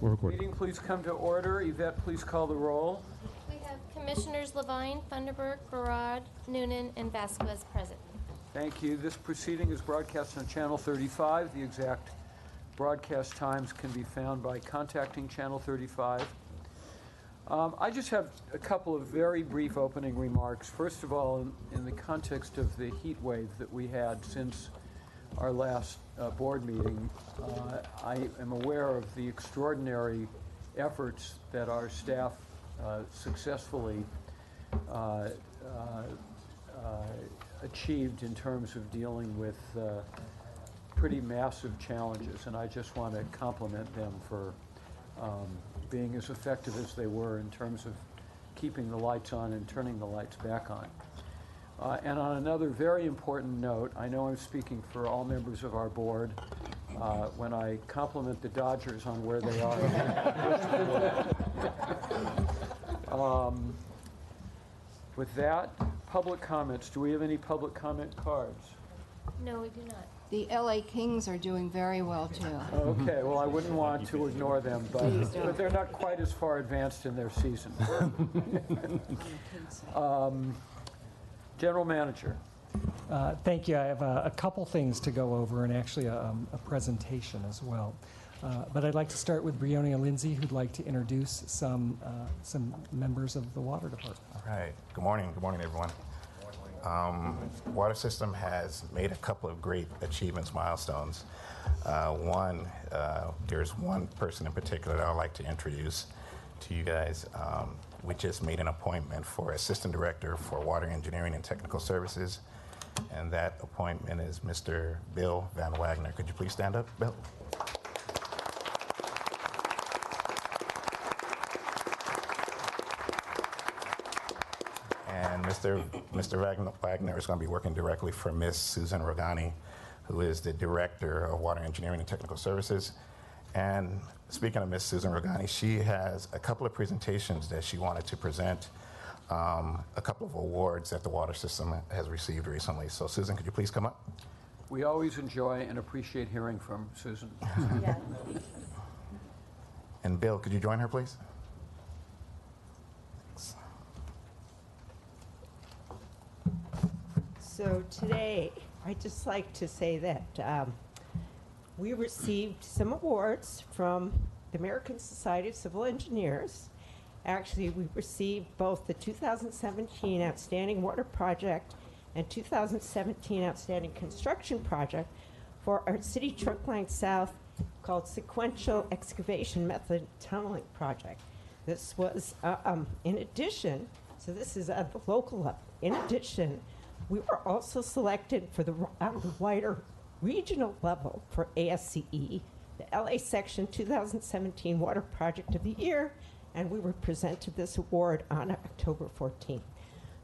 We're recording. Meeting, please come to order. Yvette, please call the roll. We have Commissioners Levine, Thunderberg, Barad, Noonan, and Vasquez present. Thank you. This proceeding is broadcast on Channel 35. The exact broadcast times can be found by contacting Channel 35. I just have a couple of very brief opening remarks. First of all, in the context of the heat wave that we had since our last board meeting, I am aware of the extraordinary efforts that our staff successfully achieved in terms of dealing with pretty massive challenges, and I just want to compliment them for being as effective as they were in terms of keeping the lights on and turning the lights back on. And on another very important note, I know I'm speaking for all members of our board when I compliment the Dodgers on where they are. With that, public comments. Do we have any public comment cards? No, we do not. The LA Kings are doing very well, too. Okay, well, I wouldn't want to ignore them, but they're not quite as far advanced in their season. General Manager. Thank you. I have a couple things to go over, and actually a presentation as well. But I'd like to start with Breonia Lindsay, who'd like to introduce some members of the Water Department. All right. Good morning. Good morning, everyone. Water system has made a couple of great achievements, milestones. There's one person in particular that I'd like to introduce to you guys. We just made an appointment for Assistant Director for Water Engineering and Technical Services, and that appointment is Mr. Bill Van Wagner. Could you please stand up, Bill? And Mr. Wagner is going to be working directly for Ms. Susan Rogani, who is the Director of Water Engineering and Technical Services. And speaking of Ms. Susan Rogani, she has a couple of presentations that she wanted to present, a couple of awards that the water system has received recently. So Susan, could you please come up? We always enjoy and appreciate hearing from Susan. Yeah. And Bill, could you join her, please? So today, I'd just like to say that we received some awards from the American Society of Civil Engineers. Actually, we received both the 2017 Outstanding Water Project and 2017 Outstanding Construction Project for our City Trunk Line South called Sequential Excavation Method Tunneling Project. This was, in addition, so this is at the local level. In addition, we were also selected for the wider regional level for ASCE, the LA Section 2017 Water Project of the Year, and we were presented this award on October 14th.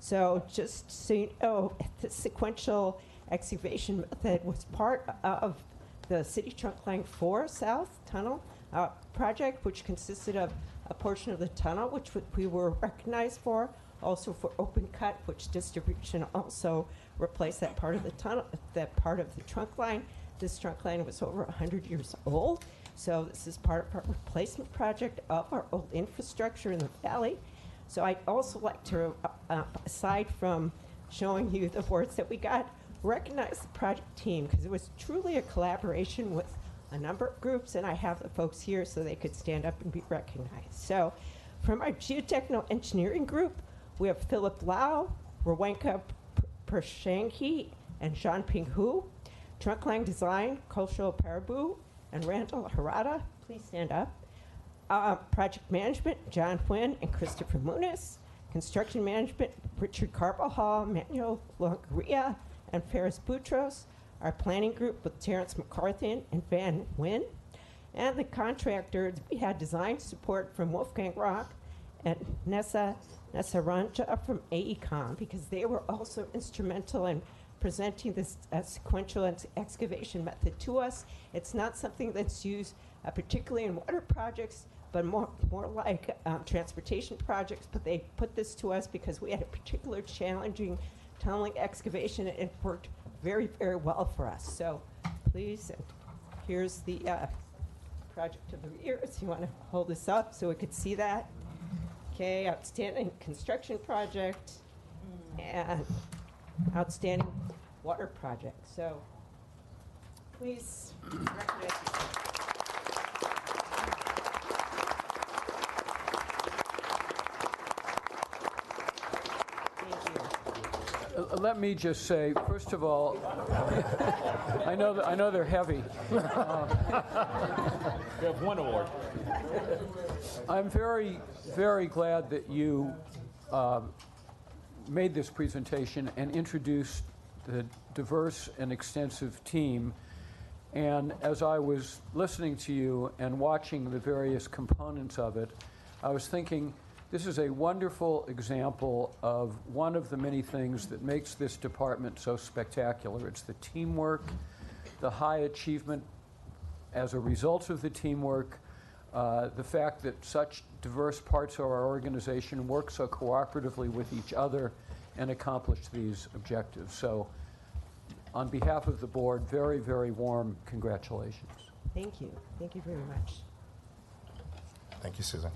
So just so you know, the sequential excavation method was part of the City Trunk Line 4 South Tunnel project, which consisted of a portion of the tunnel, which we were recognized for, also for open cut, which distribution also replaced that part of the tunnel, that part of the trunk line. This trunk line was over 100 years old, so this is part of our replacement project of our old infrastructure in the valley. So I'd also like to, aside from showing you the awards that we got, recognize the project team, because it was truly a collaboration with a number of groups, and I have the folks here so they could stand up and be recognized. So from our geotechnical engineering group, we have Philip Lau, Rawenka Pershanki, and Jean-Ping Hu. Trunkline Design, Kosho Parabu, and Randall Harada. Please stand up. Project Management, John Huynh and Christopher Muniz. Construction Management, Richard Carbajal, Manuel Longoria, and Ferris Boutros. Our planning group with Terrence McCarthy and Van Wynn. And the contractors, we had design support from Wolfgang Rock and Nessa Ranja from AECOM, because they were also instrumental in presenting this sequential excavation method to us. It's not something that's used particularly in water projects, but more like transportation projects, but they put this to us because we had a particular challenging tunneling excavation, and it worked very, very well for us. So please, here's the project of the year. So you want to hold this up so we could see that? Okay, outstanding construction project and outstanding water project. So please recognize yourself. Let me just say, first of all, I know they're heavy. We have one award. I'm very, very glad that you made this presentation and introduced the diverse and extensive team. And as I was listening to you and watching the various components of it, I was thinking, this is a wonderful example of one of the many things that makes this department so spectacular. It's the teamwork, the high achievement as a result of the teamwork, the fact that such diverse parts of our organization work so cooperatively with each other and accomplish these objectives. So on behalf of the board, very, very warm congratulations. Thank you. Thank you very much. Thank you, Susan.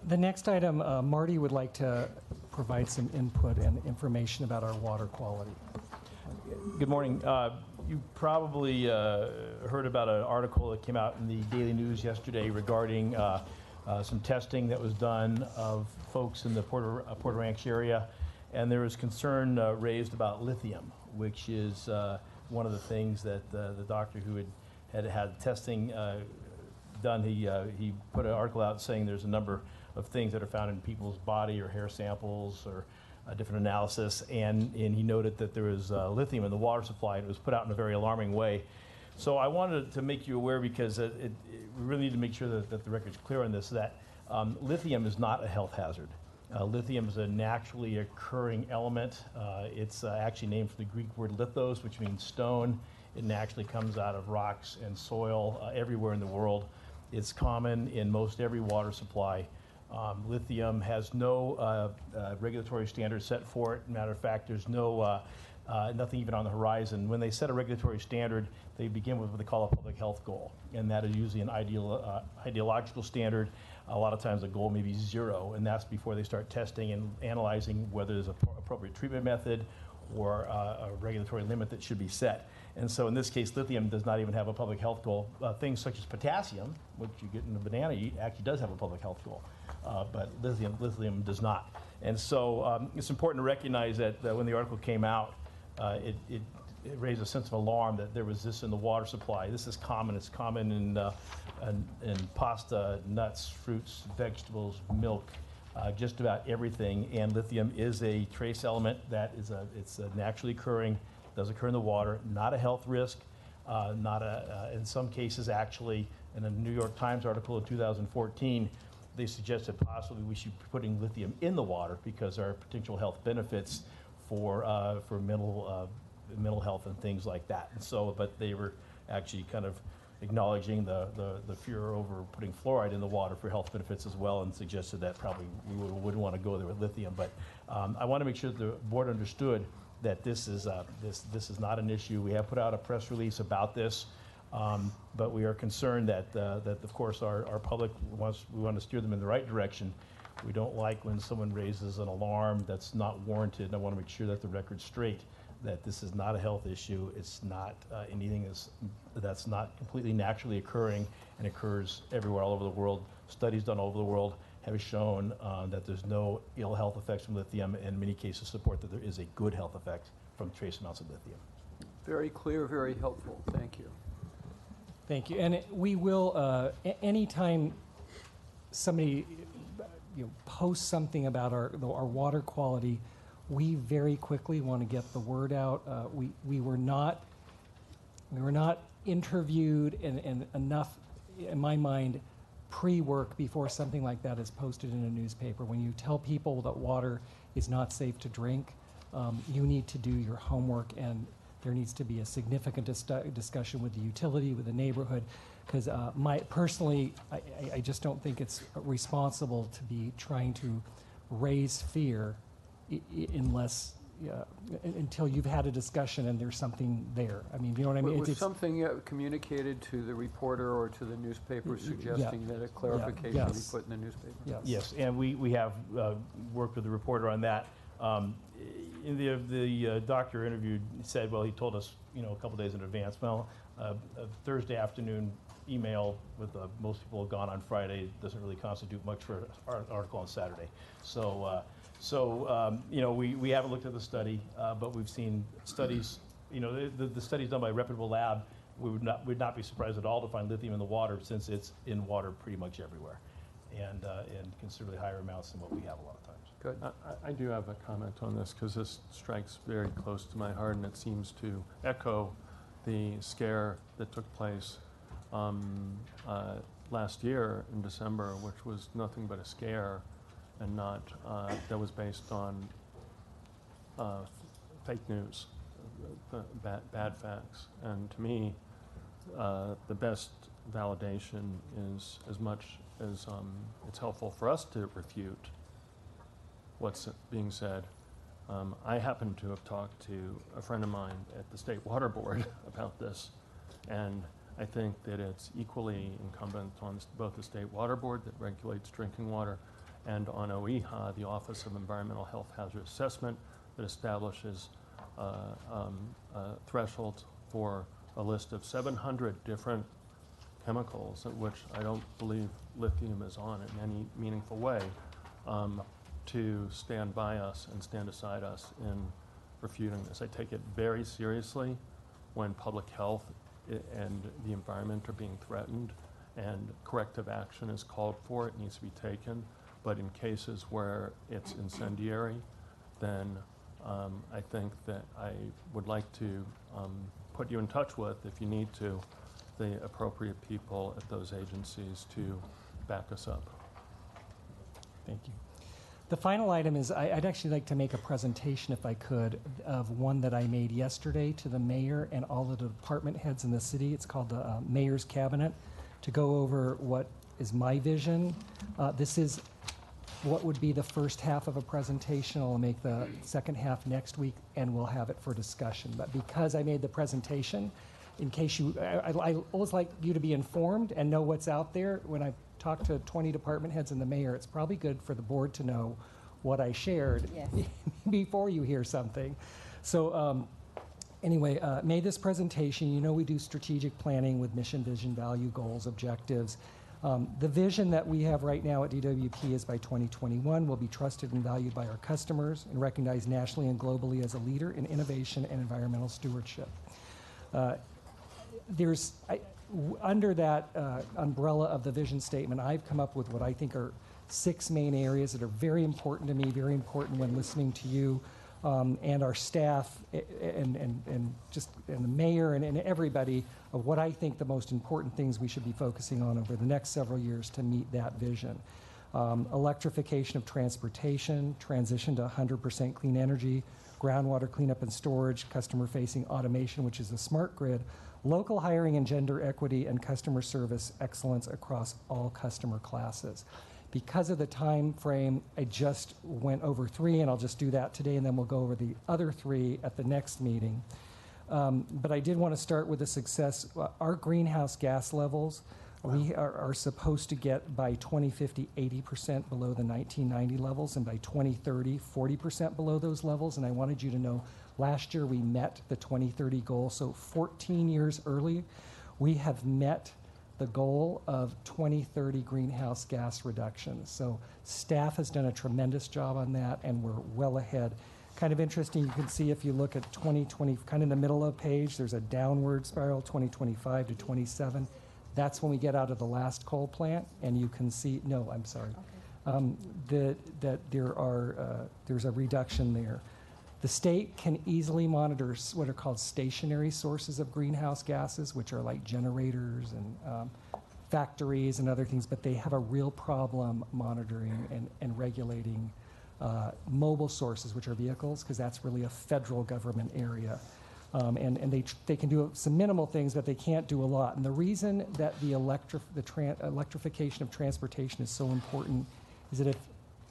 The next item, Marty would like to provide some input and information about our water quality. Good morning. You probably heard about an article that came out in the Daily News yesterday regarding some testing that was done of folks in the Porter Ranch area, and there was concern raised about lithium, which is one of the things that the doctor who had testing done, he put an article out saying there's a number of things that are found in people's body or hair samples or different analysis, and he noted that there was lithium in the water supply, and it was put out in a very alarming way. So I wanted to make you aware, because we really need to make sure that the record's clear on this, that lithium is not a health hazard. Lithium is a naturally occurring element. It's actually named from the Greek word lithos, which means stone. It naturally comes out of rocks and soil everywhere in the world. It's common in most every water supply. Lithium has no regulatory standards set for it. Matter of fact, there's nothing even on the horizon. When they set a regulatory standard, they begin with what they call a public health goal, and that is usually an ideological standard. A lot of times the goal may be 0, and that's before they start testing and analyzing whether there's an appropriate treatment method or a regulatory limit that should be set. And so in this case, lithium does not even have a public health goal. Things such as potassium, which you get in a banana you eat, actually does have a public health goal, but lithium does not. And so it's important to recognize that when the article came out, it raised a sense of alarm that there was this in the water supply. This is common. It's common in pasta, nuts, fruits, vegetables, milk, just about everything. And lithium is a trace element that is it's naturally occurring, does occur in the water, not a health risk, in some cases actually. In a New York Times article in 2014, they suggested possibly we should be putting lithium in the water because there are potential health benefits for mental health and things like that. And so, but they were actually kind of acknowledging the furor over putting fluoride in the water for health benefits as well, and suggested that probably we wouldn't want to go there with lithium. But I want to make sure that the board understood that this is not an issue. We have put out a press release about this, but we are concerned that of course our public we want to steer them in the right direction. We don't like when someone raises an alarm that's not warranted, and I want to make sure that the record's straight, that this is not a health issue. It's not anything that's not completely naturally occurring and occurs everywhere all over the world. Studies done all over the world have shown that there's no ill health effects from lithium, and in many cases support that there is a good health effect from trace amounts of lithium. Very clear, very helpful. Thank you. Thank you. And we will, anytime somebody posts something about our water quality, we very quickly want to get the word out. We were not interviewed and enough, in my mind, pre-work before something like that is posted in a newspaper. When you tell people that water is not safe to drink, you need to do your homework, and there needs to be a significant discussion with the utility, with the neighborhood, because personally, I just don't think it's responsible to be trying to raise fear unless until you've had a discussion and there's something there. I mean, you know what I mean? Was something communicated to the reporter or to the newspaper suggesting that a clarification be Yes. put in the newspaper? Yes, and we have worked with the reporter on that. In the doctor interviewed said, well, he told us, you know, a couple days in advance. Well, a Thursday afternoon email with most people have gone on Friday doesn't really constitute much for an article on Saturday. So, you know, we haven't looked at the study, but we've seen studies. You know, the studies done by a reputable lab. We would not be surprised at all to find lithium in the water, since it's in water pretty much everywhere, and in considerably higher amounts than what we have a lot of times. Good. I do have a comment on this, because this strikes very close to my heart, and it seems to echo the scare that took place last year in December, which was nothing but a scare, and not that was based on fake news, bad facts. And to me, the best validation is, as much as it's helpful for us to refute what's being said. I happen to have talked to a friend of mine at the State Water Board about this, and I think that it's equally incumbent on both the State Water Board that regulates drinking water and on OEHA, the Office of Environmental Health Hazard Assessment, that establishes thresholds for a list of 700 different chemicals, which I don't believe lithium is on in any meaningful way, to stand by us and stand beside us in refuting this. I take it very seriously when public health and the environment are being threatened and corrective action is called for. It needs to be taken. But in cases where it's incendiary, then I think that I would like to put you in touch with, if you need to, the appropriate people at those agencies to back us up. Thank you. The final item is I'd actually like to make a presentation, if I could, of one that I made yesterday to the mayor and all of the department heads in the city. It's called the Mayor's Cabinet, to go over what is my vision. This is what would be the first half of a presentation. I'll make the second half next week, and we'll have it for discussion. But because I made the presentation, in case you, I always like you to be informed and know what's out there. When I talk to 20 department heads and the mayor, it's probably good for the board to know what I shared before you hear something. So anyway, made this presentation. You know, we do strategic planning with mission, vision, value, goals, objectives. The vision that we have right now at DWP is by 2021, we'll be trusted and valued by our customers and recognized nationally and globally as a leader in innovation and environmental stewardship. Under that umbrella of the vision statement, I've come up with what I think are 6 main areas that are very important to me, very important when listening to you and our staff and the mayor and everybody, of what I think the most important things we should be focusing on over the next several years to meet that vision. Electrification of transportation, transition to 100% clean energy, groundwater cleanup and storage, customer-facing automation, which is a smart grid, local hiring and gender equity, and customer service excellence across all customer classes. Because of the time frame, I just went over 3, and I'll just do that today, and then we'll go over the other 3 at the next meeting. But I did want to start with the success. Our greenhouse gas levels, we are supposed to get by 2050 80% below the 1990 levels, and by 2030 40% below those levels. And I wanted you to know, last year we met the 2030 goal, so 14 years early, we have met the goal of 2030 greenhouse gas reductions. So staff has done a tremendous job on that, and we're well ahead. Kind of interesting, you can see if you look at 2020, kind of in the middle of the page, there's a downward spiral, 2025 to 27. That's when we get out of the last coal plant, and you can see, no, I'm sorry, that there's a reduction there. The state can easily monitor what are called stationary sources of greenhouse gases, which are like generators and factories and other things, but they have a real problem monitoring and regulating mobile sources, which are vehicles, because that's really a federal government area. And they can do some minimal things, but they can't do a lot. And the reason that the electrification of transportation is so important is that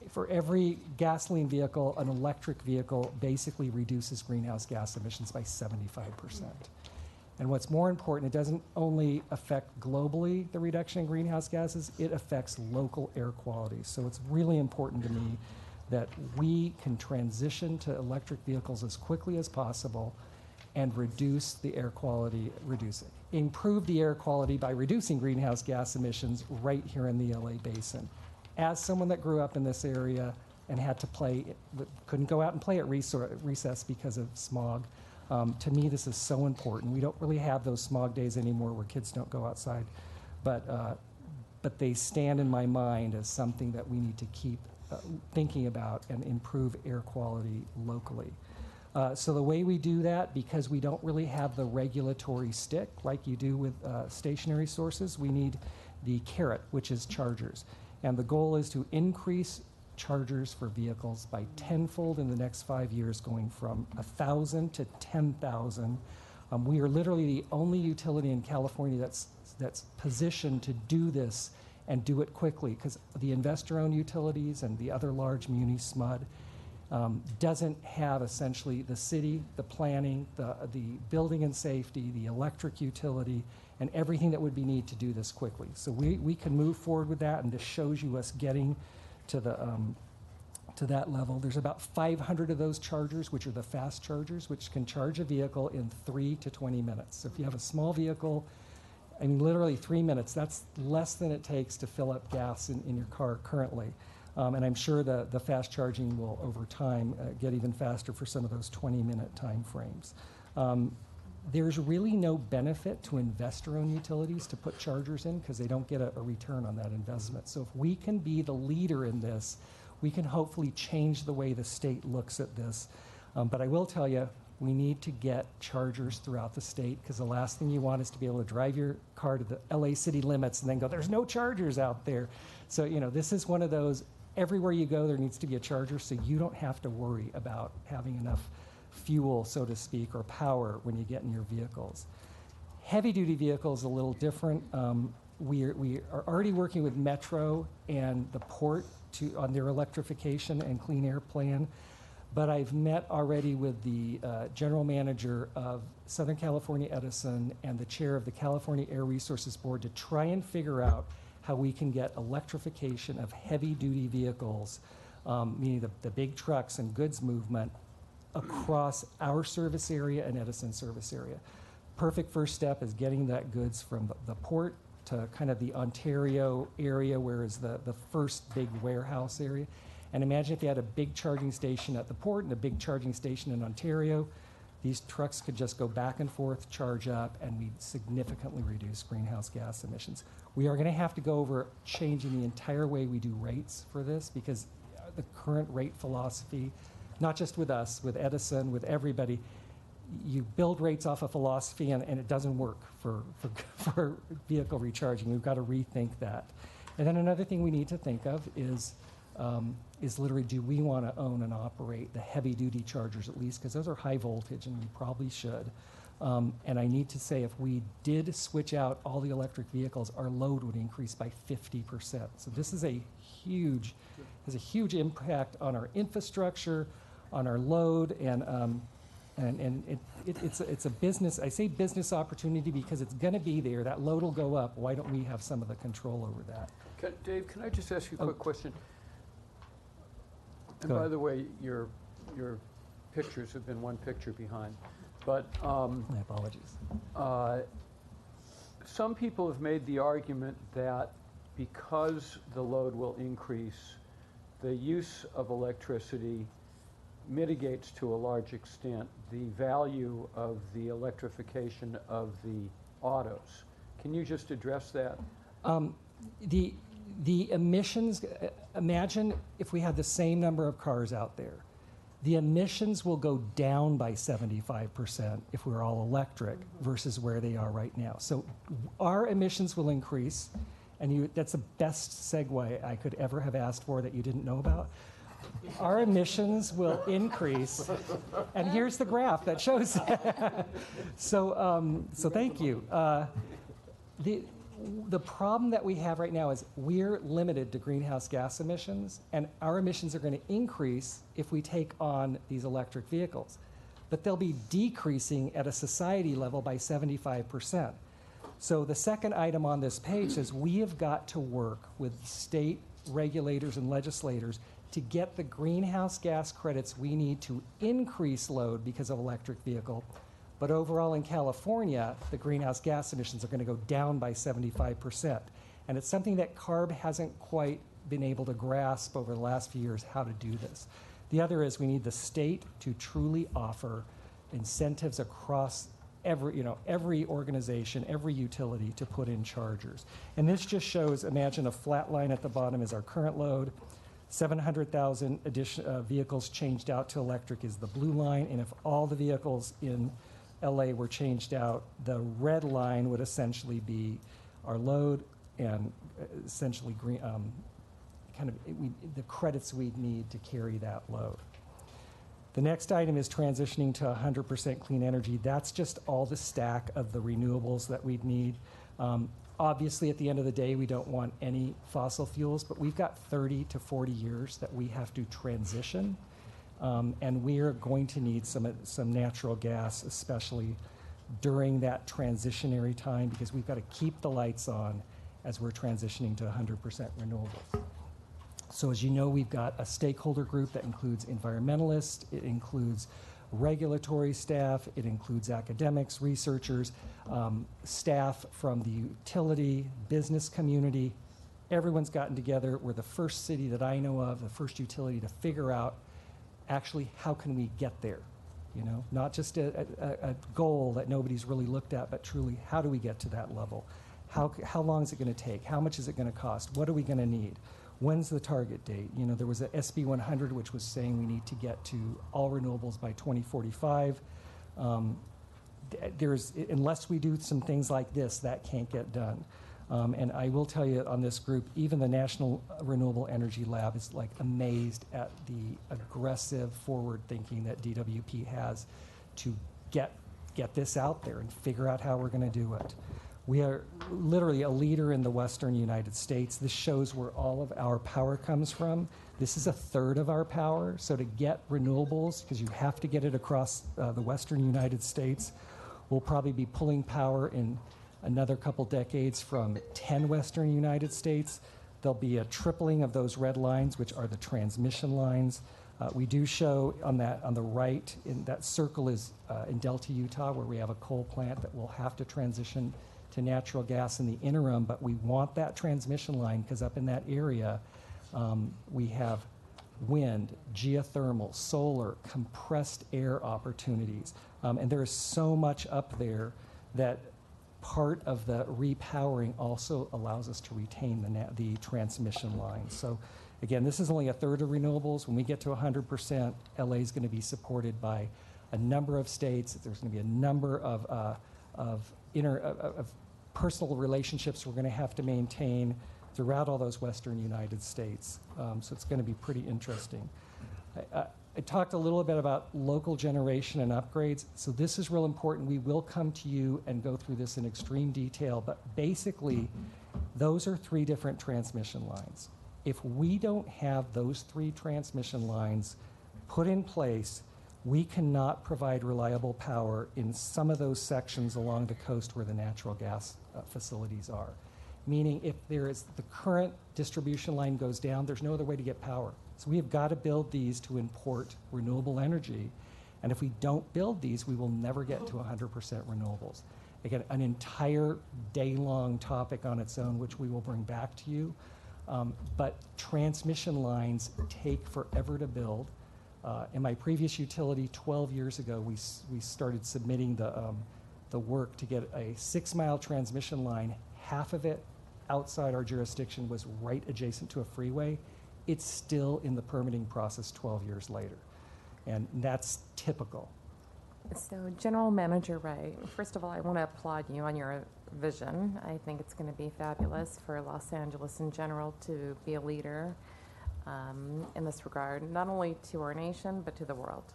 for every gasoline vehicle, an electric vehicle basically reduces greenhouse gas emissions by 75%. And what's more important, it doesn't only affect globally the reduction in greenhouse gases, it affects local air quality. So it's really important to me that we can transition to electric vehicles as quickly as possible and reduce the air quality, improve the air quality by reducing greenhouse gas emissions right here in the LA basin. As someone that grew up in this area and had to couldn't go out and play at recess because of smog, to me this is so important. We don't really have those smog days anymore where kids don't go outside, but they stand in my mind as something that we need to keep thinking about and improve air quality locally. So the way we do that, because we don't really have the regulatory stick like you do with stationary sources, we need the carrot, which is chargers. And the goal is to increase chargers for vehicles by tenfold in the next 5 years, going from 1,000 to 10,000. We are literally the only utility in California that's positioned to do this and do it quickly, because the investor-owned utilities and the other large muni SMUD doesn't have essentially the city, the planning, the building and safety, the electric utility, and everything that would be needed to do this quickly. So we can move forward with that, and this shows you us getting to that level. There's about 500 of those chargers, which are the fast chargers, which can charge a vehicle in 3 to 20 minutes. So if you have a small vehicle, I mean, literally 3 minutes, that's less than it takes to fill up gas in your car currently. And I'm sure the fast charging will, over time, get even faster for some of those 20-minute time frames. There's really no benefit to investor-owned utilities to put chargers in because they don't get a return on that investment. So if we can be the leader in this, we can hopefully change the way the state looks at this. But I will tell you, we need to get chargers throughout the state, because the last thing you want is to be able to drive your car to the LA city limits and then go, there's no chargers out there. So, this is one of those, everywhere you go, there needs to be a charger, so you don't have to worry about having enough fuel, so to speak, or power when you get in your vehicles. Heavy-duty vehicles a little different. We are already working with Metro and the port on their electrification and clean air plan, but I've met already with the general manager of Southern California Edison and the chair of the California Air Resources Board to try and figure out how we can get electrification of heavy-duty vehicles, meaning the big trucks and goods movement, across our service area and Edison service area. Perfect first step is getting that goods from the port to kind of the Ontario area, where is the first big warehouse area. And imagine if you had a big charging station at the port and a big charging station in Ontario. These trucks could just go back and forth, charge up, and we'd significantly reduce greenhouse gas emissions. We are going to have to go over changing the entire way we do rates for this, because the current rate philosophy, not just with us, with Edison, with everybody, you build rates off a philosophy and it doesn't work for vehicle recharging. We've got to rethink that. And then another thing we need to think of is literally, do we want to own and operate the heavy-duty chargers at least? Because those are high voltage and we probably should. And I need to say, if we did switch out all the electric vehicles, our load would increase by 50%. So this is has a huge impact on our infrastructure, on our load, and it's a business. I say business opportunity because it's going to be there. That load will go up. Why don't we have some of the control over that? Dave, can I just ask you a quick question? And by the way, your pictures have been one picture behind. But my apologies. Some people have made the argument that because the load will increase, the use of electricity mitigates to a large extent the value of the electrification of the autos. Can you just address that? The emissions, imagine if we had the same number of cars out there. The emissions will go down by 75% if we're all electric versus where they are right now. So our emissions will increase, and that's the best segue I could ever have asked for that you didn't know about. Our emissions will increase, and here's the graph that shows that. So thank you. The problem that we have right now is we're limited to greenhouse gas emissions, and our emissions are going to increase if we take on these electric vehicles. But they'll be decreasing at a society level by 75%. So the second item on this page says we have got to work with state regulators and legislators to get the greenhouse gas credits we need to increase load because of electric vehicle. But overall in California, the greenhouse gas emissions are going to go down by 75%. And it's something that CARB hasn't quite been able to grasp over the last few years how to do this. The other is we need the state to truly offer incentives across every organization, every utility to put in chargers. And this just shows, imagine a flat line at the bottom is our current load. 700,000 vehicles changed out to electric is the blue line. And if all the vehicles in LA were changed out, the red line would essentially be our load and essentially green, the credits we'd need to carry that load. The next item is transitioning to 100% clean energy. That's just all the stack of the renewables that we'd need. Obviously, at the end of the day, we don't want any fossil fuels, but we've got 30 to 40 years that we have to transition. And we are going to need some natural gas, especially during that transitionary time, because we've got to keep the lights on as we're transitioning to 100% renewables. So as you know, we've got a stakeholder group that includes environmentalists, it includes regulatory staff, it includes academics, researchers, staff from the utility, business community. Everyone's gotten together. We're the first city that I know of, the first utility to figure out actually how can we get there? Not just a goal that nobody's really looked at, but truly how do we get to that level? How long is it going to take? How much is it going to cost? What are we going to need? When's the target date? There was a SB 100 which was saying we need to get to all renewables by 2045. Unless we do some things like this, that can't get done. And I will tell you on this group, even the National Renewable Energy Lab is like amazed at the aggressive forward thinking that DWP has to get this out there and figure out how we're going to do it. We are literally a leader in the Western United States. This shows where all of our power comes from. This is a third of our power. So to get renewables, because you have to get it across the Western United States, we'll probably be pulling power in another couple decades from 10 Western United States. There'll be a tripling of those red lines, which are the transmission lines. We do show on the right, in that circle is in Delta, Utah, where we have a coal plant that will have to transition to natural gas in the interim, but we want that transmission line because up in that area, we have wind, geothermal, solar, compressed air opportunities. And there is so much up there that part of the repowering also allows us to retain the transmission lines. So again, this is only a third of renewables. When we get to 100%, LA is going to be supported by a number of states. There's going to be a number of personal relationships we're going to have to maintain throughout all those Western United States. So it's going to be pretty interesting. I talked a little bit about local generation and upgrades. So this is real important. We will come to you and go through this in extreme detail, but basically those are 3 different transmission lines. If we don't have those 3 transmission lines put in place, we cannot provide reliable power in some of those sections along the coast where the natural gas facilities are. Meaning if the current distribution line goes down, there's no other way to get power. So we have got to build these to import renewable energy. And if we don't build these, we will never get to 100% renewables. Again, an entire day-long topic on its own, which we will bring back to you. But transmission lines take forever to build. In my previous utility, 12 years ago, we started submitting the work to get a 6-mile transmission line. Half of it outside our jurisdiction was right adjacent to a freeway. It's still in the permitting process 12 years later. And that's typical. So General Manager Ray, first of all, I want to applaud you on your vision. I think it's going to be fabulous for Los Angeles in general to be a leader in this regard, not only to our nation, but to the world.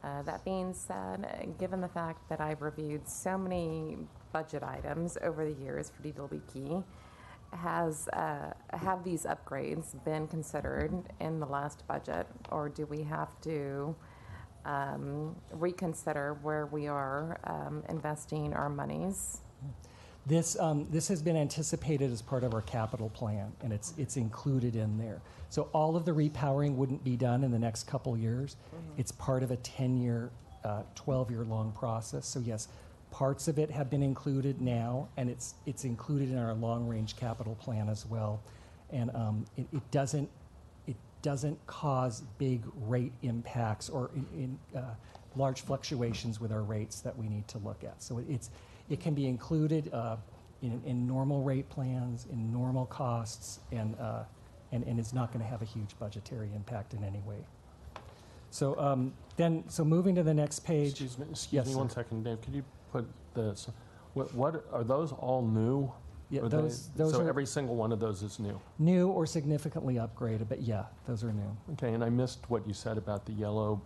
That being said, given the fact that I've reviewed so many budget items over the years for DWP. Have these upgrades been considered in the last budget, or do we have to reconsider where we are investing our monies? This has been anticipated as part of our capital plan, and it's included in there. So all of the repowering wouldn't be done in the next couple years. It's part of a 10-year, 12-year-long process. So yes, parts of it have been included now, and it's included in our long-range capital plan as well. And it doesn't cause big rate impacts or large fluctuations with our rates that we need to look at. So it can be included in normal rate plans, in normal costs, and is not going to have a huge budgetary impact in any way. So so moving to the next page. Excuse me sir. 1 second, Dave. Could you put this? What are those all new? Yeah, Or those so are every single one of those is new. new or significantly upgraded, but yeah, those are new. Okay, and I missed what you said about the yellow,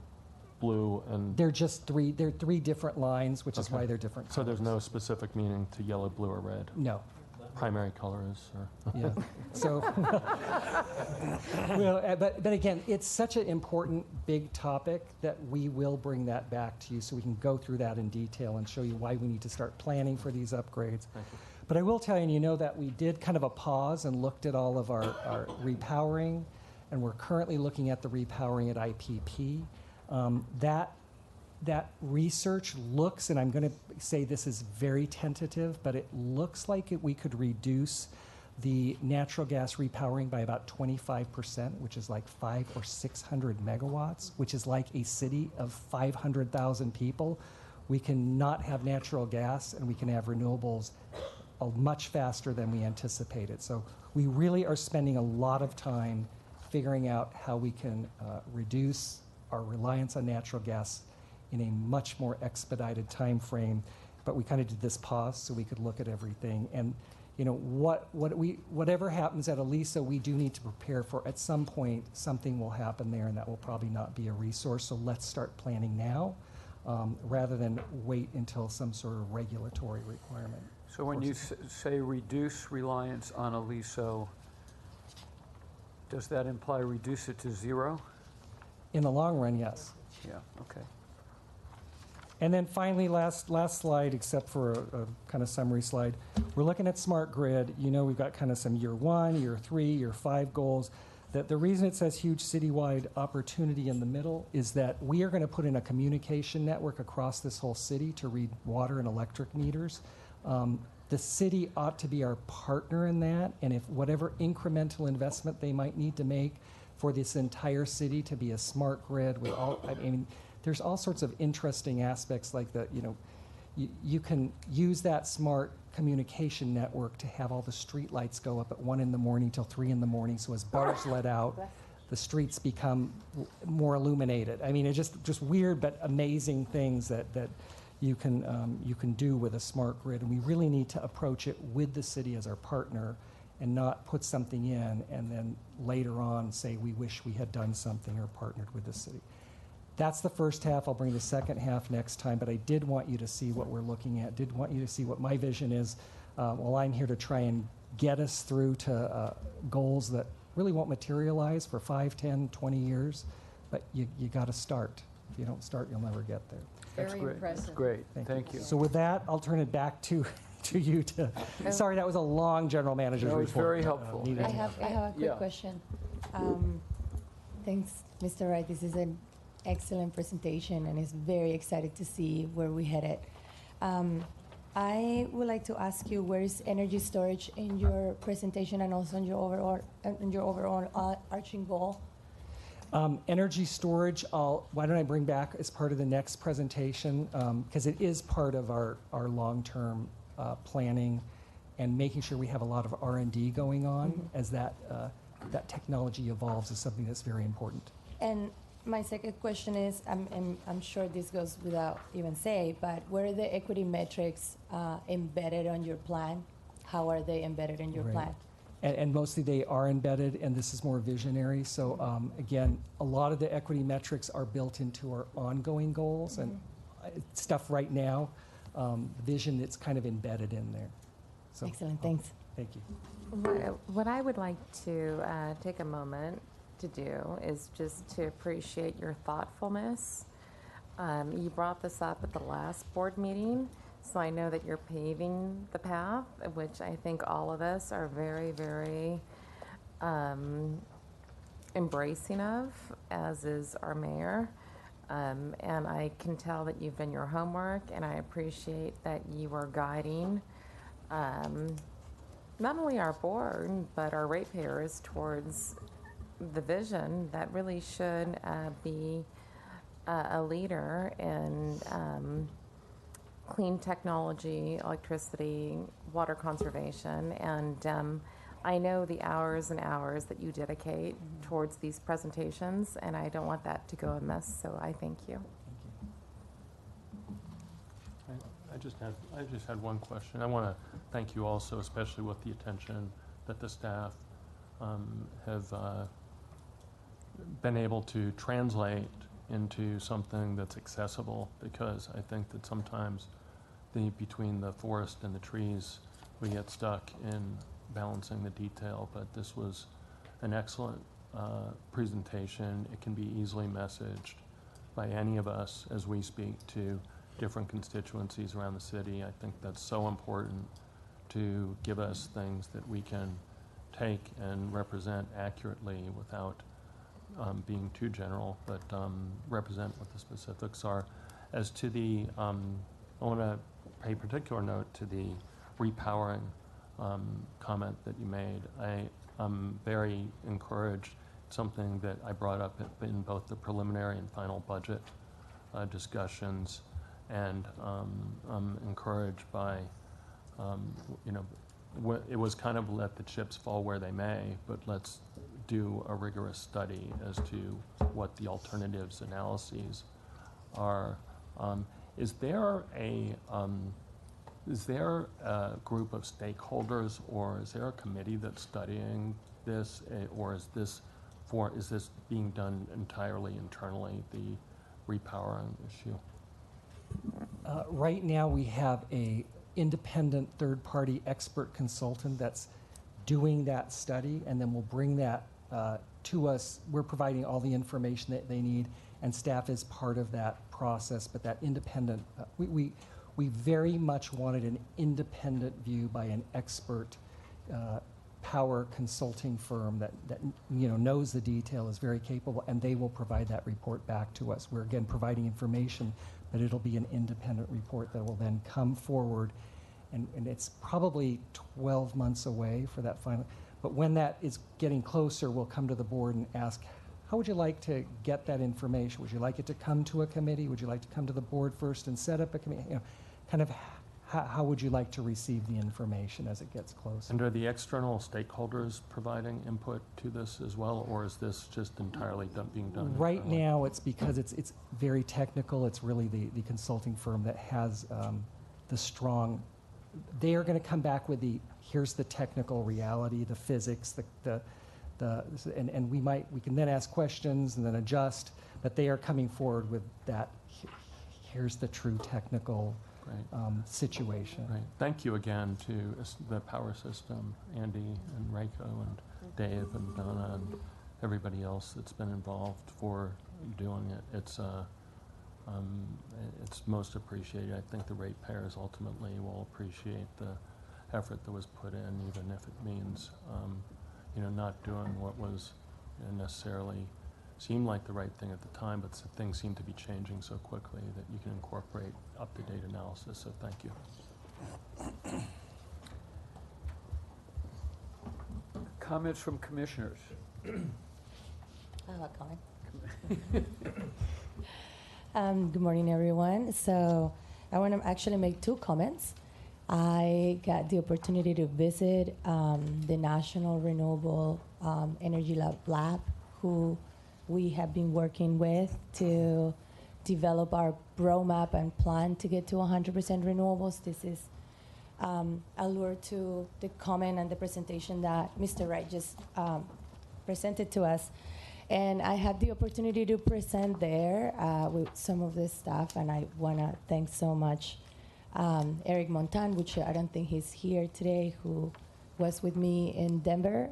blue, and They're just three different lines, which is Okay. why they're different so there's no colors. specific meaning to yellow, blue, or red. No. Primary color is, or Yeah. So, but again, it's such an important, big topic that we will bring that back to you so we can go through that in detail and show you why we need to start planning for these upgrades. Thank you. But I will tell you, and you know that we did kind of a pause and looked at all of our repowering, and we're currently looking at the repowering at IPP. That research looks, and I'm going to say this is very tentative, but it looks like we could reduce the natural gas repowering by about 25%, which is like 500 or 600 megawatts, which is like a city of 500,000 people. We can not have natural gas, and we can have renewables much faster than we anticipated. So we really are spending a lot of time figuring out how we can reduce our reliance on natural gas in a much more expedited time frame. But we kind of did this pause so we could look at everything. And you know, whatever happens at Elisa, we do need to prepare for at some point something will happen there, and that will probably not be a resource. So let's start planning now rather than wait until some sort of regulatory requirement. So when you say reduce reliance on Aliso, does that imply reduce it to zero? In the long run, yes. Yeah, okay. And then finally, last slide, except for a kind of summary slide, we're looking at smart grid. You know, we've got kind of some year 1, year 3, year 5 goals. That the reason it says huge citywide opportunity in the middle is that we are going to put in a communication network across this whole city to read water and electric meters. The city ought to be our partner in that, and if whatever incremental investment they might need to make for this entire city to be a smart grid with all, I mean, there's all sorts of interesting aspects like that. You know, you can use that smart communication network to have all the street lights go up at 1 in the morning till 3 in the morning. So as bars let out, the streets become more illuminated. I mean, it's just weird but amazing things that you can do with a smart grid. And we really need to approach it with the city as our partner and not put something in and then later on say we wish we had done something or partnered with the city. That's the first half. I'll bring the second half next time, but I did want you to see what we're looking at, did want you to see what my vision is. Well, I'm here to try and get us through to goals that really won't materialize for 5, 10, 20 years, but you got to start. If you don't start, you'll never get there. That's Very great. impressive. That's great. Thank you. So with that, I'll turn it back to you to, sorry, that was a long general manager's No, report. it's very helpful. Needed I to- have a quick Yeah. question. Thanks, Mr. Wright. This is an excellent presentation, and it's very excited to see where we headed. I would like to ask you, where is energy storage in your presentation and also in your overall arching goal? Energy storage, why don't I bring back as part of the next presentation, because it is part of our long-term planning and making sure we have a lot of R&D going on as that technology evolves is something that's very important. And my second question is, I'm sure this goes without even say, but where are the equity metrics embedded on your plan? How are they embedded in your Right. plan? And mostly they are embedded, and this is more visionary. So again, a lot of the equity metrics are built into our ongoing goals and stuff right now. vision that's kind of embedded in there. So, Excellent, thanks. Thank you. What I would like to take a moment to do is just to appreciate your thoughtfulness. You brought this up at the last board meeting, so I know that you're paving the path, which I think all of us are very, very embracing of, as is our mayor. And I can tell that you've done your homework, and I appreciate that you are guiding not only our board, but our ratepayers towards the vision that really should be a leader in clean technology, electricity, water conservation. And I know the hours and hours that you dedicate towards these presentations, and I don't want that to go amiss, so I thank you. I just had one question. I want to thank you also, especially with the attention that the staff have been able to translate into something that's accessible, because I think that sometimes between the forest and the trees, we get stuck in balancing the detail, but this was an excellent presentation. It can be easily messaged by any of us as we speak to different constituencies around the city. I think that's so important, to give us things that we can take and represent accurately without being too general, but represent what the specifics are. As to the, I want to pay particular note to the repowering comment that you made. I'm very encouraged, something that I brought up in both the preliminary and final budget discussions, and I'm encouraged by, it was kind of let the chips fall where they may, but let's do a rigorous study as to what the alternatives analyses are. Is there a group of stakeholders, or is there a committee that's studying this, or is this being done entirely internally, the repowering issue? Right now, we have a independent third-party expert consultant that's doing that study, and then we'll bring that to us. We're providing all the information that they need, and staff is part of that process. But that independent, we very much wanted an independent view by an expert power consulting firm that knows the detail, is very capable, and they will provide that report back to us. We're again providing information, but it'll be an independent report that will then come forward, and it's probably 12 months away for that final. But when that is getting closer, we'll come to the board and ask, how would you like to get that information? Would you like it to come to a committee? Would you like to come to the board first and set up a committee? Kind of how would you like to receive the information as it gets closer? And are the external stakeholders providing input to this as well, or is this just entirely being done? Right now, it's because it's very technical. It's really the consulting firm that has the strong. They are going to come back with here's the technical reality, the physics, and we can then ask questions and then adjust. But they are coming forward with that. Here's the true technical. Right. Situation. Right. Thank you again to the power system, Andy and Reiko and Dave and Donna and everybody else that's been involved for doing it. It's most appreciated. I think the ratepayers ultimately will appreciate the effort that was put in, even if it means not doing what was necessarily seemed like the right thing at the time, but things seem to be changing so quickly that you can incorporate up-to-date analysis, so thank you. Comments from commissioners? I have a comment. Good morning, everyone. So I want to actually make two comments. I got the opportunity to visit the National Renewable Energy Lab, who we have been working with to develop our roadmap and plan to get to 100% renewables. This is allure to the comment and the presentation that Mr. Wright just presented to us. And I had the opportunity to present there with some of this stuff, and I want to thank so much Eric Montan, which I don't think he's here today, who was with me in Denver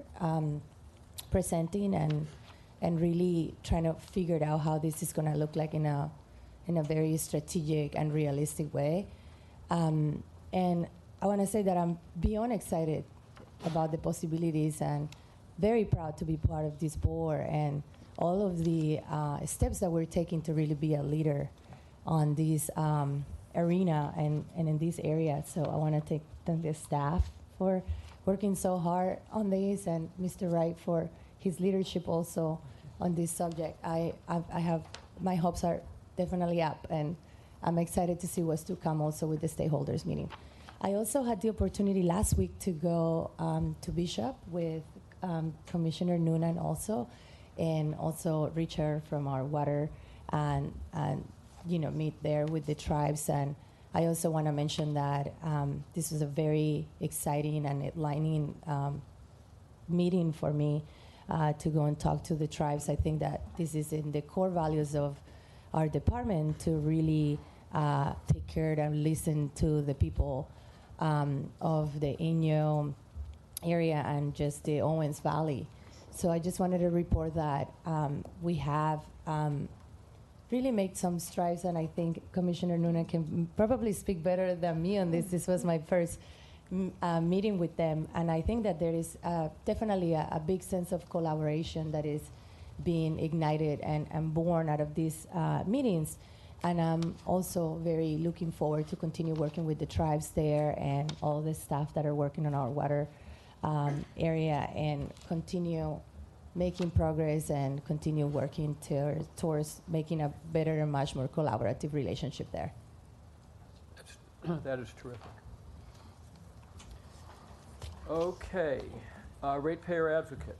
presenting and really trying to figure out how this is going to look like in a very strategic and realistic way. And I want to say that I'm beyond excited about the possibilities and very proud to be part of this board and all of the steps that we're taking to really be a leader on this arena and in this area. So I want to thank the staff for working so hard on this, and Mr. Wright for his leadership also on this subject. I have, my hopes are definitely up, and I'm excited to see what's to come also with the stakeholders meeting. I also had the opportunity last week to go to Bishop with Commissioner Noonan also, and also Richard from our water, and meet there with the tribes. And I also want to mention that this was a very exciting and enlightening meeting for me to go and talk to the tribes. I think that this is in the core values of our department to really take care and listen to the people of the Inyo area and just the Owens Valley. So I just wanted to report that we have really made some strides, and I think Commissioner Noonan can probably speak better than me on this. This was my first meeting with them, and I think that there is definitely a big sense of collaboration that is being ignited and born out of these meetings. And I'm also very looking forward to continue working with the tribes there and all the staff that are working on our water area, and continue making progress and continue working towards making a better and much more collaborative relationship there. That is terrific. Okay, ratepayer advocate.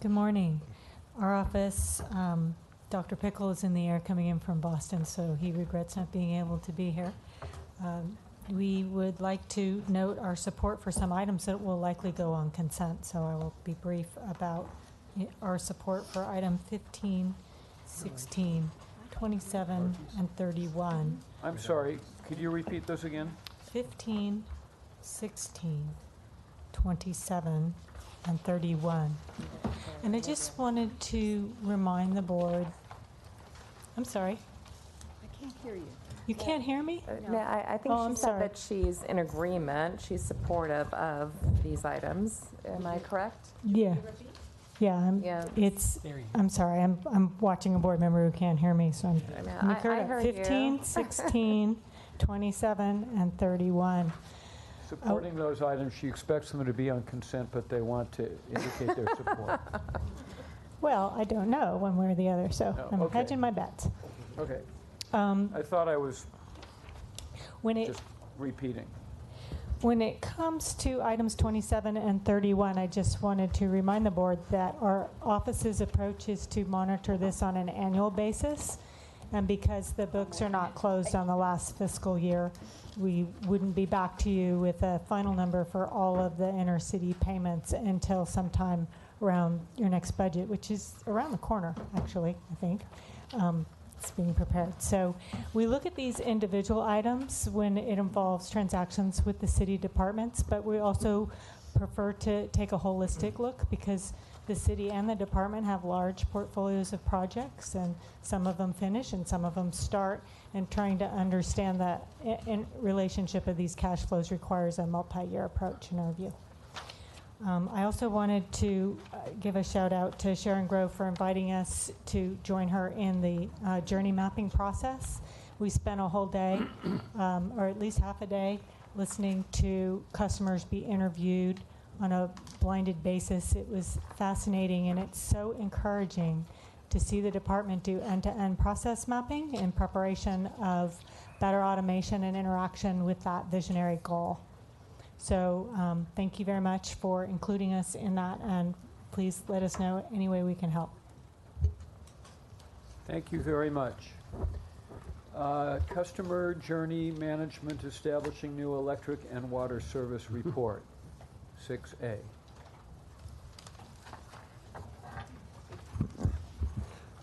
Good morning. Our office, Dr. Pickle is in the air coming in from Boston, so he regrets not being able to be here. We would like to note our support for some items that will likely go on consent, so I will be brief about our support for item 15, 16, 27, and 31. I'm sorry, could you repeat those again? 15, 16, 27, and 31. And I just wanted to remind the board, I'm sorry. I can't hear you. You can't hear me? No, I think Oh, I'm she said sorry. that she's in agreement, she's supportive of these items. Am I correct? Yeah. Yeah, Yeah. I'm sorry, I'm watching a board member who can't hear me, so I'm. I heard you. 15, 16, 27, and 31. Supporting those items, she expects them to be on consent, but they want to indicate their support. Well, I don't know one way or the other, so No, I'm okay. hedging my bets. Okay, Um, I thought I was When it just repeating. When it comes to items 27 and 31, I just wanted to remind the board that our office's approach is to monitor this on an annual basis. And because the books are not closed on the last fiscal year, we wouldn't be back to you with a final number for all of the intercity payments until sometime around your next budget, which is around the corner, actually, I think. It's being prepared. So we look at these individual items when it involves transactions with the city departments, but we also prefer to take a holistic look because the city and the department have large portfolios of projects, and some of them finish and some of them start, and trying to understand that in relationship of these cash flows requires a multi-year approach in our view. I also wanted to give a shout out to Sharon Grove for inviting us to join her in the journey mapping process. We spent a whole day, or at least half a day, listening to customers be interviewed on a blinded basis. It was fascinating, and it's so encouraging to see the department do end-to-end process mapping in preparation of better automation and interaction with that visionary goal. So thank you very much for including us in that, and please let us know any way we can help. Thank you very much. Customer Journey Management Establishing New Electric and Water Service Report, 6A.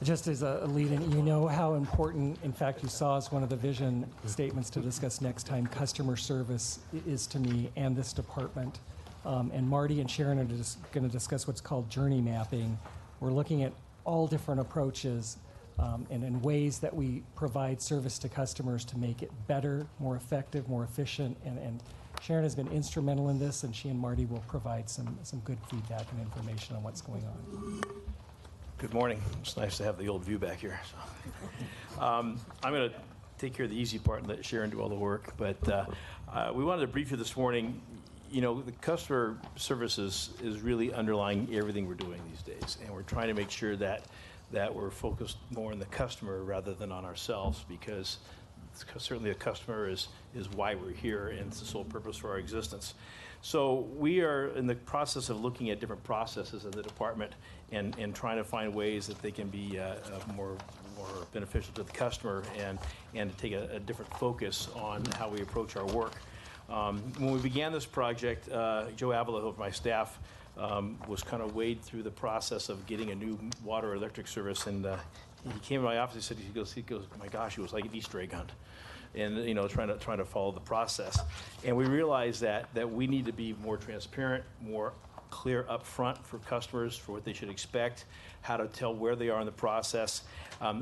Just as a lead-in, you know how important, in fact, you saw as one of the vision statements to discuss next time, customer service is to me and this department. And Marty and Sharon are going to discuss what's called journey mapping. We're looking at all different approaches and ways that we provide service to customers to make it better, more effective, more efficient. And Sharon has been instrumental in this, and she and Marty will provide some good feedback and information on what's going on. Good morning. It's nice to have the old view back here. So, I'm going to take care of the easy part and let Sharon do all the work. But we wanted to brief you this morning. You know, the customer services is really underlying everything we're doing these days, and we're trying to make sure that we're focused more on the customer rather than on ourselves, because certainly a customer is why we're here, and it's the sole purpose for our existence. So we are in the process of looking at different processes in the department and trying to find ways that they can be more beneficial to the customer and to take a different focus on how we approach our work. When we began this project, Joe Avila, who my staff, was kind of wade through the process of getting a new water electric service, and he came to my office. He goes, my gosh, it was like an Easter egg hunt, and you know, trying to follow the process. And we realized that we need to be more transparent, more clear up front for customers for what they should expect, how to tell where they are in the process.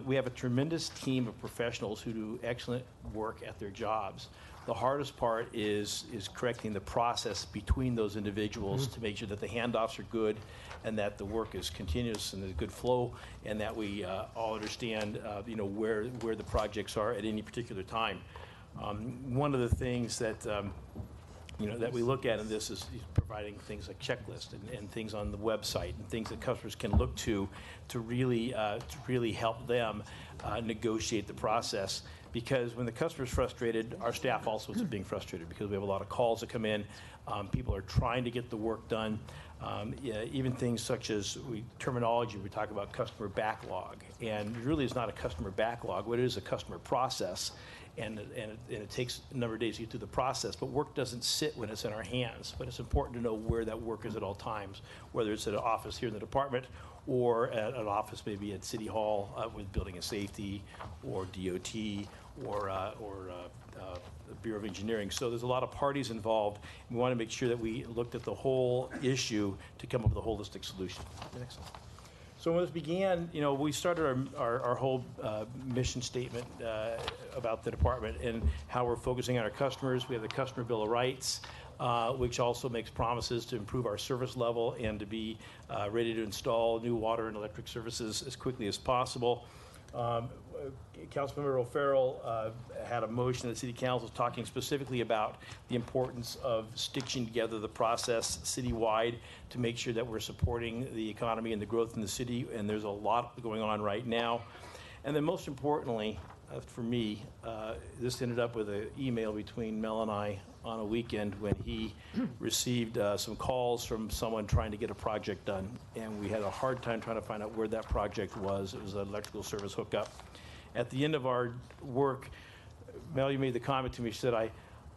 We have a tremendous team of professionals who do excellent work at their jobs. The hardest part is correcting the process between those individuals to make sure that the handoffs are good and that the work is continuous and there's good flow, and that we all understand you know, where the projects are at any particular time. One of the things that you know, that we look at in this is providing things like checklists and things on the website and things that customers can look to really help them negotiate the process. Because when the customer's frustrated, our staff also is being frustrated, because we have a lot of calls that come in. People are trying to get the work done. Yeah, even things such as terminology, we talk about customer backlog. And it really is not a customer backlog. What it is a customer process. And it takes a number of days to get through the process, but work doesn't sit when it's in our hands. But it's important to know where that work is at all times, whether it's at an office here in the department or at an office maybe at City Hall with Building and Safety or DOT or the Bureau of Engineering. So there's a lot of parties involved. We want to make sure that we looked at the whole issue to come up with a holistic solution. Next slide. So when this began, you know, we started our whole mission statement about the department and how we're focusing on our customers. We have the Customer Bill of Rights, which also makes promises to improve our service level and to be ready to install new water and electric services as quickly as possible. Councilmember O'Farrell had a motion at City Council talking specifically about the importance of stitching together the process citywide to make sure that we're supporting the economy and the growth in the city, and there's a lot going on right now. And then most importantly, for me, this ended up with an email between Mel and I on a weekend when he received some calls from someone trying to get a project done, and we had a hard time trying to find out where that project was. It was an electrical service hookup. At the end of our work, Mel, you made the comment to me, she said, I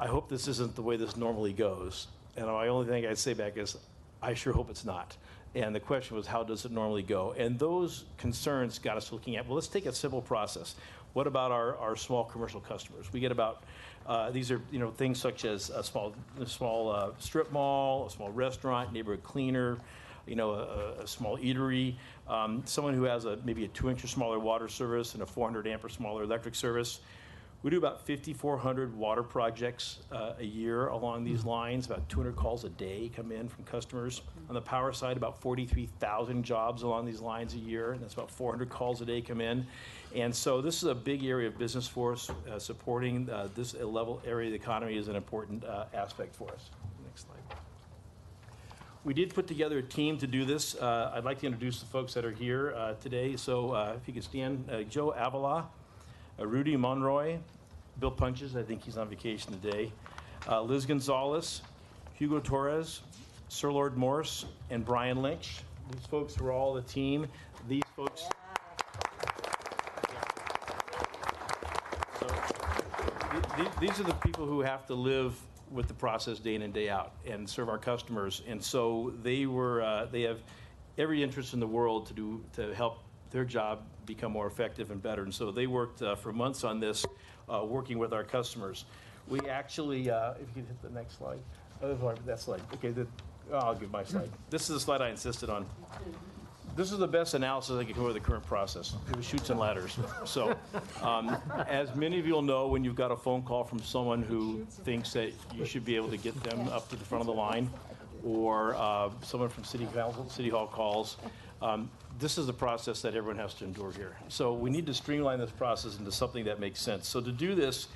hope this isn't the way this normally goes. And my only thing I'd say back is, I sure hope it's not. And the question was, how does it normally go? And those concerns got us looking at, well, let's take a simple process. What about our small commercial customers? We get about, these are, you know, things such as a small strip mall, a small restaurant, neighborhood cleaner, you know, a small eatery, someone who has maybe a 2-inch or smaller water service and a 400 amp or smaller electric service. We do about 5,400 water projects a year along these lines. About 200 calls a day come in from customers. On the power side, about 43,000 jobs along these lines a year, and that's about 400 calls a day come in. And so this is a big area of business for us. Supporting this level area of the economy is an important aspect for us. Next slide. We did put together a team to do this. I'd like to introduce the folks that are here today. So if you could stand, Joe Avila, Rudy Monroy, Bill Punches, I think he's on vacation today, Liz Gonzalez, Hugo Torres, Sir Lord Morse, and Brian Lynch. These folks were all the team. These folks. So, these are the people who have to live with the process day in and day out and serve our customers. And so they have every interest in the world to help their job become more effective and better. And so they worked for months on this, working with our customers. We actually, if you could hit the next slide. Oh, that slide. Okay, I'll give my slide. This is the slide I insisted on. This is the best analysis I could come with the current process. It was chutes and ladders. So, as many of you will know, when you've got a phone call from someone who thinks that you should be able to get them up to the front of the line, or someone from City Hall calls, this is the process that everyone has to endure here. So we need to streamline this process into something that makes sense. So to do this,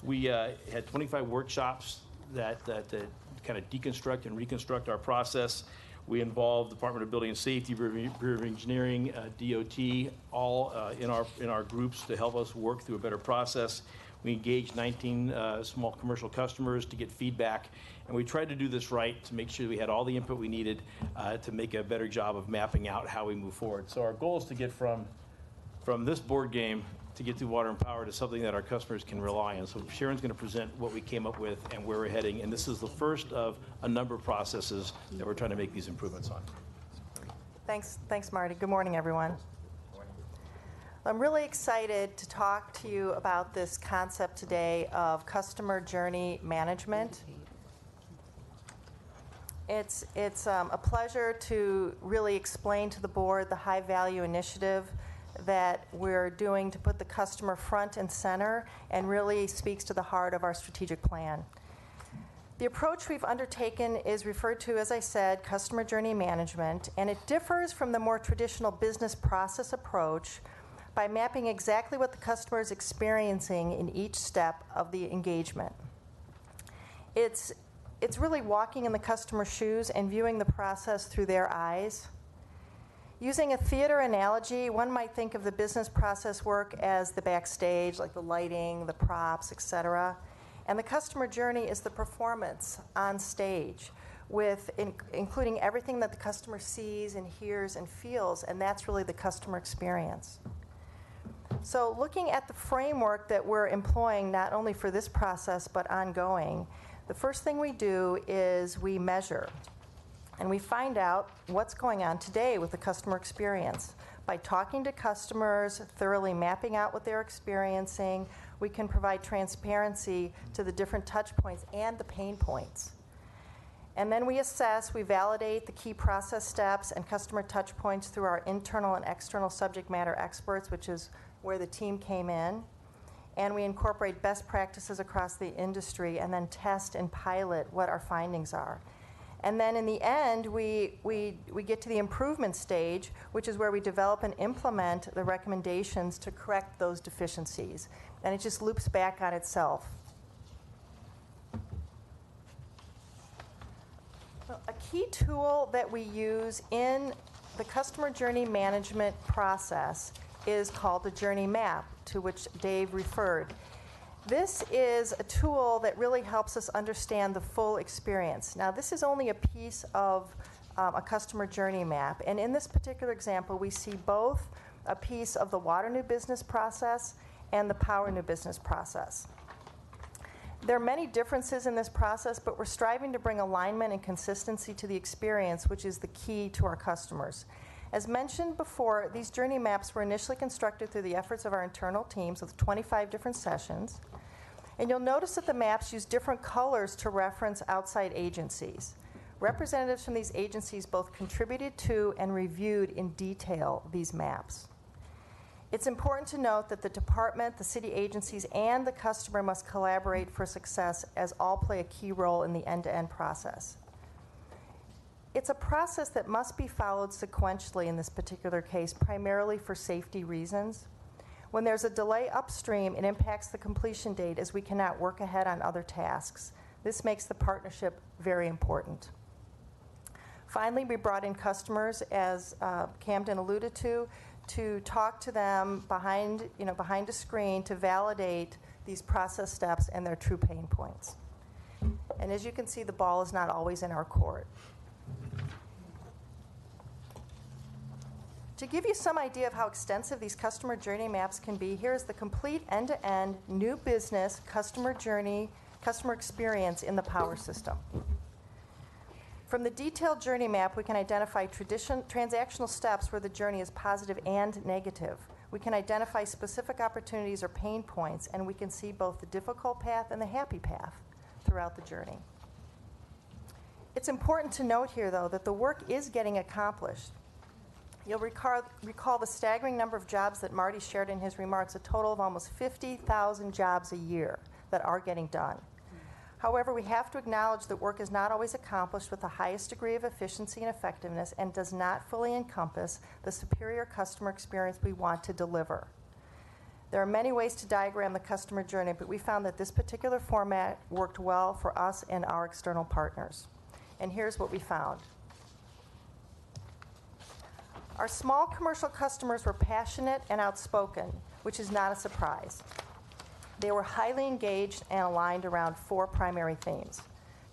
we had 25 workshops that kind of deconstruct and reconstruct our process. We involved Department of Building and Safety, Bureau of Engineering, DOT, all in our groups to help us work through a better process. We engaged 19 small commercial customers to get feedback, and we tried to do this right to make sure we had all the input we needed to make a better job of mapping out how we move forward. So our goal is to get from this board game to get to water and power to something that our customers can rely on. So Sharon's going to present what we came up with and where we're heading, and this is the first of a number of processes that we're trying to make these improvements on. Thanks, Marty. Good morning, everyone. I'm really excited to talk to you about this concept today of customer journey management. It's a pleasure to really explain to the board the high-value initiative that we're doing to put the customer front and center, and really speaks to the heart of our strategic plan. The approach we've undertaken is referred to, as I said, customer journey management, and it differs from the more traditional business process approach by mapping exactly what the customer is experiencing in each step of the engagement. It's really walking in the customer's shoes and viewing the process through their eyes. Using a theater analogy, one might think of the business process work as the backstage, like the lighting, the props, etc. And the customer journey is the performance on stage, including everything that the customer sees and hears and feels, and that's really the customer experience. So looking at the framework that we're employing, not only for this process but ongoing, the first thing we do is we measure. And we find out what's going on today with the customer experience. By talking to customers, thoroughly mapping out what they're experiencing, we can provide transparency to the different touch points and the pain points. And then we assess, we validate the key process steps and customer touch points through our internal and external subject matter experts, which is where the team came in. And we incorporate best practices across the industry and then test and pilot what our findings are. And then in the end, we get to the improvement stage, which is where we develop and implement the recommendations to correct those deficiencies. And it just loops back on itself. So a key tool that we use in the customer journey management process is called the journey map, to which Dave referred. This is a tool that really helps us understand the full experience. Now, this is only a piece of a customer journey map. And in this particular example, we see both a piece of the water new business process and the power new business process. There are many differences in this process, but we're striving to bring alignment and consistency to the experience, which is the key to our customers. As mentioned before, these journey maps were initially constructed through the efforts of our internal teams with 25 different sessions. And you'll notice that the maps use different colors to reference outside agencies. Representatives from these agencies both contributed to and reviewed in detail these maps. It's important to note that the department, the city agencies, and the customer must collaborate for success, as all play a key role in the end-to-end process. It's a process that must be followed sequentially in this particular case, primarily for safety reasons. When there's a delay upstream, it impacts the completion date, as we cannot work ahead on other tasks. This makes the partnership very important. Finally, we brought in customers, as Camden alluded to talk to them behind a screen to validate these process steps and their true pain points. And as you can see, the ball is not always in our court. To give you some idea of how extensive these customer journey maps can be, here's the complete end-to-end new business customer journey, customer experience in the power system. From the detailed journey map, we can identify transactional steps where the journey is positive and negative. We can identify specific opportunities or pain points, and we can see both the difficult path and the happy path throughout the journey. It's important to note here, though, that the work is getting accomplished. You'll recall the staggering number of jobs that Marty shared in his remarks, a total of almost 50,000 jobs a year that are getting done. However, we have to acknowledge that work is not always accomplished with the highest degree of efficiency and effectiveness and does not fully encompass the superior customer experience we want to deliver. There are many ways to diagram the customer journey, but we found that this particular format worked well for us and our external partners. And here's what we found. Our small commercial customers were passionate and outspoken, which is not a surprise. They were highly engaged and aligned around 4 primary themes.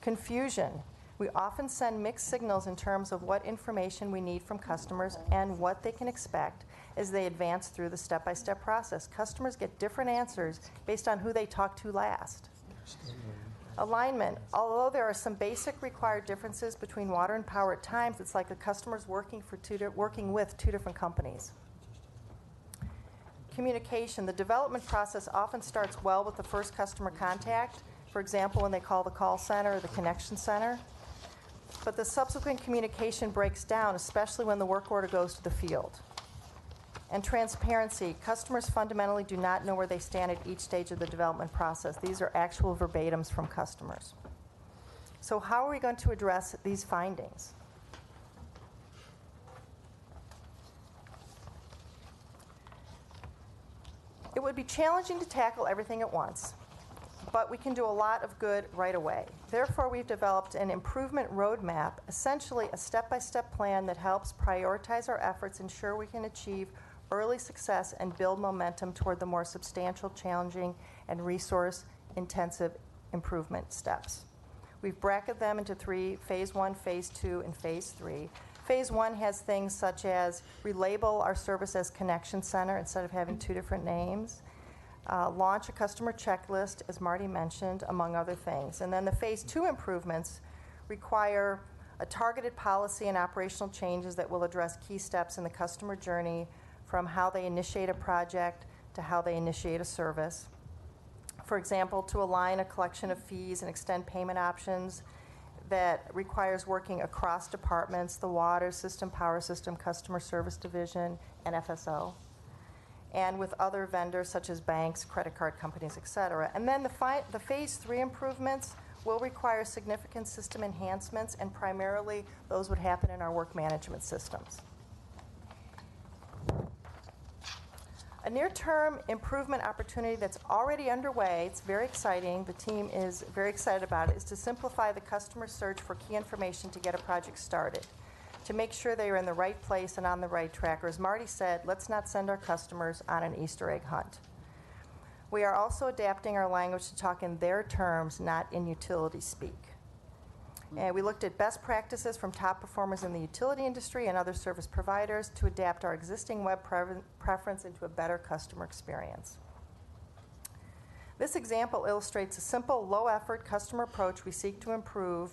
Confusion. We often send mixed signals in terms of what information we need from customers and what they can expect as they advance through the step-by-step process. Customers get different answers based on who they talk to last. Alignment. Although there are some basic required differences between water and power at times, it's like the customer's working with 2 different companies. Communication. The development process often starts well with the first customer contact, for example, when they call the call center or the connection center. But the subsequent communication breaks down, especially when the work order goes to the field. And transparency. Customers fundamentally do not know where they stand at each stage of the development process. These are actual verbatims from customers. So how are we going to address these findings? It would be challenging to tackle everything at once, but we can do a lot of good right away. Therefore, we've developed an improvement roadmap, essentially a step-by-step plan that helps prioritize our efforts, ensure we can achieve early success, and build momentum toward the more substantial, challenging, and resource-intensive improvement steps. We've bracketed them into 3, Phase 1, Phase 2, and Phase 3. Phase 1 has things such as relabel our service as Connection Center instead of having 2 different names, launch a customer checklist, as Marty mentioned, among other things. And then the Phase 2 improvements require a targeted policy and operational changes that will address key steps in the customer journey, from how they initiate a project to how they initiate a service. For example, to align a collection of fees and extend payment options that requires working across departments, the water system, power system, customer service division, and FSO, and with other vendors such as banks, credit card companies, et cetera. And then the Phase 3 improvements will require significant system enhancements, and primarily those would happen in our work management systems. A near-term improvement opportunity that's already underway, it's very exciting, the team is very excited about it, is to simplify the customer search for key information to get a project started, to make sure they are in the right place and on the right track. Or as Marty said, let's not send our customers on an Easter egg hunt. We are also adapting our language to talk in their terms, not in utility speak. And we looked at best practices from top performers in the utility industry and other service providers to adapt our existing web preference into a better customer experience. This example illustrates a simple, low-effort customer approach we seek to improve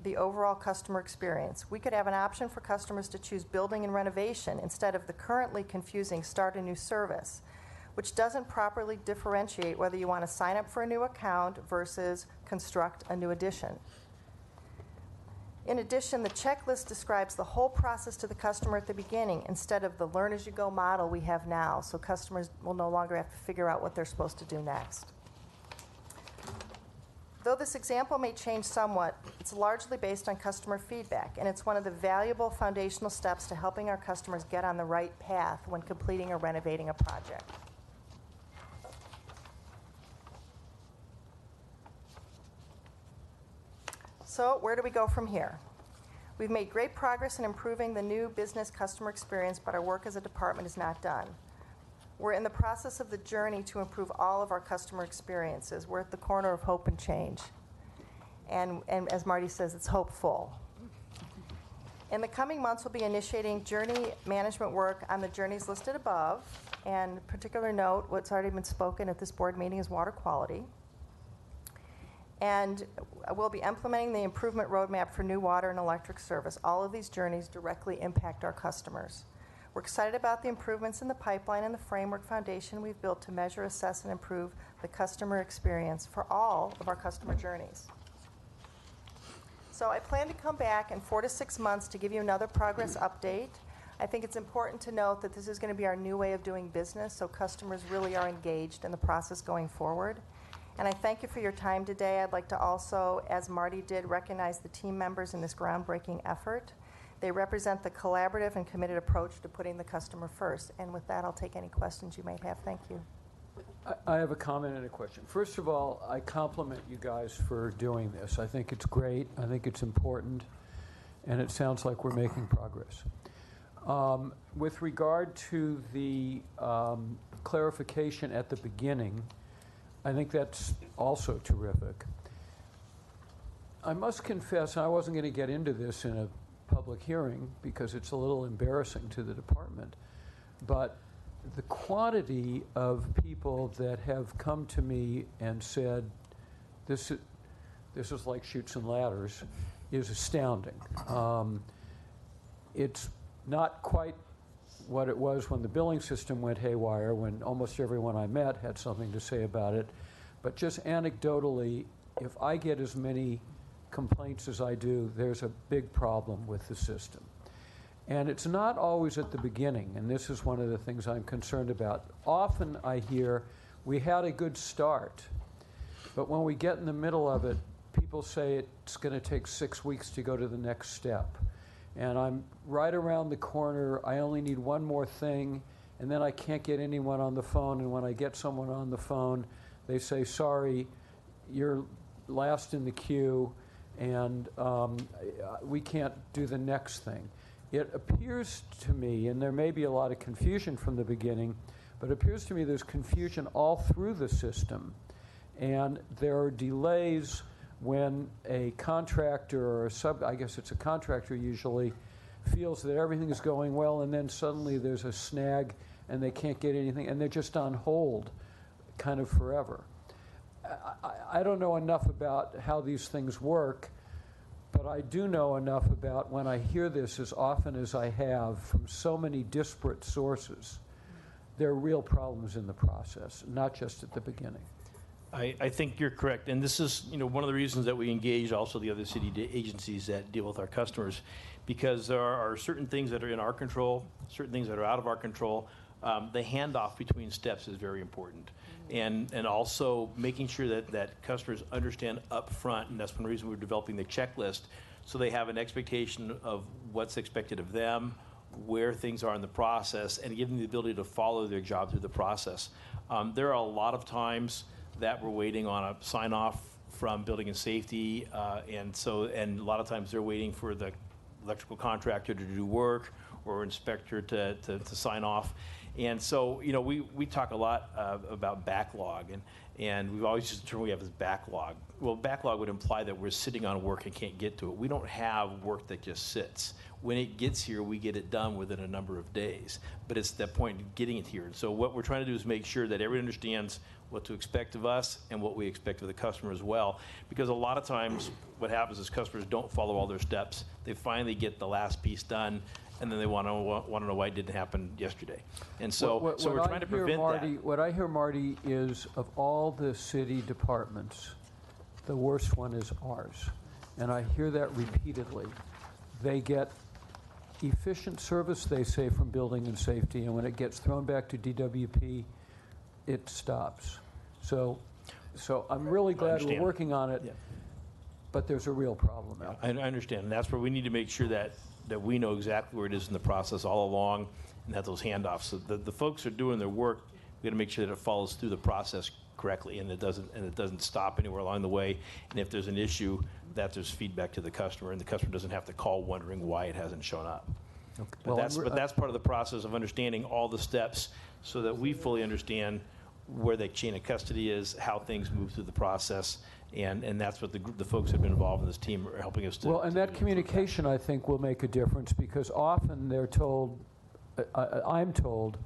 the overall customer experience. We could have an option for customers to choose building and renovation instead of the currently confusing start a new service, which doesn't properly differentiate whether you want to sign up for a new account versus construct a new addition. In addition, the checklist describes the whole process to the customer at the beginning instead of the learn-as-you-go model we have now, so customers will no longer have to figure out what they're supposed to do next. Though this example may change somewhat, it's largely based on customer feedback, and it's one of the valuable foundational steps to helping our customers get on the right path when completing or renovating a project. So where do we go from here? We've made great progress in improving the new business customer experience, but our work as a department is not done. We're in the process of the journey to improve all of our customer experiences. We're at the corner of hope and change. And as Marty says, it's hopeful. In the coming months, we'll be initiating journey management work on the journeys listed above. And particular note, what's already been spoken at this board meeting is water quality. And we'll be implementing the improvement roadmap for new water and electric service. All of these journeys directly impact our customers. We're excited about the improvements in the pipeline and the framework foundation we've built to measure, assess, and improve the customer experience for all of our customer journeys. So I plan to come back in 4 to 6 months to give you another progress update. I think it's important to note that this is going to be our new way of doing business, so customers really are engaged in the process going forward. And I thank you for your time today. I'd like to also, as Marty did, recognize the team members in this groundbreaking effort. They represent the collaborative and committed approach to putting the customer first. And with that, I'll take any questions you might have. Thank you. I have a comment and a question. First of all, I compliment you guys for doing this. I think it's great. I think it's important. And it sounds like we're making progress. With regard to the clarification at the beginning, I think that's also terrific. I must confess, I wasn't going to get into this in a public hearing because it's a little embarrassing to the department, but the quantity of people that have come to me and said, this is like Chutes and Ladders, is astounding. It's not quite what it was when the billing system went haywire, when almost everyone I met had something to say about it. But just anecdotally, if I get as many complaints as I do, there's a big problem with the system. And it's not always at the beginning, and this is one of the things I'm concerned about. Often I hear, we had a good start, but when we get in the middle of it, people say it's going to take 6 weeks to go to the next step. And I'm right around the corner, I only need one more thing, and then I can't get anyone on the phone, and when I get someone on the phone, they say, sorry, you're last in the queue, and we can't do the next thing. It appears to me, and there may be a lot of confusion from the beginning, but it appears to me there's confusion all through the system, and there are delays when a contractor or I guess it's a contractor usually, feels that everything is going well, and then suddenly there's a snag and they can't get anything, and they're just on hold kind of forever. I don't know enough about how these things work, but I do know enough about when I hear this as often as I have from so many disparate sources, there are real problems in the process, not just at the beginning. I think you're correct, and this is one of the reasons that we engage also the other city agencies that deal with our customers, because there are certain things that are in our control, certain things that are out of our control. The handoff between steps is very important, and also making sure that customers understand up front, and that's one reason we're developing the checklist, so they have an expectation of what's expected of them, where things are in the process, and give them the ability to follow their job through the process. There are a lot of times that we're waiting on a sign-off from building and safety, and a lot of times they're waiting for the electrical contractor to do work or inspector to sign off. And so, we talk a lot about backlog, and we've always used the term we have as backlog. Well, backlog would imply that we're sitting on work and can't get to it. We don't have work that just sits. When it gets here, we get it done within a number of days. But it's that point of getting it here. And so what we're trying to do is make sure that everyone understands what to expect of us and what we expect of the customer as well. Because a lot of times what happens is customers don't follow all their steps. They finally get the last piece done, and then they want to know why it didn't happen yesterday. And so, we're trying to prevent that. What I hear, Marty, is of all the city departments, the worst one is ours. And I hear that repeatedly. They get efficient service, they say, from building and safety, and when it gets thrown back to DWP, it stops. So I'm really glad we're working on it, but there's a real problem out there. I understand, and that's where we need to make sure that we know exactly where it is in the process all along, and that those handoffs. So the folks are doing their work. We got to make sure that it follows through the process correctly, and it doesn't stop anywhere along the way. And if there's an issue, that there's feedback to the customer, and the customer doesn't have to call wondering why it hasn't shown up. Okay. But that's part of the process of understanding all the steps, so that we fully understand where the chain of custody is, how things move through the process, and that's what the folks that have been involved in this team are helping us to. Well, and that communication, I think, will make a difference, because often they're told, I'm told,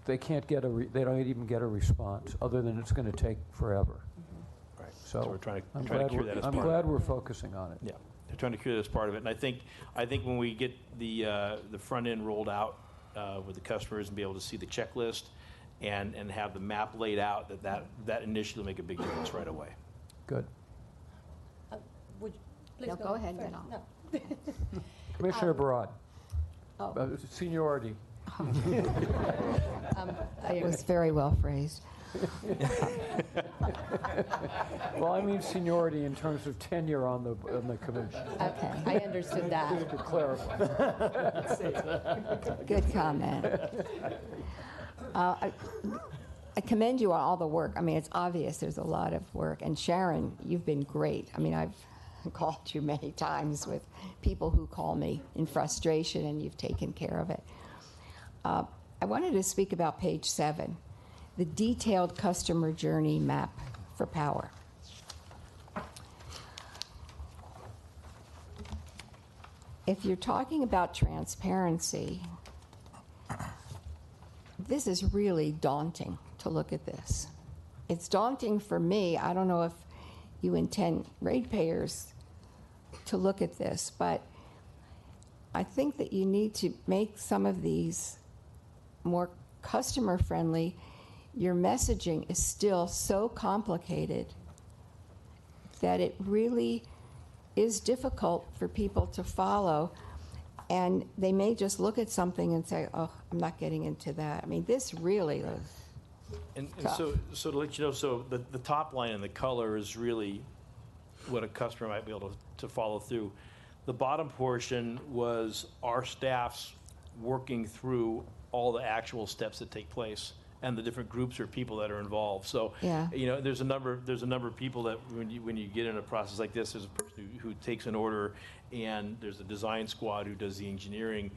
they can't get they don't even get a response, other than it's going to take forever. Right. So we're trying I'm to cure that as I'm part glad of it. we're focusing on it. Yeah, they're trying to cure that as part of it. And I think when we get the front end rolled out with the customers and be able to see the checklist and have the map laid out, that initially will make a big difference right away. Good. Would you please No, go ahead, then first. I'll- No. Commissioner Barad, Oh. seniority. It was very well phrased. Well, I mean seniority in terms of tenure on the commission. Okay, I understood that. Just to clarify. Good comment. I commend you on all the work. I mean, it's obvious there's a lot of work. And Sharon, you've been great. I mean, I've called you many times with people who call me in frustration, and you've taken care of it. I wanted to speak about page 7, the detailed customer journey map for power. If you're talking about transparency, this is really daunting to look at this. It's daunting for me. I don't know if you intend ratepayers to look at this, but I think that you need to make some of these more customer friendly. Your messaging is still so complicated that it really is difficult for people to follow, and they may just look at something and say, oh, I'm not getting into that. I mean, this really was And tough. so to let you know, so the top line and the color is really what a customer might be able to follow through. The bottom portion was our staff's working through all the actual steps that take place and the different groups or people that are involved. So, Yeah. you know, there's a number of people that when you get in a process like this, there's a person who takes an order, and there's a design squad who does the engineering.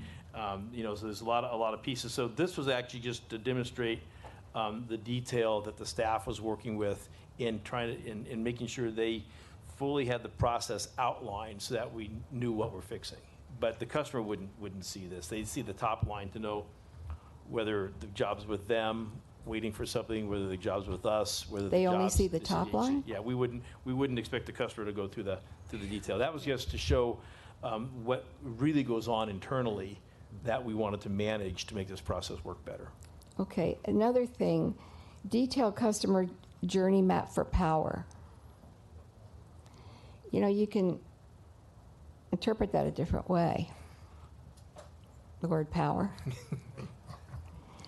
You know, so there's a lot of pieces. So this was actually just to demonstrate the detail that the staff was working with in in making sure they fully had the process outlined so that we knew what we're fixing. But the customer wouldn't see this. They'd see the top line to know whether the job's with them, waiting for something, whether the job's with us, whether They the only job's see the the top CDHC. line? Yeah, we wouldn't expect the customer to go through the detail. That was just to show what really goes on internally that we wanted to manage to make this process work better. Okay, another thing, detailed customer journey map for power. You know, you can interpret that a different way, the word power.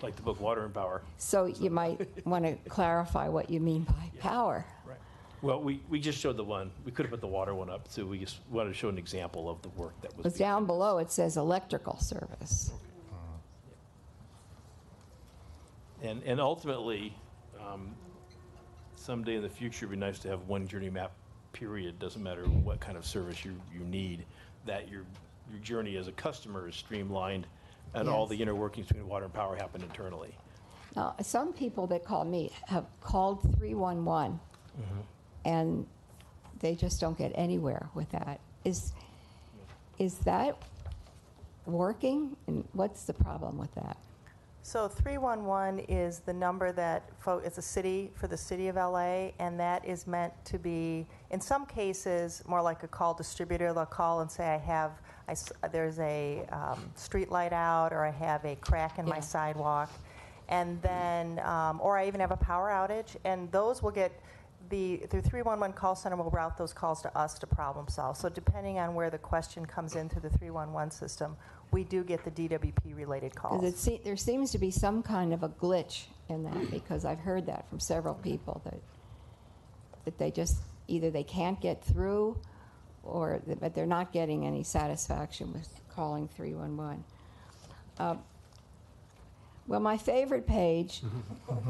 Like the book Water and Power. So you might want to clarify what you mean by power. Right. Well, we just showed the one. We could have put the water one up, so we just wanted to show an example of the work that was. Because down below it says electrical service. And ultimately, someday in the future, it'd be nice to have one journey map, period. Doesn't matter what kind of service you need, that your journey as a customer is streamlined, and all Yes. the inner workings between water and power happen internally. Now, some people that call me have called 311, and they just don't get anywhere with that. Is that working? And what's the problem with that? So 311 is the number that it's for the city of LA, and that is meant to be, in some cases, more like a call distributor. They'll call and say, there's a street light out, or I have a crack in my sidewalk, and then, or I even have a power outage, and those will get the 311 call center will route those calls to us to problem solve. So depending on where the question comes in through the 311 system, we do get the DWP-related calls. Because there seems to be some kind of a glitch in that, because I've heard that from several people, that they just, either they can't get through, but they're not getting any satisfaction with calling 311. Well, my favorite page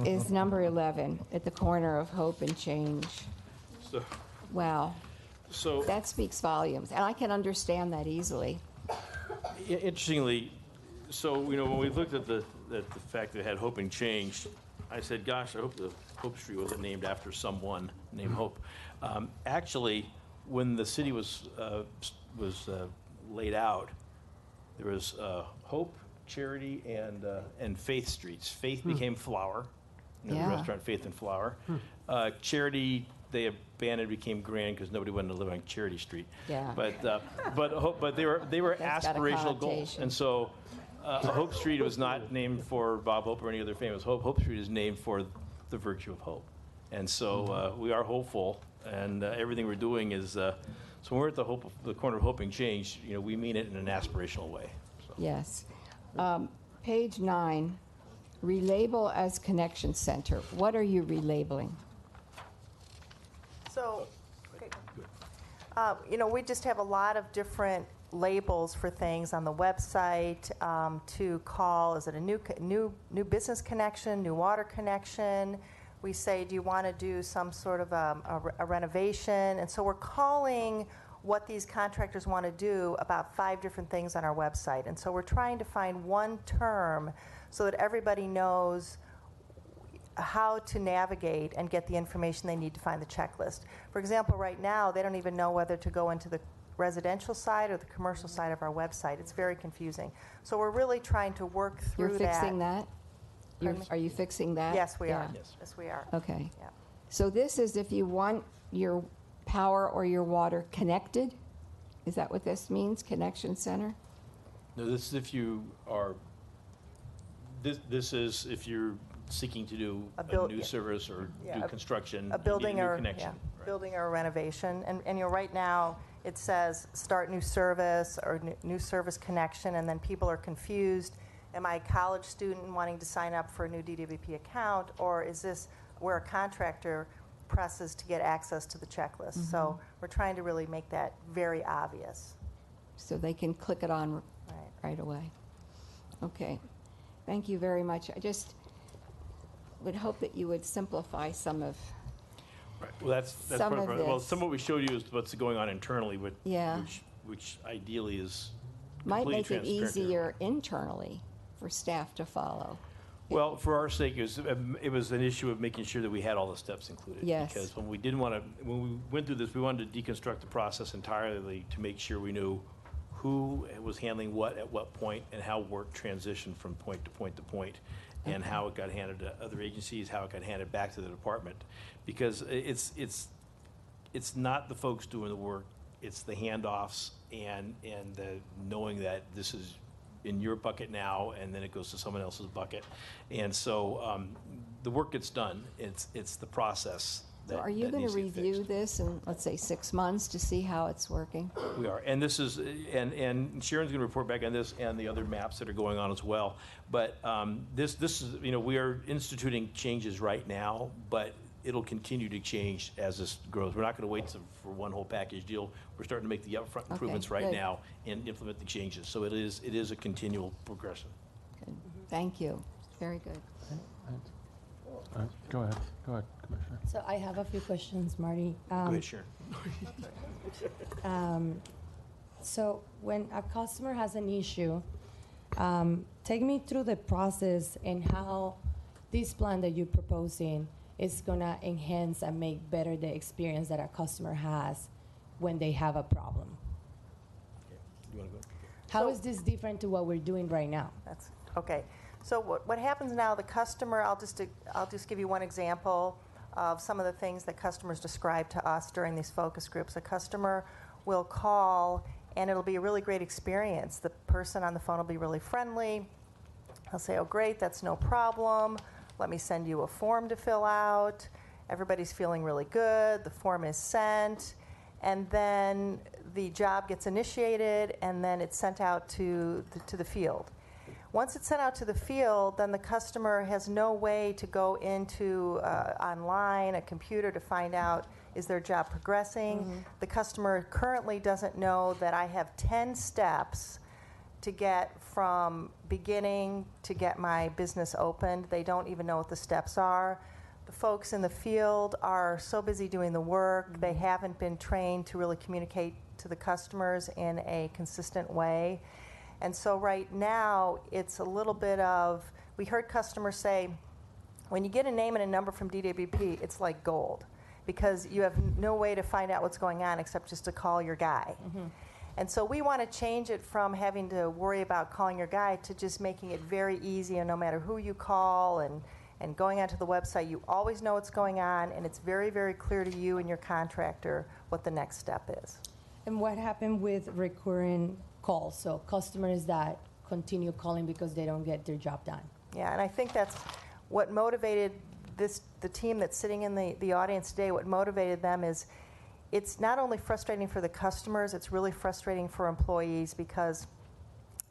is number 11 at the corner of Hope and Change. So, Wow, so that speaks volumes, and I can understand that easily. interestingly, so you know, when we looked at the fact that it had Hope and Change, I said, "Gosh, I hope the Hope Street wasn't named after someone named Hope." Actually, when the city was laid out, there was Hope, Charity, and Faith Streets. Faith became Flower, you know, Yeah. the restaurant Faith and Flower. Charity they abandoned, became grand because nobody wanted to live on Charity Street. Yeah. But they were That's got a aspirational goals. connotation. And so Hope Street was not named for Bob Hope or any other famous Hope. Hope Street is named for the virtue of hope. And so we are hopeful, and everything we're doing is, so when we're at the corner of hoping change, we mean it in an aspirational way. So. Yes. Page 9, relabel as connection center. What are you relabeling? So, we just have a lot of different labels for things on the website to call. Is it a new business connection, new water connection? We say, do you want to do some sort of a renovation? And so we're calling what these contractors want to do about 5 different things on our website. And so we're trying to find one term so that everybody knows how to navigate and get the information they need to find the checklist. For example, right now, they don't even know whether to go into the residential side or the commercial side of our website. It's very confusing. So we're really trying to work through You're that. fixing that? Are you fixing that? Yes, we are. Yeah. Yes, we are. Okay. Yeah. So this is if you want your power or your water connected? Is that what this means, connection center? No, this is if you are, this is if you're seeking to do a new service or do construction. A building you need a new or connection. Right. building or a renovation. And right now, it says start new service or new service connection, and then people are confused. Am I a college student wanting to sign up for a new DWP account, or is this where a contractor presses to get access to the checklist? So we're trying to really make that very obvious. So they can click it on right away. Okay. Thank you very much. I just would hope that you would simplify some of. Right. Well, that's Some part of of it. Well, this. some of what we showed you is what's going on internally, Yeah. which ideally is Might completely make it transparent to easier internally for staff to follow. Well, for our sake, it was an issue of making sure that we had all the steps included. Yes. Because when we went through this, we wanted to deconstruct the process entirely to make sure we knew who was handling what at what point and how work transitioned from point to point to point, and how it got handed to other agencies, how it got handed back to the department. Because it's not the folks doing the work, it's the handoffs and the knowing that this is in your bucket now, and then it goes to someone else's bucket. And so the work gets done. It's the process that So are you that going to needs be review fixed. this in, let's say, 6 months to see how it's working? We are, and this is, and Sharon's going to report back on this and the other maps that are going on as well. But this is, we are instituting changes right now, but it'll continue to change as this grows. We're not going to wait for one whole package deal. We're starting to make the upfront improvements right good. now and implement the changes. So it is a continual progression. Good. Thank you. Very good. Go ahead, Commissioner. So I have a few questions, Marty. Go ahead, Sharon. So when a customer has an issue, take me through the process and how this plan that you're proposing is going to enhance and make better the experience that a customer has when they have a problem. You want to go? How is this different to what we're doing right now? That's okay. So what happens now, the customer, I'll just give you one example of some of the things that customers describe to us during these focus groups. A customer will call, and it'll be a really great experience. The person on the phone will be really friendly. They'll say, oh, great, that's no problem. Let me send you a form to fill out. Everybody's feeling really good. The form is sent. And then the job gets initiated, and then it's sent out to the field. Once it's sent out to the field, then the customer has no way to go into online, a computer, to find out, is their job progressing? The customer currently doesn't know that I have 10 steps to get from beginning to get my business opened. They don't even know what the steps are. The folks in the field are so busy doing the work, they haven't been trained to really communicate to the customers in a consistent way. And so right now, it's a little bit of, we heard customers say, when you get a name and a number from DWP, it's like gold, because you have no way to find out what's going on except just to call your guy. And so we want to change it from having to worry about calling your guy to just making it very easy, and no matter who you call, And going onto the website, you always know what's going on, and it's very, very clear to you and your contractor what the next step is. And what happened with recurring calls? So customers that continue calling because they don't get their job done. Yeah, and I think that's what motivated the team that's sitting in the audience today. What motivated them is it's not only frustrating for the customers, it's really frustrating for employees, because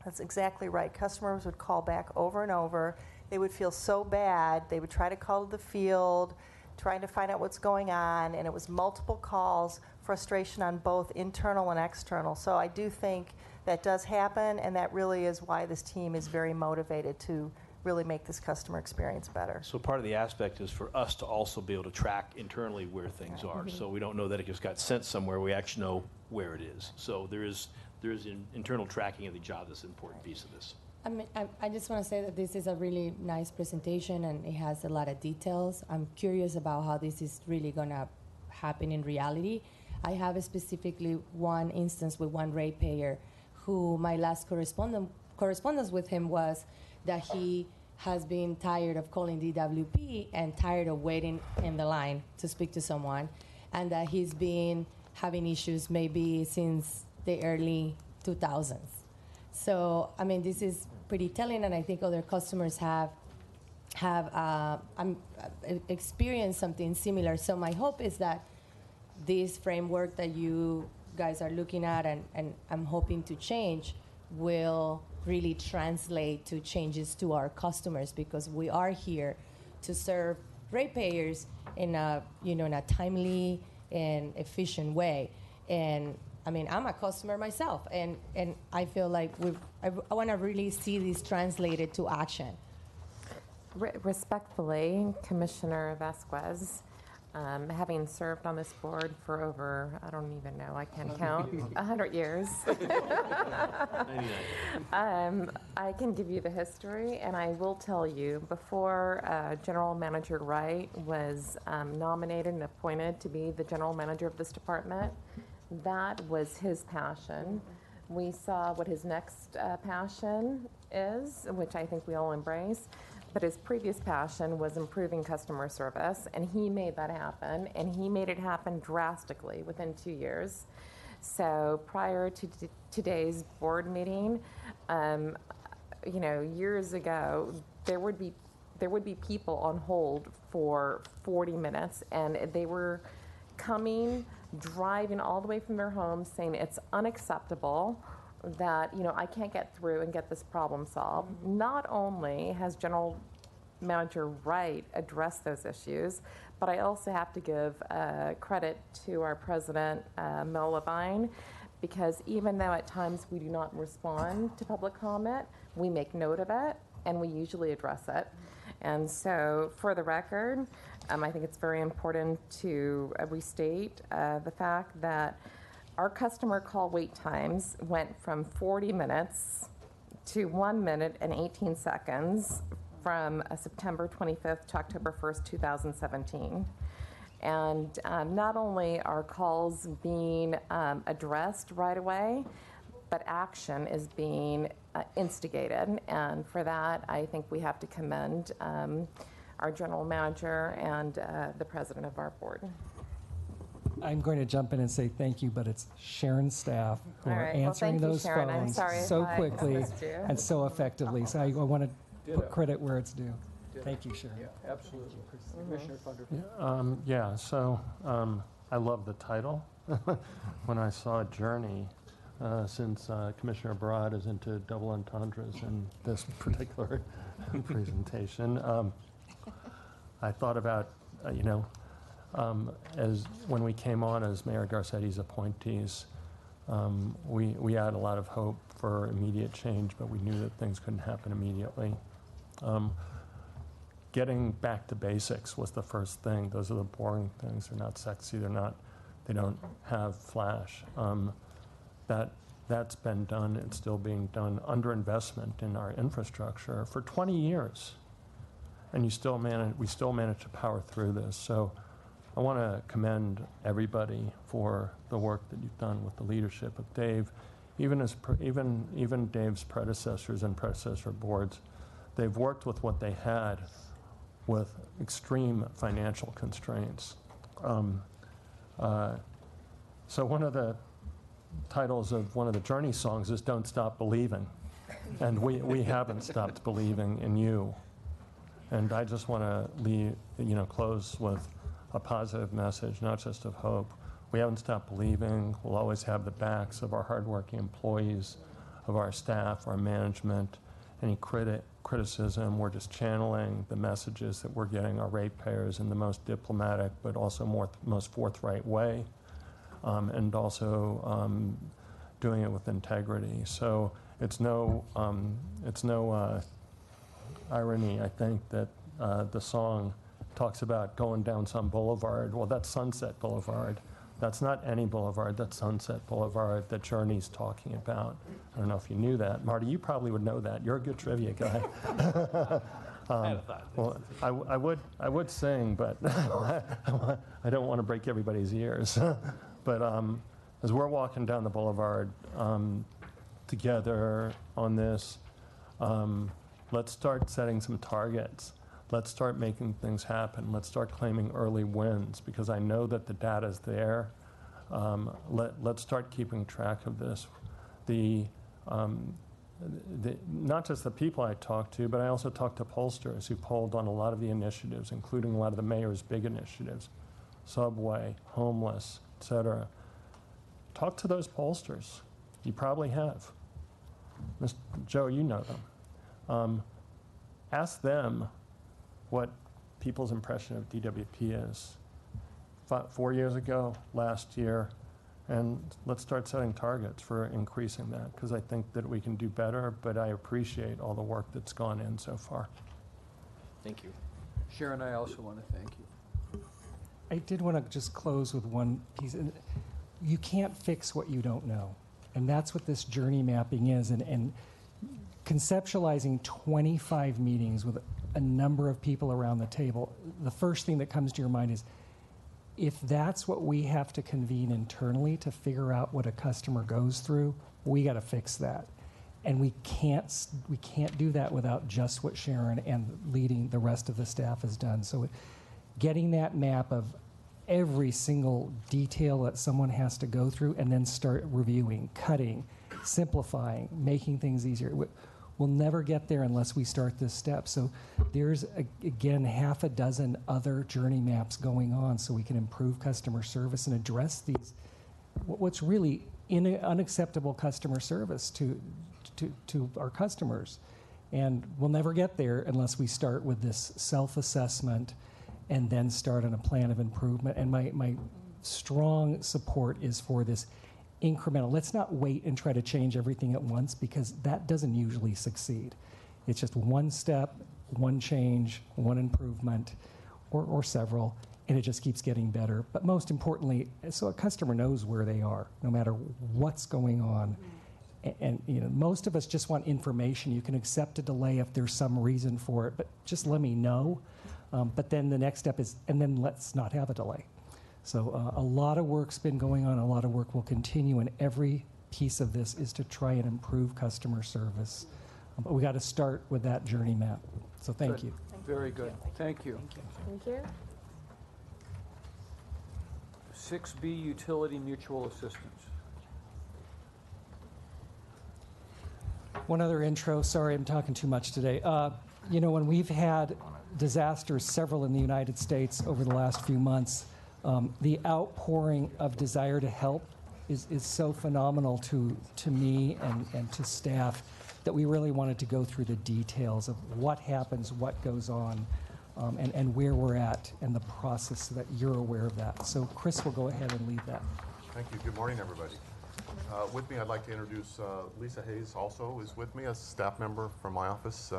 that's exactly right. Customers would call back over and over. They would feel so bad. They would try to call the field, trying to find out what's going on, and it was multiple calls, frustration on both internal and external. So I do think that does happen, and that really is why this team is very motivated to really make this customer experience better. So part of the aspect is for us to also be able to track internally where things are. So we don't know that it just got sent somewhere. We actually know where it is. So there is internal tracking of the job that's an important piece of this. I mean, I just want to say that this is a really nice presentation and it has a lot of details. I'm curious about how this is really going to happen in reality. I have specifically one instance with one ratepayer who my last correspondence with him was that he has been tired of calling DWP and tired of waiting in the line to speak to someone, and that he's been having issues maybe since the early 2000s. So, I mean, this is pretty telling, and I think other customers have experienced something similar. So my hope is that this framework that you guys are looking at and I'm hoping to change will really translate to changes to our customers, because we are here to serve ratepayers in a timely and efficient way. And I mean, I'm a customer myself, and I feel like I want to really see this translated to action. Respectfully, Commissioner Vasquez, having served on this board for over, I don't even know, I can't count, 100 years. I can give you the history, and I will tell you, before General Manager Wright was nominated and appointed to be the general manager of this department, that was his passion. We saw what his next passion is, which I think we all embrace. But his previous passion was improving customer service, and he made that happen, and he made it happen drastically within 2 years. So prior to today's board meeting, years ago, there would be people on hold for 40 minutes, and they were driving all the way from their homes saying it's unacceptable that, I can't get through and get this problem solved. Not only has General Manager Wright addressed those issues, but I also have to give credit to our president, Mel Levine, because even though at times we do not respond to public comment, we make note of it and we usually address it. And so, for the record, I think it's very important to restate the fact that our customer call wait times went from 40 minutes to 1 minute and 18 seconds from September 25th to October 1st, 2017. And not only are calls being addressed right away, but action is being instigated. And for that, I think we have to commend our general manager and the president of our board. I'm going to jump in and say thank you, but it's Sharon's staff who are answering those phones so quickly and so effectively. So I want to put credit where it's due. Thank you, Sharon. Yeah, absolutely. Commissioner Thunder. So I love the title. When I saw Journey, since Commissioner Broad is into double entendres in this particular presentation, I thought about, as when we came on as Mayor Garcetti's appointees, we had a lot of hope for immediate change, but we knew that things couldn't happen immediately. Getting back to basics was the first thing. Those are the boring things. They're not sexy. They don't have flash. That's been done. It's still being done. Underinvestment in our infrastructure for 20 years, and we still manage to power through this. So I want to commend everybody for the work that you've done with the leadership of Dave, even Dave's predecessors and predecessor boards. They've worked with what they had with extreme financial constraints. So one of the titles of one of the Journey songs is "Don't Stop Believing," and we haven't stopped believing in you. And I just want to close with a positive message, not just of hope. We haven't stopped believing. We'll always have the backs of our hardworking employees, of our staff, our management. Any criticism, we're just channeling the messages that we're getting our ratepayers in the most diplomatic, but also most forthright way, and also doing it with integrity. So it's no irony, I think, that the song talks about going down some boulevard. Well, that's Sunset Boulevard. That's not any boulevard, that's Sunset Boulevard that Journey's talking about. I don't know if you knew that. Marty, you probably would know that. You're a good trivia guy. Well, I would sing, but I don't want to break everybody's ears. But as we're walking down the boulevard together on this, let's start setting some targets. Let's start making things happen. Let's start claiming early wins, because I know that the data's there. Let's start keeping track of this. Not just the people I talked to, but I also talked to pollsters who polled on a lot of the initiatives, including a lot of the mayor's big initiatives, subway, homeless, et cetera. Talk to those pollsters. You probably have. Mr. Joe, you know them. Ask them what people's impression of DWP is 4 years ago, last year, and let's start setting targets for increasing that, because I think that we can do better, but I appreciate all the work that's gone in so far. Thank you. Sharon, I also want to thank you. I did want to just close with one piece. You can't fix what you don't know, and that's what this journey mapping is, and conceptualizing 25 meetings with a number of people around the table, the first thing that comes to your mind is, if that's what we have to convene internally to figure out what a customer goes through, we got to fix that. And we can't do that without just what Sharon and leading the rest of the staff has done. So getting that map of every single detail that someone has to go through, and then start reviewing, cutting, simplifying, making things easier. We'll never get there unless we start this step. So there's, again, half a dozen other journey maps going on so we can improve customer service and address these, what's really unacceptable customer service to our customers. And we'll never get there unless we start with this self-assessment and then start on a plan of improvement. And my strong support is for this incremental. Let's not wait and try to change everything at once, because that doesn't usually succeed. It's just one step, one change, one improvement, or several, and it just keeps getting better. But most importantly, so a customer knows where they are, no matter what's going on. And most of us just want information. You can accept a delay if there's some reason for it, but just let me know. But then the next step is, and then let's not have a delay. So a lot of work's been going on, a lot of work will continue, and every piece of this is to try and improve customer service. But we got to start with that journey map. So thank you. Very good. Thank you. Thank you. 6B, utility mutual assistance. One other intro. Sorry, I'm talking too much today. When we've had disasters, several in the United States over the last few months, the outpouring of desire to help is so phenomenal to me and to staff that we really wanted to go through the details of what happens, what goes on, and where we're at and the process so that you're aware of that. So Chris will go ahead and lead that. Thank you. Good morning, everybody. With me, I'd like to introduce Lisa Hayes, also is with me as a staff member from my office,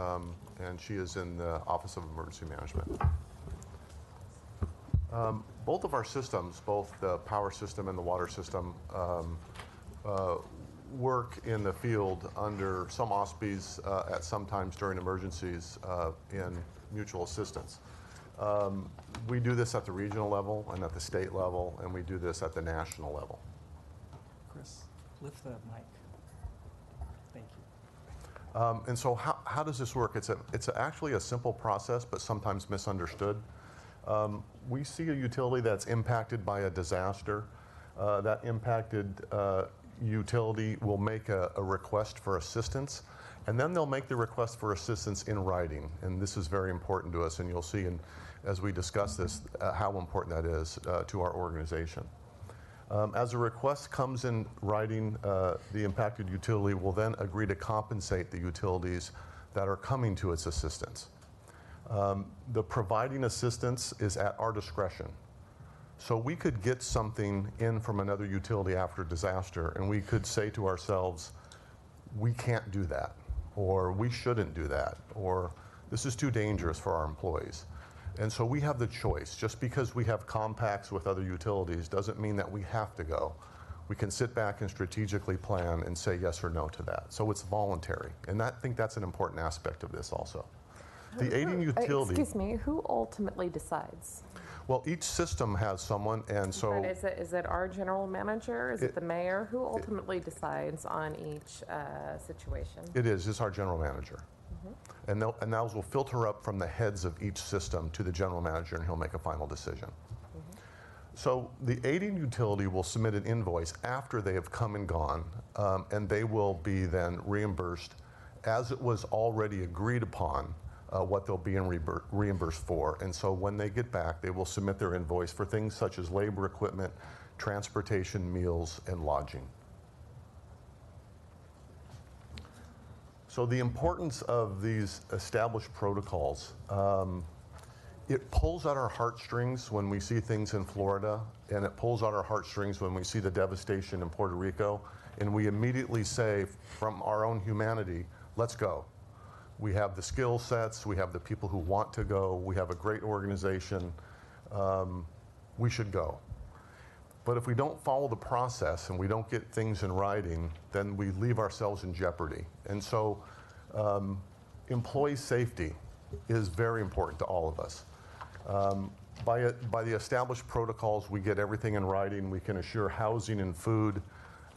and she is in the Office of Emergency Management. Both of our systems, both the power system and the water system, work in the field under some auspices at some times during emergencies in mutual assistance. We do this at the regional level and at the state level, and we do this at the national level. Chris, lift the mic. Thank you. And so how how does this work? It's actually a simple process, but sometimes misunderstood. We see a utility that's impacted by a disaster. That impacted utility will make a request for assistance, and then they'll make the request for assistance in writing. And this is very important to us, and you'll see as we discuss this how important that is to our organization. As a request comes in writing, the impacted utility will then agree to compensate the utilities that are coming to its assistance. The providing assistance is at our discretion. So we could get something in from another utility after disaster, and we could say to ourselves, we can't do that, or we shouldn't do that, or this is too dangerous for our employees. And so we have the choice. Just because we have compacts with other utilities doesn't mean that we have to go. We can sit back and strategically plan and say yes or no to that. So it's voluntary. And I think that's an important aspect of this also. The aiding utility... Excuse me, who ultimately decides? Well, each system has someone, and so... But is it our general manager? Is it the mayor? Who ultimately decides on each situation? It is. It's our general manager. And those will filter up from the heads of each system to the general manager, and he'll make a final decision. So the aiding utility will submit an invoice after they have come and gone, and they will be then reimbursed as it was already agreed upon what they'll be reimbursed for. And so when they get back, they will submit their invoice for things such as labor, equipment, transportation, meals, and lodging. So the importance of these established protocols, it pulls at our heartstrings when we see things in Florida, and it pulls at our heartstrings when we see the devastation in Puerto Rico, and we immediately say, from our own humanity, let's go. We have the skill sets, we have the people who want to go, we have a great organization, we should go. But if we don't follow the process and we don't get things in writing, then we leave ourselves in jeopardy. And so employee safety is very important to all of us. By the established protocols, we get everything in writing. We can assure housing and food,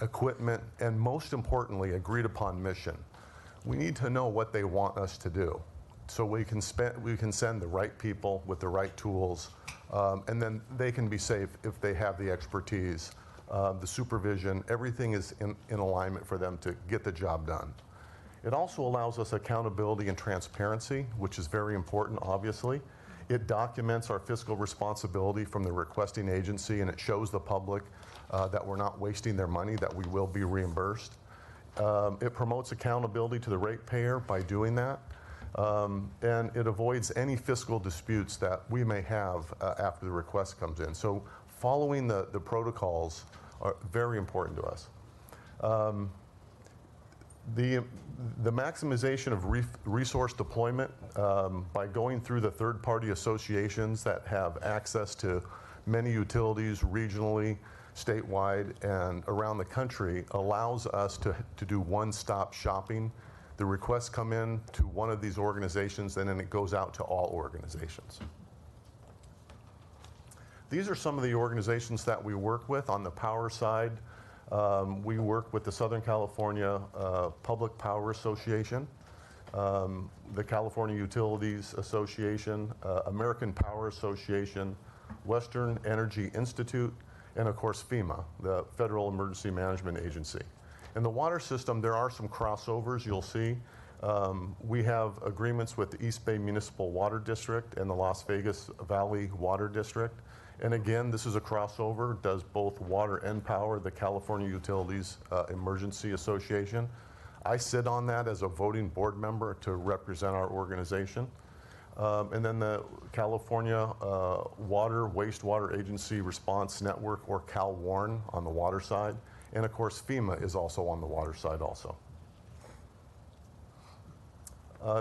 equipment, and most importantly, agreed upon mission. We need to know what they want us to do, so we can send the right people with the right tools, and then they can be safe if they have the expertise, the supervision. Everything is in alignment for them to get the job done. It also allows us accountability and transparency, which is very important, obviously. It documents our fiscal responsibility from the requesting agency, and it shows the public that we're not wasting their money, that we will be reimbursed. It promotes accountability to the ratepayer by doing that, and it avoids any fiscal disputes that we may have after the request comes in. So following the protocols are very important to us. The maximization of resource deployment by going through the third-party associations that have access to many utilities regionally, statewide, and around the country allows us to do one-stop shopping. The requests come in to one of these organizations, and then it goes out to all organizations. These are some of the organizations that we work with on the power side. We work with the Southern California Public Power Association, the California Utilities Association, American Power Association, Western Energy Institute, and of course FEMA, the Federal Emergency Management Agency. In the water system, there are some crossovers you'll see. We have agreements with the East Bay Municipal Water District and the Las Vegas Valley Water District. And again, this is a crossover, does both water and power, the California Utilities Emergency Association. I sit on that as a voting board member to represent our organization. And then the California Water Wastewater Agency Response Network, or CalWARN, on the water side. And of course, FEMA is also on the water side also.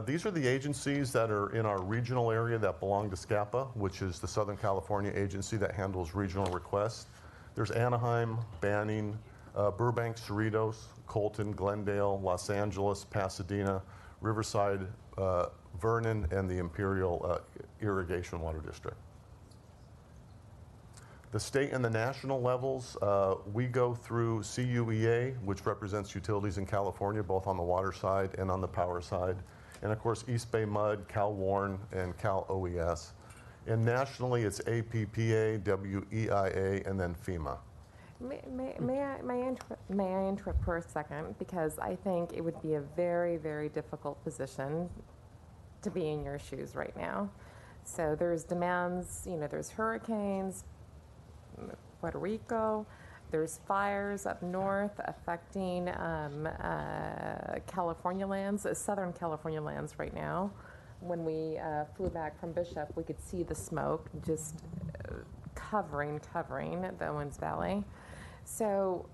These are the agencies that are in our regional area that belong to SCAPA, which is the Southern California agency that handles regional requests. There's Anaheim, Banning, Burbank, Cerritos, Colton, Glendale, Los Angeles, Pasadena, Riverside, Vernon, and the Imperial Irrigation Water District. The state and the national levels, we go through CUEA, which represents utilities in California, both on the water side and on the power side. And of course, East Bay Mud, Cal Warren, and Cal OES. And nationally, it's APPA, WEIA, and then FEMA. May I interrupt for a second? Because I think it would be a very, very difficult position to be in your shoes right now. So there's demands, you know, there's hurricanes, Puerto Rico, there's fires up north affecting California lands, Southern California lands right now. When we flew back from Bishop, we could see the smoke just covering the Owens Valley. So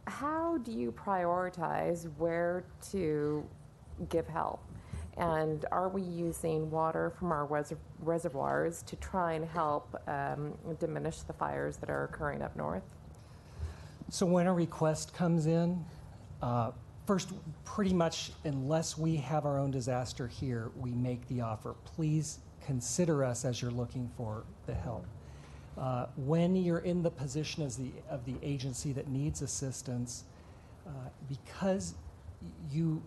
how do you prioritize where to give help? And are we using water from our reservoirs to try and help diminish the fires that are occurring up north? So when a request comes in, first, pretty much unless we have our own disaster here, we make the offer. Please consider us as you're looking for the help. When you're in the position as of the agency that needs assistance, because you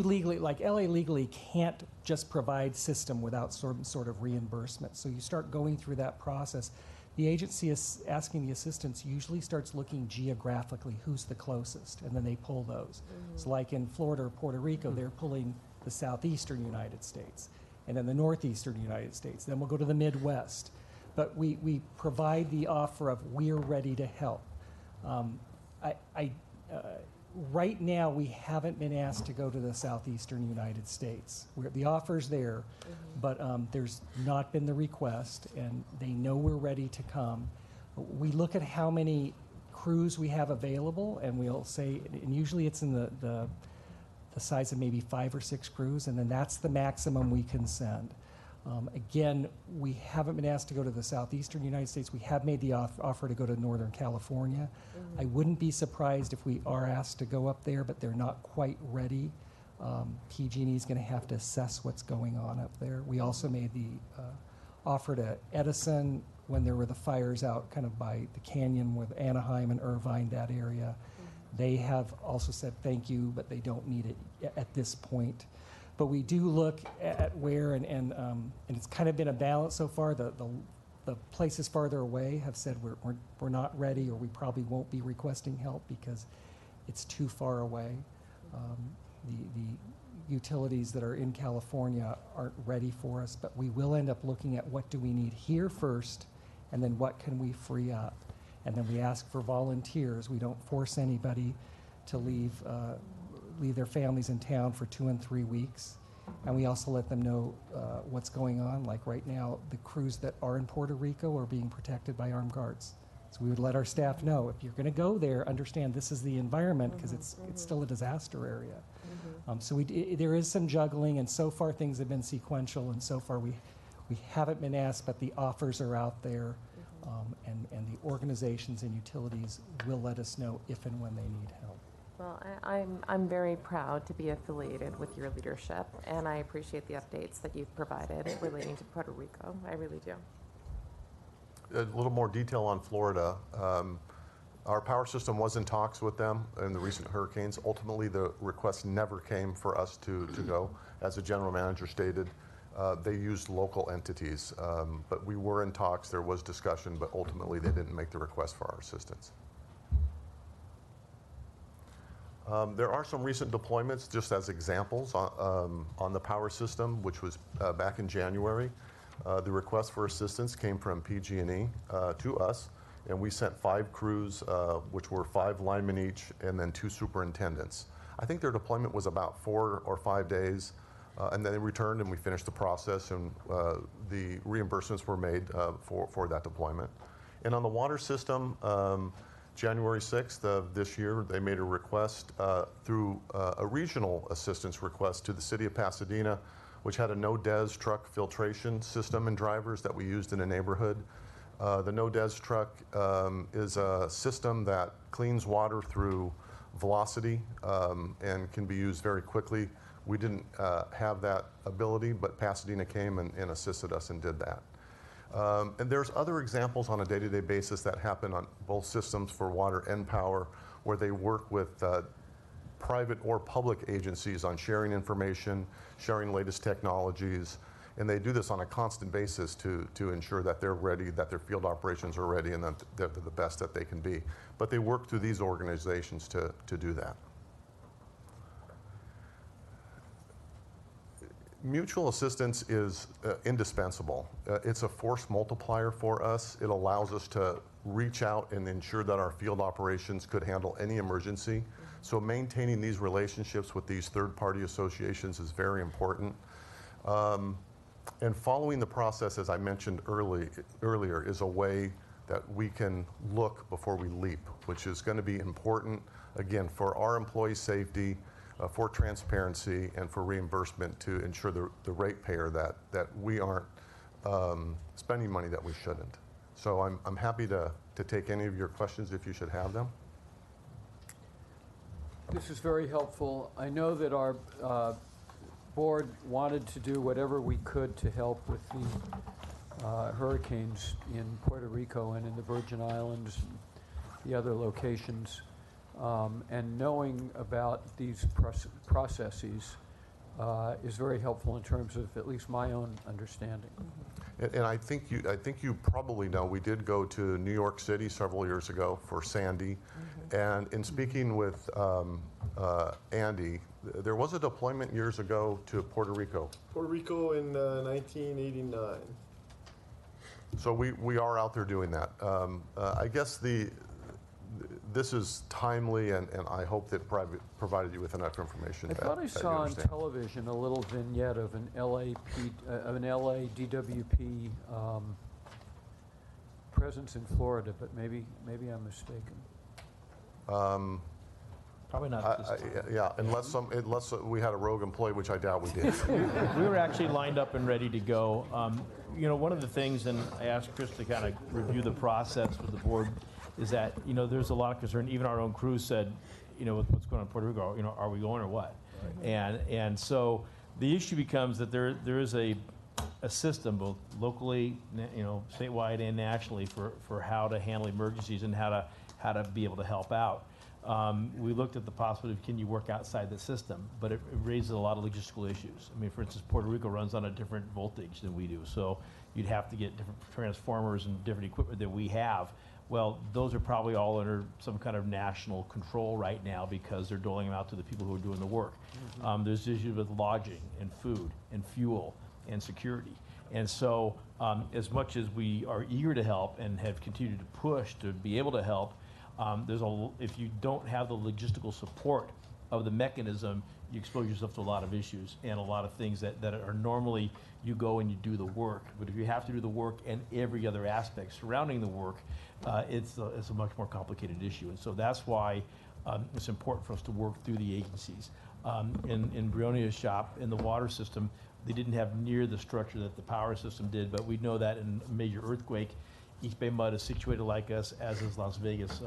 legally, like LA legally can't just provide system without some sort of reimbursement. So you start going through that process. The agency is asking the assistance usually starts looking geographically, who's the closest, and then they pull those. So like in Florida or Puerto Rico, they're pulling the southeastern United States, and then the northeastern United States. Then we'll go to the Midwest. But we provide the offer of we're ready to help. Right now, we haven't been asked to go to the southeastern United States. The offer's there, but there's not been the request, and they know we're ready to come. We look at how many crews we have available, and we'll say, and usually it's in the size of maybe 5 or 6 crews, and then that's the maximum we can send. Again, we haven't been asked to go to the southeastern United States. We have made the offer to go to Northern California. I wouldn't be surprised if we are asked to go up there, but they're not quite ready. PG&E is going to have to assess what's going on up there. We also made the offer to Edison when there were the fires out kind of by the canyon with Anaheim and Irvine, that area. They have also said thank you, but they don't need it at this point. But we do look at where, and it's kind of been a balance so far. The places farther away have said we're not ready, or we probably won't be requesting help because it's too far away. The utilities that are in California aren't ready for us, but we will end up looking at what do we need here first, and then what can we free up. And then we ask for volunteers. We don't force anybody to leave their families in town for 2 and 3 weeks. And we also let them know what's going on. Like right now, the crews that are in Puerto Rico are being protected by armed guards. So we would let our staff know, if you're going to go there, understand this is the environment, because it's still a disaster area. So there is some juggling, and so far things have been sequential, and so far we haven't been asked, but the offers are out there, and the organizations and utilities will let us know if and when they need help. Well, I'm very proud to be affiliated with your leadership, and I appreciate the updates that you've provided relating to Puerto Rico. I really do. A little more detail on Florida. Our power system was in talks with them in the recent hurricanes. Ultimately, the request never came for us to go. As the general manager stated, they used local entities, but we were in talks. There was discussion, but ultimately they didn't make the request for our assistance. There are some recent deployments, just as examples, on the power system, which was back in January. The request for assistance came from PG&E to us, and we sent 5 crews, which were 5 linemen each, and then 2 superintendents. I think their deployment was about 4 or 5 days, and then they returned and we finished the process, and the reimbursements were made for that deployment. And on the water system, January 6th of this year, they made a request through a regional assistance request to the city of Pasadena, which had a no-des truck filtration system and drivers that we used in a neighborhood. The no-des truck is a system that cleans water through velocity and can be used very quickly. We didn't have that ability, but Pasadena came and assisted us and did that. And there's other examples on a day-to-day basis that happen on both systems for water and power, where they work with private or public agencies on sharing information, sharing latest technologies, and they do this on a constant basis to ensure that they're ready, that their field operations are ready, and that they're the best that they can be. But they work through these organizations to do that. Mutual assistance is indispensable. It's a force multiplier for us. It allows us to reach out and ensure that our field operations could handle any emergency. So maintaining these relationships with these third-party associations is very important. And following the process, as I mentioned earlier, is a way that we can look before we leap, which is going to be important, again, for our employee safety, for transparency, and for reimbursement to ensure the ratepayer that we aren't spending money that we shouldn't. So I'm happy to take any of your questions if you should have them. This is very helpful. I know that our board wanted to do whatever we could to help with the hurricanes in Puerto Rico and in the Virgin Islands, the other locations. And knowing about these processes is very helpful in terms of at least my own understanding. And I think you probably know we did go to New York City several years ago for Sandy, and in speaking with Andy, there was a deployment years ago to Puerto Rico. Puerto Rico in 1989. So we are out there doing that. I guess this is timely, and I hope that provided you with enough information. I thought I saw on television a little vignette of an LA DWP presence in Florida, but maybe I'm mistaken. Probably not this time. Yeah, unless we had a rogue employee, which I doubt we did. We were actually lined up and ready to go. One of the things, and I asked Chris to kind of review the process with the board, is that, there's a lot of concern. Even our own crew said, with what's going on in Puerto Rico, are we going or what? Right. And so the issue becomes that there is a system, both locally, statewide and nationally, for how to handle emergencies and how to be able to help out. We looked at the possibility of can you work outside the system, but it raises a lot of logistical issues. I mean, for instance, Puerto Rico runs on a different voltage than we do, so you'd have to get different transformers and different equipment that we have. Well, those are probably all under some kind of national control right now because they're doling them out to the people who are doing the work. There's issues with lodging and food and fuel and security. And so as much as we are eager to help and have continued to push to be able to help, if you don't have the logistical support of the mechanism, you expose yourself to a lot of issues and a lot of things that are normally you go and you do the work. But if you have to do the work and every other aspect surrounding the work, it's a much more complicated issue. And so that's why it's important for us to work through the agencies. In Brionia's shop, in the water system, they didn't have near the structure that the power system did, but we know that in a major earthquake, East Bay Mud is situated like us, as is Las Vegas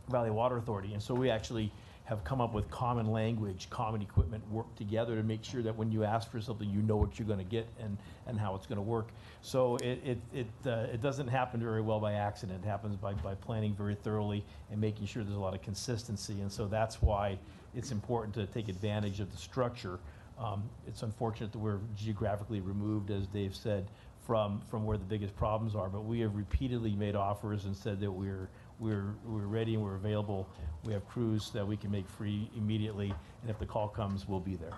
Valley Water Authority. And so we actually have come up with common language, common equipment, work together to make sure that when you ask for something, you know what you're going to get and how it's going to work. So it doesn't happen very well by accident. It happens by planning very thoroughly and making sure there's a lot of consistency. And so that's why it's important to take advantage of the structure. It's unfortunate that we're geographically removed, as Dave said, from where the biggest problems are. But we have repeatedly made offers and said that we're ready and we're available. We have crews that we can make free immediately, and if the call comes, we'll be there.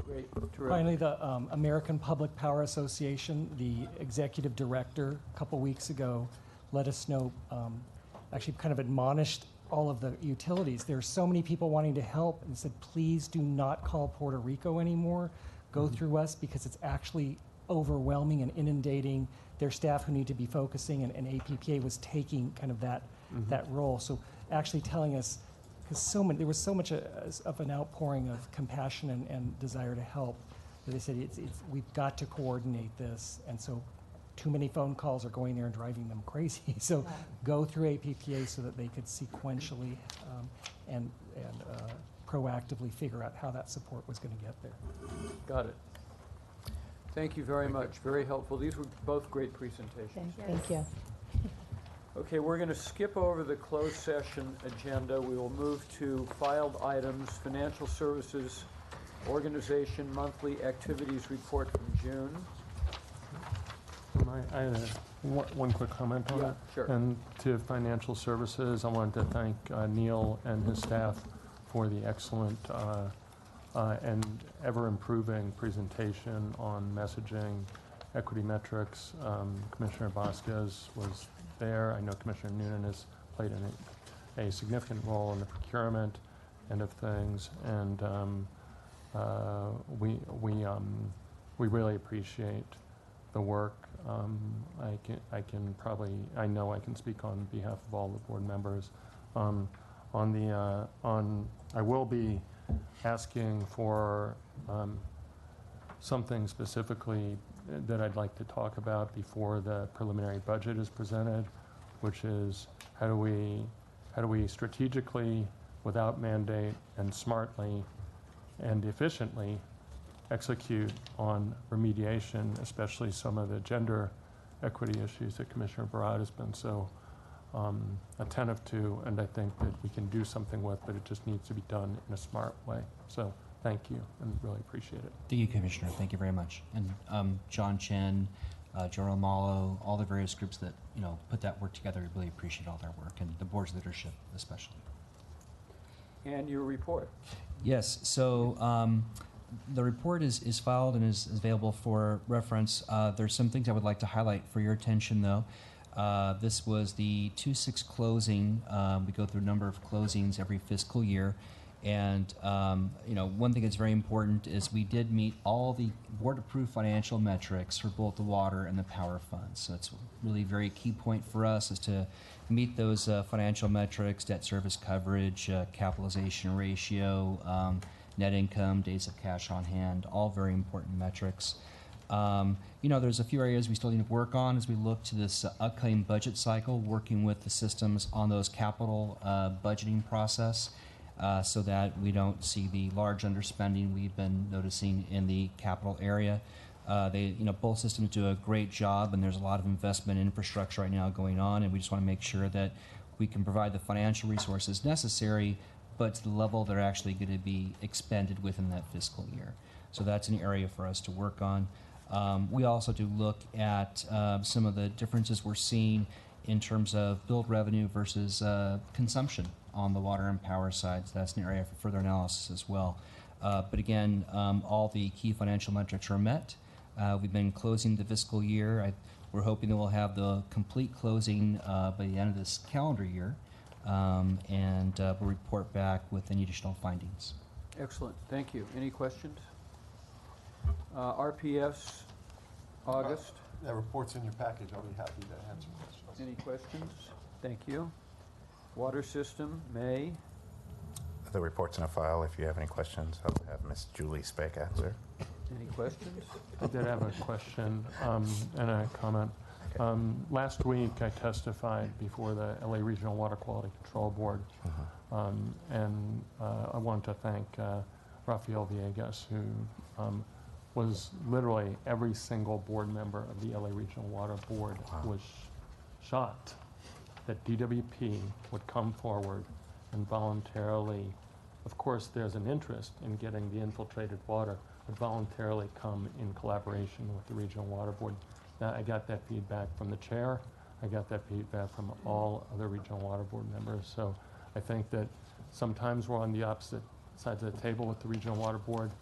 Great. Finally, the American Public Power Association, the executive director, a couple weeks ago, let us know, actually kind of admonished all of the utilities. There are so many people wanting to help and said, please do not call Puerto Rico anymore. Go through us because it's actually overwhelming and inundating their staff who need to be focusing, and APPA was taking kind of that role. So actually telling us, because there was so much of an outpouring of compassion and desire to help, that they said we've got to coordinate this, and so too many phone calls are going there and driving them crazy. So go through APPA so that they could sequentially and proactively figure out how that support was going to get there. Got it. Thank you very much. Very helpful. These were both great presentations. Thank you. Okay, we're going to skip over the closed session agenda. We will move to filed items, financial services organization monthly activities report from June. I had one quick comment on Yeah, it. sure. And to financial services, I wanted to thank Neil and his staff for the excellent and ever-improving presentation on messaging, equity metrics. Commissioner Vasquez was there. I know Commissioner Noonan has played a significant role in the procurement end of things, and we really appreciate the work. I know I can speak on behalf of all the board members. I will be asking for something specifically that I'd like to talk about before the preliminary budget is presented, which is how do we strategically, without mandate, and smartly and efficiently execute on remediation, especially some of the gender equity issues that Commissioner Barad has been so attentive to, and I think that we can do something with, but it just needs to be done in a smart way. So thank you, and really appreciate it. Thank you, Commissioner. Thank you very much. And John Chen, Joe Romalo, all the various groups that put that work together, we really appreciate all their work, and the board's leadership especially. And your report. Yes. So the report is filed and is available for reference. There's some things I would like to highlight for your attention, though. This was the 2/6 closing. We go through a number of closings every fiscal year. And, one thing that's very important is we did meet all the board-approved financial metrics for both the water and the power funds. So it's really a very key point for us is to meet those financial metrics, debt service coverage, capitalization ratio, net income, days of cash on hand, all very important metrics. There's a few areas we still need to work on as we look to this upcoming budget cycle, working with the systems on those capital budgeting process. So that we don't see the large underspending we've been noticing in the capital area. Both systems do a great job, and there's a lot of investment in infrastructure right now going on, and we just want to make sure that we can provide the financial resources necessary, but to the level that are actually going to be expended within that fiscal year. So that's an area for us to work on. We also do look at some of the differences we're seeing in terms of billed revenue versus consumption on the water and power side. So that's an area for further analysis as well. But again, all the key financial metrics are met. We've been closing the fiscal year. We're hoping that we'll have the complete closing by the end of this calendar year, and we'll report back with any additional findings. Excellent. Thank you. Any questions? RPS, August. That report's in your package. I'll be happy to answer questions. Any questions? Thank you. Water system, May. The report's in a file. If you have any questions, I'll have Ms. Julie Speck answer. Any questions? I did have a question and a comment. Last week, I testified before the LA Regional Water Quality Control Board, and I wanted to thank Rafael Villegas, who was literally every single board member of the LA Regional Water Board was shocked that DWP would come forward and voluntarily, of course there's an interest in getting the infiltrated water, but voluntarily come in collaboration with the Regional Water Board. Now, I got that feedback from the chair, I got that feedback from all other Regional Water Board members, so I think that sometimes we're on the opposite sides of the table with the Regional Water Board.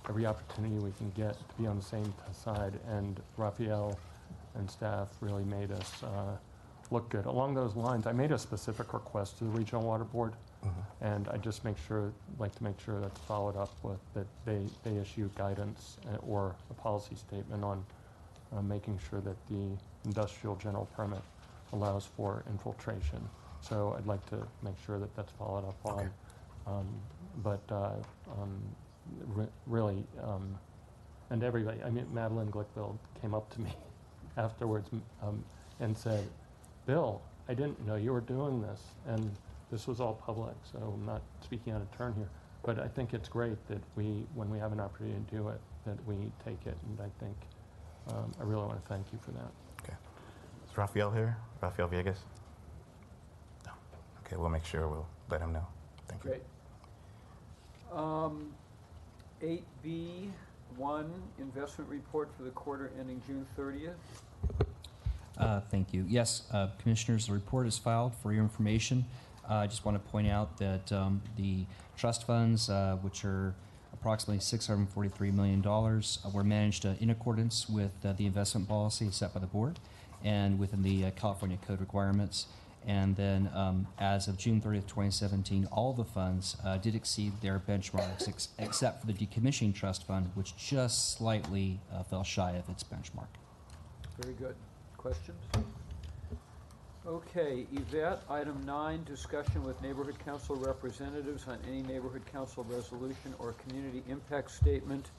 Every opportunity we can get to be on the same side, and Raphael and staff really made us look good. Along those lines, I made a specific request to the Regional Water Board, and I just like to make sure that's followed up with, that they issue guidance or a policy statement on making sure that the industrial general permit allows for infiltration. So I'd like to make sure that that's followed up on. Really, and everybody, Madeline Glickville came up to me afterwards and said, Bill, I didn't know you were doing this, and this was all public, so I'm not speaking out of turn here, but I think it's great that when we have an opportunity to do it, that we take it, and I think I really want to thank you for that. Okay. Is Rafael here? Rafael Villegas? Okay, we'll make sure we'll let him know. Thank you. Great. 8B1, investment report for the quarter ending June 30th. Thank you. Yes, Commissioners, the report is filed for your information. I just want to point out that the trust funds, which are approximately $643 million, were managed in accordance with the investment policy set by the board and within the California Code requirements. And then as of June 30th, 2017, all the funds did exceed their benchmarks except for the decommissioning trust fund, which just slightly fell shy of its benchmark. Very good. Questions? Okay, Yvette, item 9, discussion with neighborhood council representatives on any neighborhood council resolution or community impact statement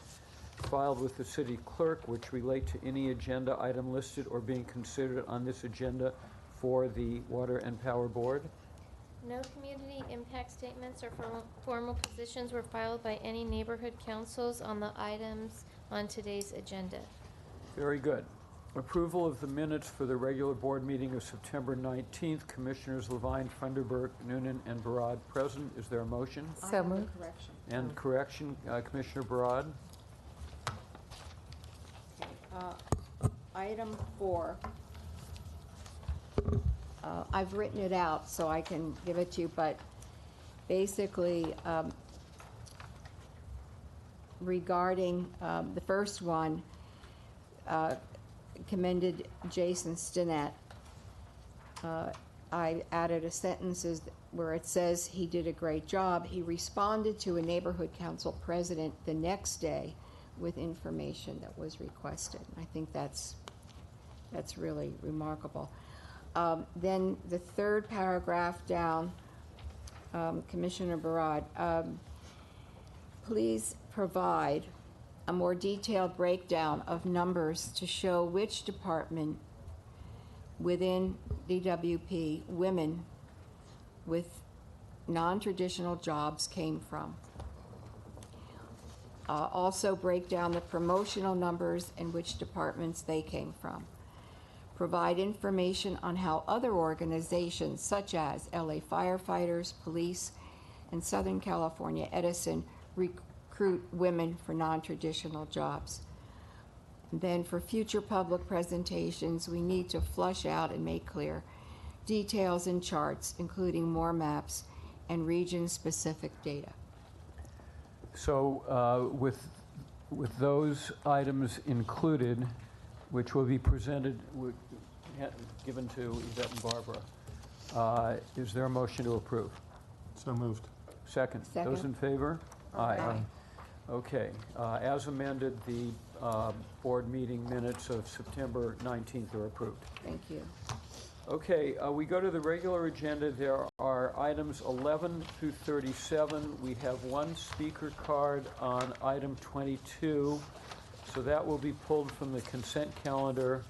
filed with the city clerk which relate to any agenda item listed or being considered on this agenda for the Water and Power Board. No community impact statements or formal positions were filed by any neighborhood councils on the items on today's agenda. Very good. Approval of the minutes for the regular board meeting of September 19th. Commissioners Levine, Funderburk, Noonan, and Barad present. Is there a motion? So moved. And correction, Commissioner Barad. Item 4. I've written it out so I can give it to you, but basically regarding the first one, commended Jason Stinnett. I added a sentence where it says he did a great job. He responded to a neighborhood council president the next day with information that was requested. I think that's really remarkable. Then the third paragraph down, Commissioner Barad, please provide a more detailed breakdown of numbers to show which department within DWP women with non-traditional jobs came from. Also break down the promotional numbers and which departments they came from. Provide information on how other organizations such as LA Firefighters, Police, and Southern California Edison recruit women for non-traditional jobs. And then for future public presentations, we need to flush out and make clear details and charts, including more maps and region-specific data. So with those items included, which will be presented, given to Yvette and Barbara, is there a motion to approve? So moved. Second. Second. Those in favor? Aye. Okay. As amended, the board meeting minutes of September 19th are approved. Thank you. Okay, we go to the regular agenda. There are items 11 through 37. We have one speaker card on item 22, so that will be pulled from the consent calendar.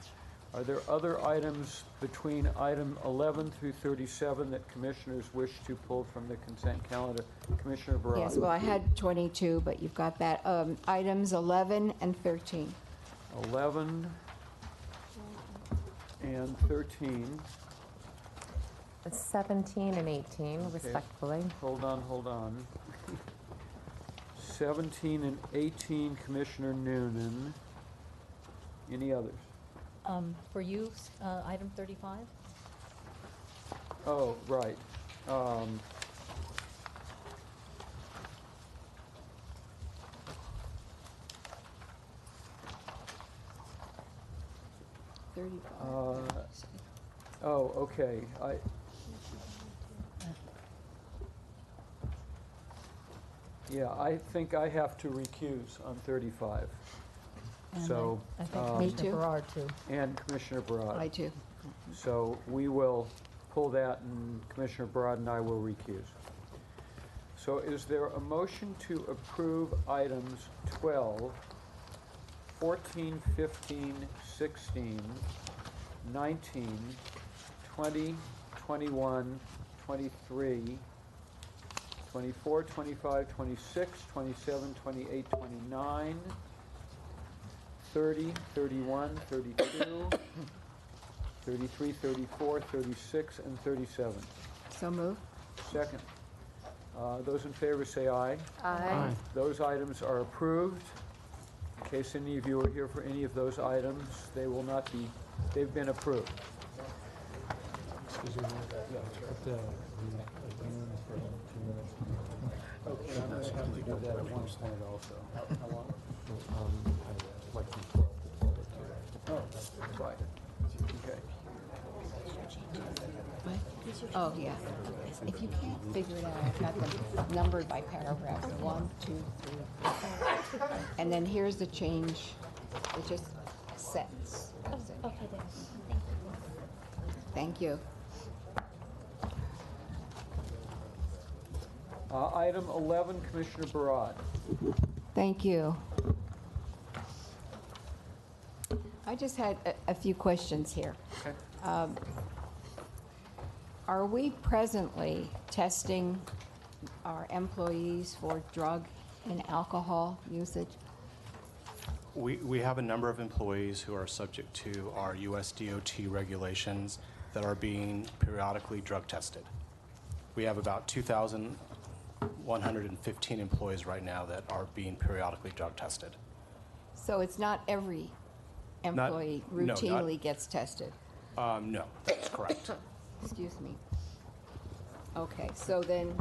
Are there other items between item 11 through 37 that commissioners wish to pull from the consent calendar? Commissioner Barad. Yes, well, I had 22, but you've got that. Items 11 and 13. 11 and 13. 17 and 18, Okay. respectfully. Hold on. 17 and 18, Commissioner Noonan. Any others? For you, item 35? Oh, right. 35. Oh, okay. I think I have to recuse on 35. And So, I think Me Commissioner too. Berard, too. and Commissioner Barad. I too. So we will pull that, and Commissioner Barad and I will recuse. So is there a motion to approve items 12, 14, 15, 16, 19, 20, 21, 23, 24, 25, 26, 27, 28, 29, 30, 31, 32, 33, 34, 36, and 37. So moved. Second. Those in favor say aye. Aye. Those items are approved. In case any of you are here for any of those items, they will not be, they've been approved. Excuse me, put the adjourn for 2 minutes. Okay, I'm going to have to do that at one point also. How long? Like from 12 to 12:02. Oh, that's fine. Okay. Oh, yeah. If you can't figure it out, I've got them numbered by paragraph, 1, 2, 3. And then here's the change, it's just a sentence. That's it. Okay, there. Thank you. Item 11, Commissioner Barad. Thank you. I just had a few questions here. Okay. Are we presently testing our employees for drug and alcohol usage? We have a number of employees who are subject to our US DOT regulations that are being periodically drug tested. We have about 2,115 employees right now that are being periodically drug tested. So it's not every employee routinely gets tested? No, that's correct. Excuse me. Okay, so then,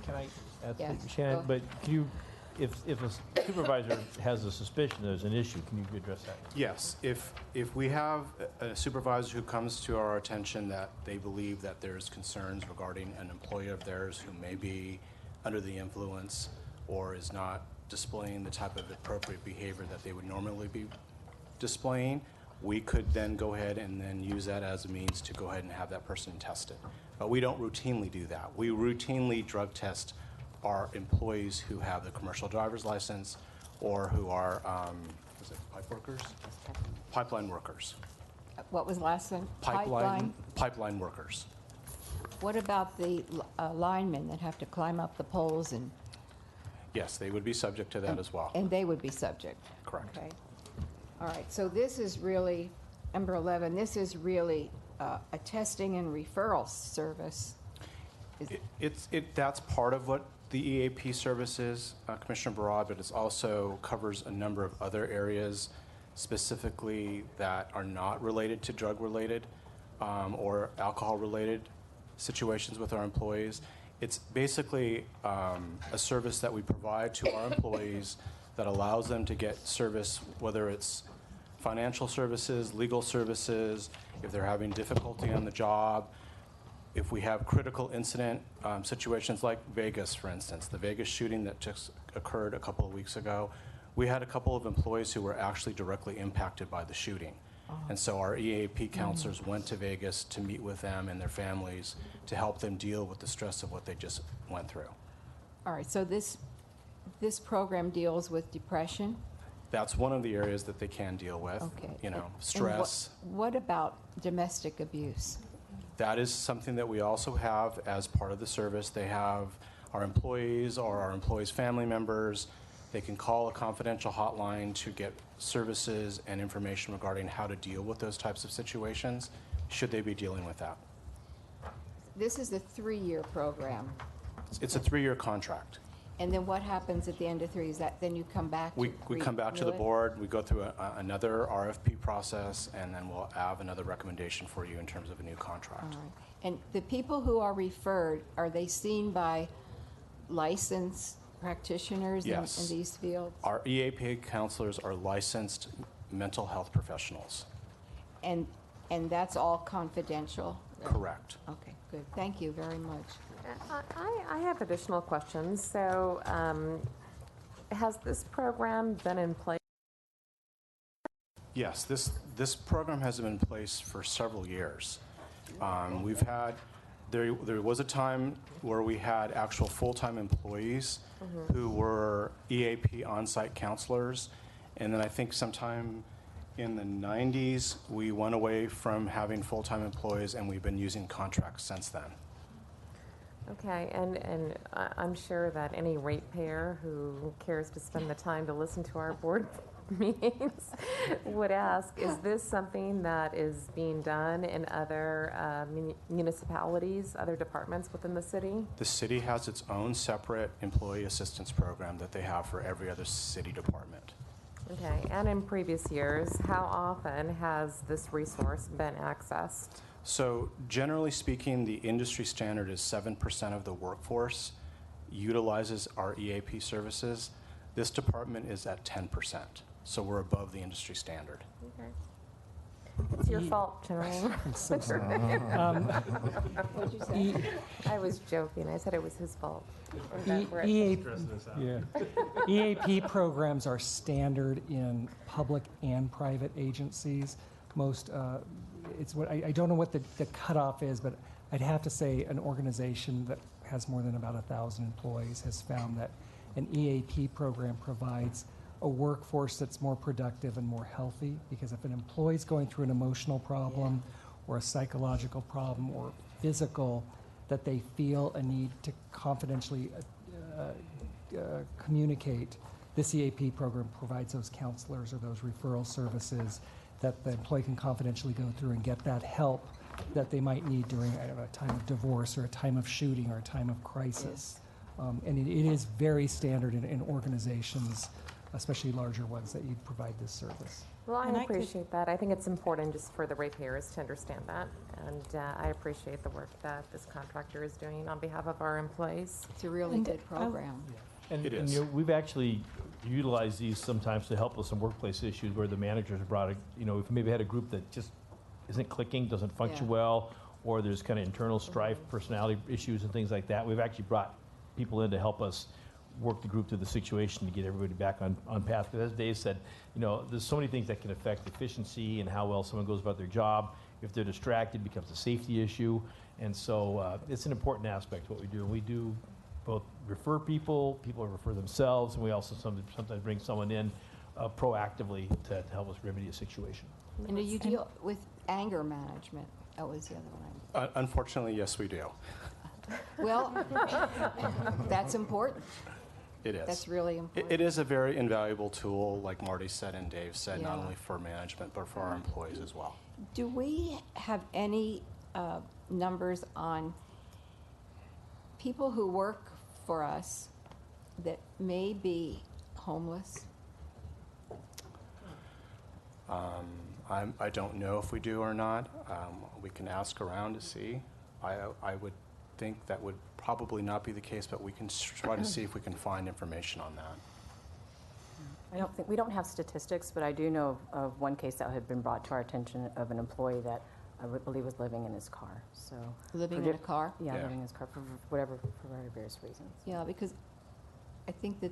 Can I add Yeah, something, Shannon? go. But can you, if a supervisor has a suspicion there's an issue, can you address that? Yes, if we have a supervisor who comes to our attention that they believe that there's concerns regarding an employee of theirs who may be under the influence or is not displaying the type of appropriate behavior that they would normally be displaying, we could then go ahead and then use that as a means to go ahead and have that person tested. But we don't routinely do that. We routinely drug test our employees who have the commercial driver's license or who are, is it pipe workers? Pipeline workers. what was the last one? Pipeline workers. What about the linemen that have to climb up the poles and? Yes, they would be subject to that as well. And they would be subject? Correct. Okay. All right, so this is really, number 11, this is really a testing and referral service. That's part of what the EAP service is, Commissioner Barad, but it also covers a number of other areas specifically that are not related to drug-related or alcohol-related situations with our employees. It's basically a service that we provide to our employees that allows them to get service, whether it's financial services, legal services, if they're having difficulty on the job, if we have critical incident situations like Vegas, for instance, the Vegas shooting that just occurred a couple of weeks ago, we had a couple of employees who were actually directly impacted by the shooting. And so our EAP counselors went to Vegas to meet with them and their families to help them deal with the stress of what they just went through. All right, so this program deals with depression? That's one of the areas that they can deal with. Okay. You know, And stress. what about domestic abuse? That is something that we also have as part of the service. They have our employees or our employees' family members. They can call a confidential hotline to get services and information regarding how to deal with those types of situations, should they be dealing with that. This is a 3-year program. It's a 3-year contract. And then what happens at the end of 3? Is that then you come back to We come back to the renew it? board, we go through another RFP process, and then we'll have another recommendation for you in terms of a new contract. All right. And the people who are referred, are they seen by licensed practitioners Yes. in these fields? Our EAP counselors are licensed mental health professionals. And that's all confidential? Correct. Okay, good. Thank you very much. I have additional questions. So has this program been in place? Yes, this program has been in place for several years. We've had, there was a time where we had actual full-time employees who were EAP on-site counselors, and then I think sometime in the 90s, we went away from having full-time employees, and we've been using contracts since then. Okay, and I'm sure that any ratepayer who cares to spend the time to listen to our board meetings, would ask, is this something that is being done in other municipalities, other departments within the city? The city has its own separate employee assistance program that they have for every other city department. Okay, and in previous years, how often has this resource been accessed? So generally speaking, the industry standard is 7% of the workforce utilizes our EAP services. This department is at 10%, so we're above the industry standard. Okay. It's your fault, General. What'd you say? I was joking. I said it was his fault. EAP programs are standard in public and private agencies. Most, it's what I don't know what the cutoff is, but I'd have to say an organization that has more than about 1,000 employees has found that an EAP program provides a workforce that's more productive and more healthy, because if an employee's going through an emotional problem or a psychological problem or physical, that they feel a need to confidentially communicate, this EAP program provides those counselors or those referral services that the employee can confidentially go through and get that help that they might need during, I don't know, a time of divorce or a time of shooting or a time of crisis. And it is very standard in organizations, especially larger ones, that you provide this service. Well, I appreciate that. I think it's important just for the ratepayers to understand that. And I appreciate the work that this contractor is doing on behalf of our employees. It's a really good program. And, It and, is. you know, we've actually utilized these sometimes to help with some workplace issues where the managers brought, if maybe had a group that just isn't clicking, doesn't function Yeah. well, or there's kind of internal strife, personality issues and things like that. We've actually brought people in to help us work the group through the situation to get everybody back on path. Because as Dave said, there's so many things that can affect efficiency and how well someone goes about their job. If they're distracted, it becomes a safety issue. And so it's an important aspect of what we do. And we do both refer people refer themselves, and we also sometimes bring someone in proactively to help us remedy a situation. And do you deal with anger management? That was the other one. Unfortunately, yes, we do. Well, that's important. It is. That's really important. It is a very invaluable tool, like Marty said and Dave said, not Yeah. only for management, but for our employees as well. Do we have any numbers on people who work for us that may be homeless? I don't know if we do or not. We can ask around to see. I would think that would probably not be the case, but we can try to see if we can find information on that. We don't have statistics, but I do know of one case that had been brought to our attention of an employee that I would believe was living in his car. So Living in a car? Yeah, Yeah. living in his car for very various reasons. Yeah, because I think that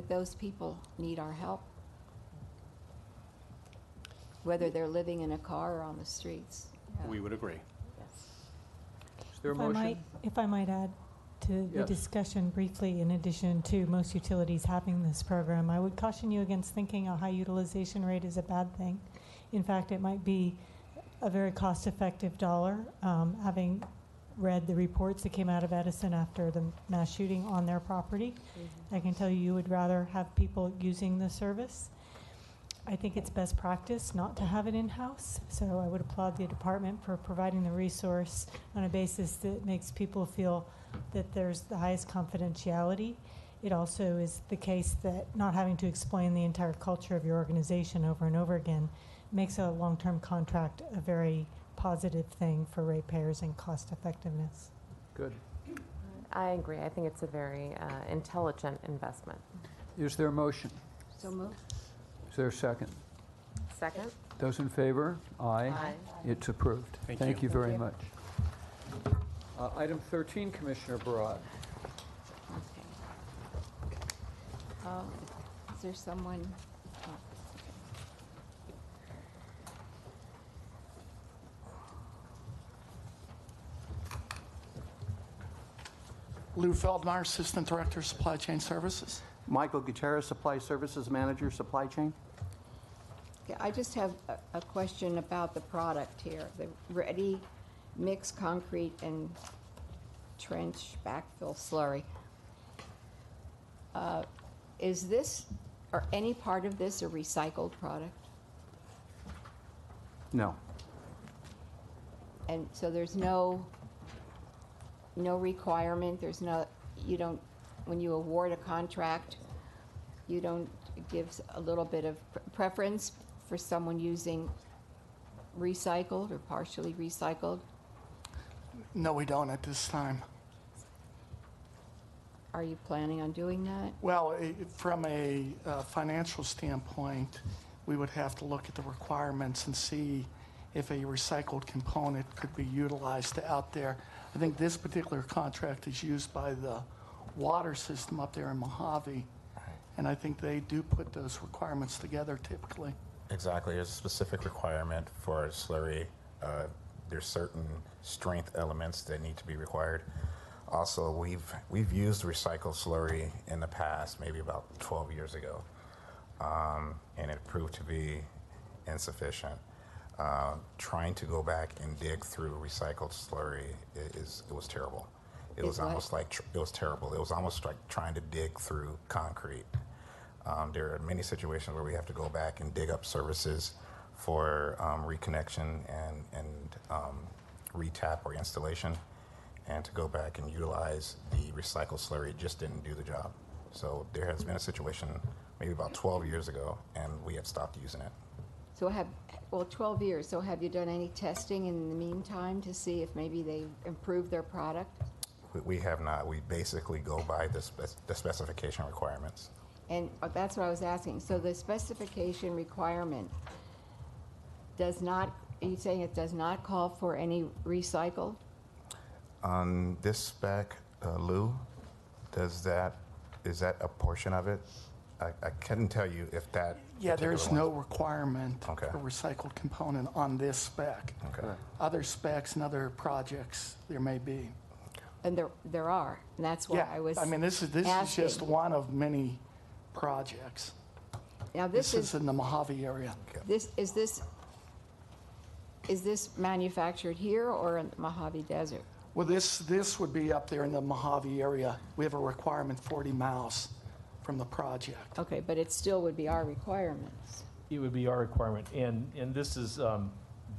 those people need our help, whether they're living in a car or on the streets. Yeah. We would agree. Is there a motion? If I might add to the Yes. discussion briefly, in addition to most utilities having this program, I would caution you against thinking a high utilization rate is a bad thing. In fact, it might be a very cost-effective dollar. Having read the reports that came out of Edison after the mass shooting on their property, I can tell you would rather have people using the service. I think it's best practice not to have it in-house, so I would applaud the department for providing the resource on a basis that makes people feel that there's the highest confidentiality. It also is the case that not having to explain the entire culture of your organization over and over again makes a long-term contract a very positive thing for ratepayers and cost effectiveness. Good. I agree. I think it's a very intelligent investment. Is there a motion? So moved. Is there a second? Second? Those in favor? Aye. Aye. It's approved. Thank you you. very much. Item 13, Commissioner Barad. Okay. Is there someone? Oh, Lou Feldmeyer, Assistant Director, Supply Chain Services. Michael Gutierrez, Supply Services Manager, Supply Chain. okay, I just have a question about the product here, the ready mixed concrete and trench backfill slurry. Is this Are any part of this a recycled product? No. And so there's no requirement, you don't, when you award a contract, you don't give a little bit of preference for someone using recycled or partially recycled? No, we don't at this time. Are you planning on doing that? Well, from a financial standpoint, we would have to look at the requirements and see if a recycled component could be utilized out there. I think this particular contract is used by the water system up there in Mojave, and I think they do put those requirements together typically. Exactly. There's a specific requirement for slurry. There's certain strength elements that need to be required. Also, we've used recycled slurry in the past, maybe about 12 years ago, and it proved to be insufficient. Trying to go back and dig through recycled slurry it was terrible. It was almost like it was terrible. It was almost like trying to dig through concrete. There are many situations where we have to go back and dig up services for reconnection and retap or installation, and to go back and utilize the recycled slurry. It just didn't do the job. So there has been a situation maybe about 12 years ago, and we have stopped using it. So 12 years, so have you done any testing in the meantime to see if maybe they've improved their product? We have not. We basically go by the specification requirements. And that's what I was asking. So the specification requirement does not, are you saying it does not call for any recycle? On this spec, Lou, is that a portion of it? I couldn't tell you if that. Yeah, there's no requirement Okay. for recycled component on this spec. Okay. Other specs and other projects, there may be. And there are, and that's why I was I mean, this is asking. just one of many projects. Now This is in the Mojave area. Is this manufactured here or in the Mojave Desert? Well, this would be up there in the Mojave area. We have a requirement 40 miles from the project. Okay, but it still would be our requirements. It would be our requirement, and this is,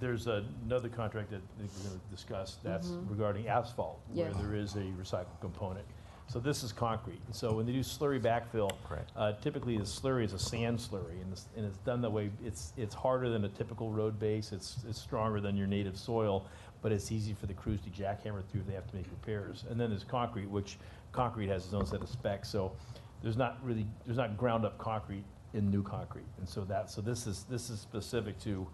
there's another contract that we're going to discuss that's regarding asphalt, where Yes. there is a recycled component. So this is concrete. So when they do slurry backfill, typically the slurry is a sand slurry, and it's done that way. It's harder than a typical road base. It's stronger than your native soil, but it's easy for the crews to jackhammer through if they have to make repairs. And then there's concrete, which concrete has its own set of specs. So there's not ground up concrete in new concrete, and so this is specific to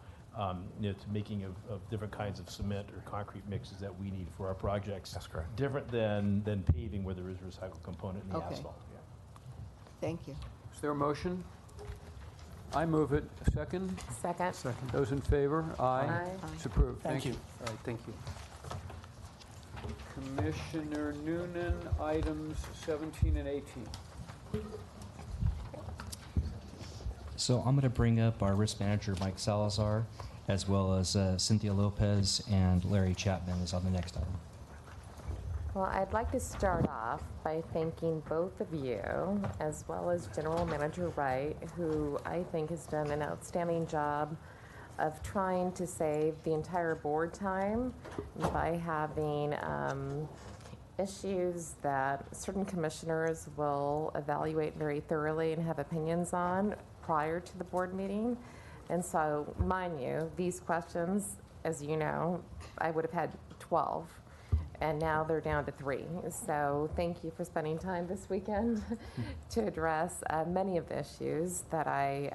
to making of different kinds of cement or concrete mixes that we need for our projects. That's correct. Different than paving where there is a recycled component in the Okay. asphalt. Yeah. Thank you. Is there a motion? I move it. Second? Second. Those in favor? Aye. Aye. It's approved. Thank you. All right, thank you. Commissioner Noonan, items 17 and 18. So I'm going to bring up our risk manager, Mike Salazar, as well as Cynthia Lopez and Larry Chapman is on the next item. Well, I'd like to start off by thanking both of you, as well as General Manager Wright, who I think has done an outstanding job of trying to save the entire board time by having issues that certain commissioners will evaluate very thoroughly and have opinions on prior to the board meeting. And so, mind you, these questions, as you know, I would have had 12, and now they're down to 3. So thank you for spending time this weekend to address many of the issues that I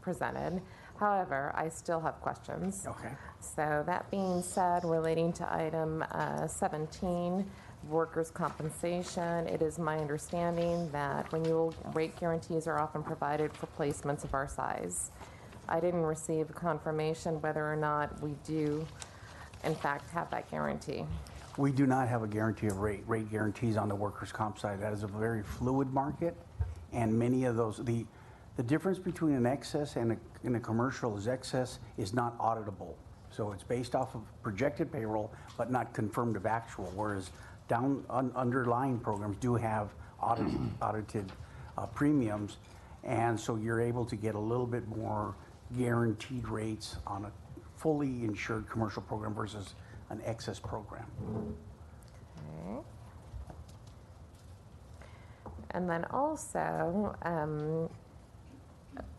presented. However, I still have questions. Okay. So that being said, relating to item 17, workers' compensation, it is my understanding that renewal rate guarantees are often provided for placements of our size. I didn't receive confirmation whether or not we do, in fact, have that guarantee. We do not have a guarantee of rate guarantees on the workers' comp side. That is a very fluid market, and many of those, the difference between an excess and a commercial is excess is not auditable. So it's based off of projected payroll, but not confirmed of actual, whereas underlying programs do have audited premiums, And so you're able to get a little bit more guaranteed rates on a fully insured commercial program versus an excess program. Okay. And then also,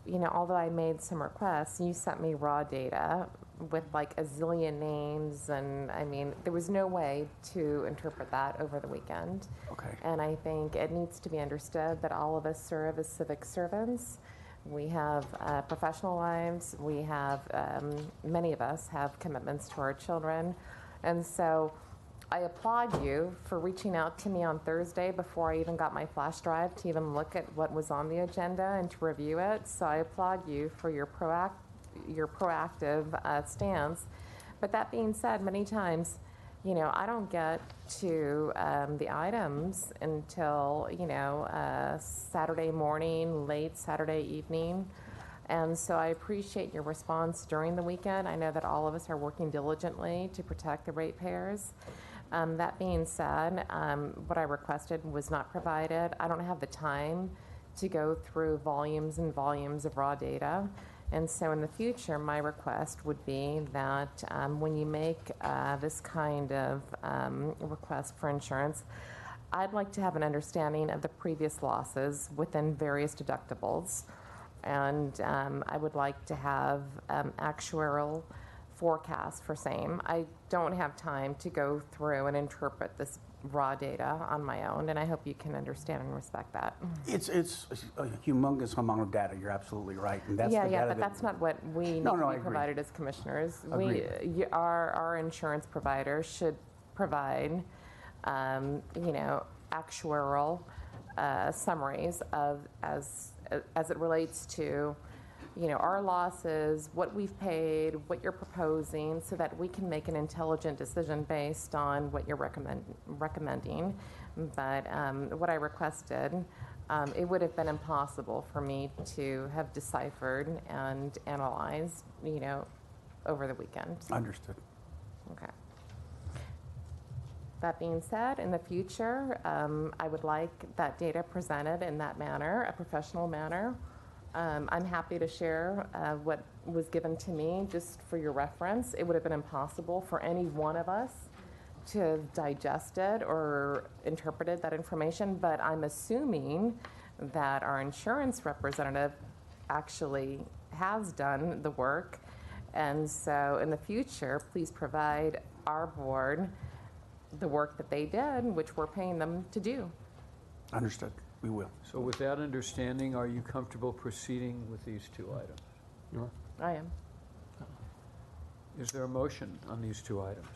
you know, although I made some requests, you sent me raw data with like a zillion names, and I mean, there was no way to interpret that over the weekend. Okay. And I think it needs to be understood that all of us serve as civic servants. We have professional lives. We have, many of us have commitments to our children. And so I applaud you for reaching out to me on Thursday before I even got my flash drive to even look at what was on the agenda and to review it. So I applaud you for your proactive stance. But that being said, many times, you know, I don't get to the items until, you know, Saturday morning, late Saturday evening. And so I appreciate your response during the weekend. I know that all of us are working diligently to protect the ratepayers. That being said, what I requested was not provided. I don't have the time to go through volumes and volumes of raw data. And so in the future, my request would be that when you make this kind of request for insurance, I'd like to have an understanding of the previous losses within various deductibles. And I would like to have actuarial forecasts for same. I don't have time to go through and interpret this raw data on my own, and I hope you can understand and respect that. It's a humongous amount of data. You're absolutely right, and that's yeah, the yeah, data but that's not what we need No, to I be agree. provided as commissioners. Agreed. Our insurance provider should provide, you know, actuarial summaries of as it relates to, you know, our losses, what we've paid, what you're proposing, so that we can make an intelligent decision based on what you're recommending. But what I requested, it would have been impossible for me to have deciphered and analyzed, you know, over the weekend. Understood. Okay. That being said, in the future, I would like that data presented in that manner, a professional manner. I'm happy to share what was given to me just for your reference. It would have been impossible for any one of us to have digested or interpreted that information, but I'm assuming that our insurance representative actually has done the work. And so in the future, please provide our board the work that they did, which we're paying them to do. Understood. We will. So with that understanding, are you comfortable proceeding with these two items? You are? I am. Is there a motion on these two items?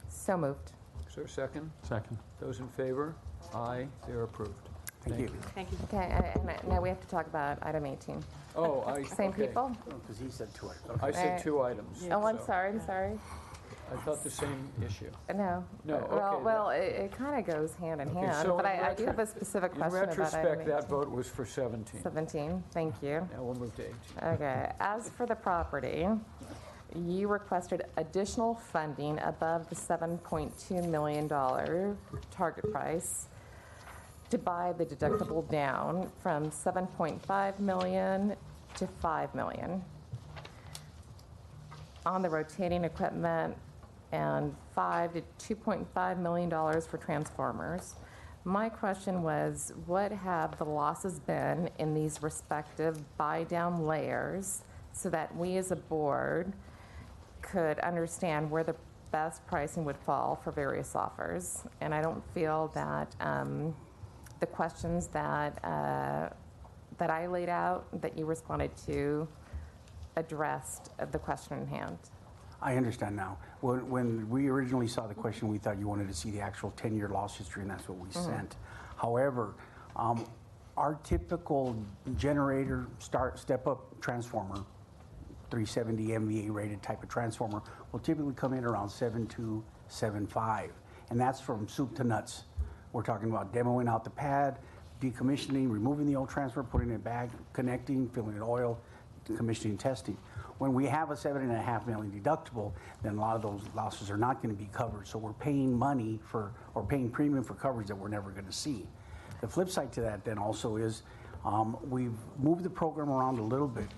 So moved. Is there a second? Second. Those in favor? Aye, they're approved. Thank you. Thank you. Okay, and now we have to talk about item 18. Oh, Same okay. people? Because he said two items. I said two items. Oh, I'm so sorry, I'm sorry. I thought the same issue. No. No, okay, Well, it kind of goes hand in Okay, hand, so but in I do have a specific In question about item retrospect, that 18. vote was for 17. 17, thank you. Now we'll move to 18. Okay, as for the property, you requested additional funding above the $7.2 million target price to buy the deductible down from $7.5 million to $5 million on the rotating equipment and $5 to $2.5 million for transformers. My question was, what have the losses been in these respective buy-down layers so that we as a board could understand where the best pricing would fall for various offers? And I don't feel that the questions that I laid out, that you responded to, addressed the question in hand. I understand now. When we originally saw the question, we thought you wanted to see the actual 10-year loss history, and that's what we sent. However, our typical generator step-up transformer, 370 MVA rated type of transformer, will typically come in around 7.2, 7.5, and that's from soup to nuts. We're talking about demoing out the pad, decommissioning, removing the old transfer, putting it back, connecting, filling it oil, commissioning, testing. When we have a $7.5 million deductible, then a lot of those losses are not going to be covered. So we're paying money for, or paying premium for coverage that we're never going to see. The flip side to that then also is We've moved the program around a little bit.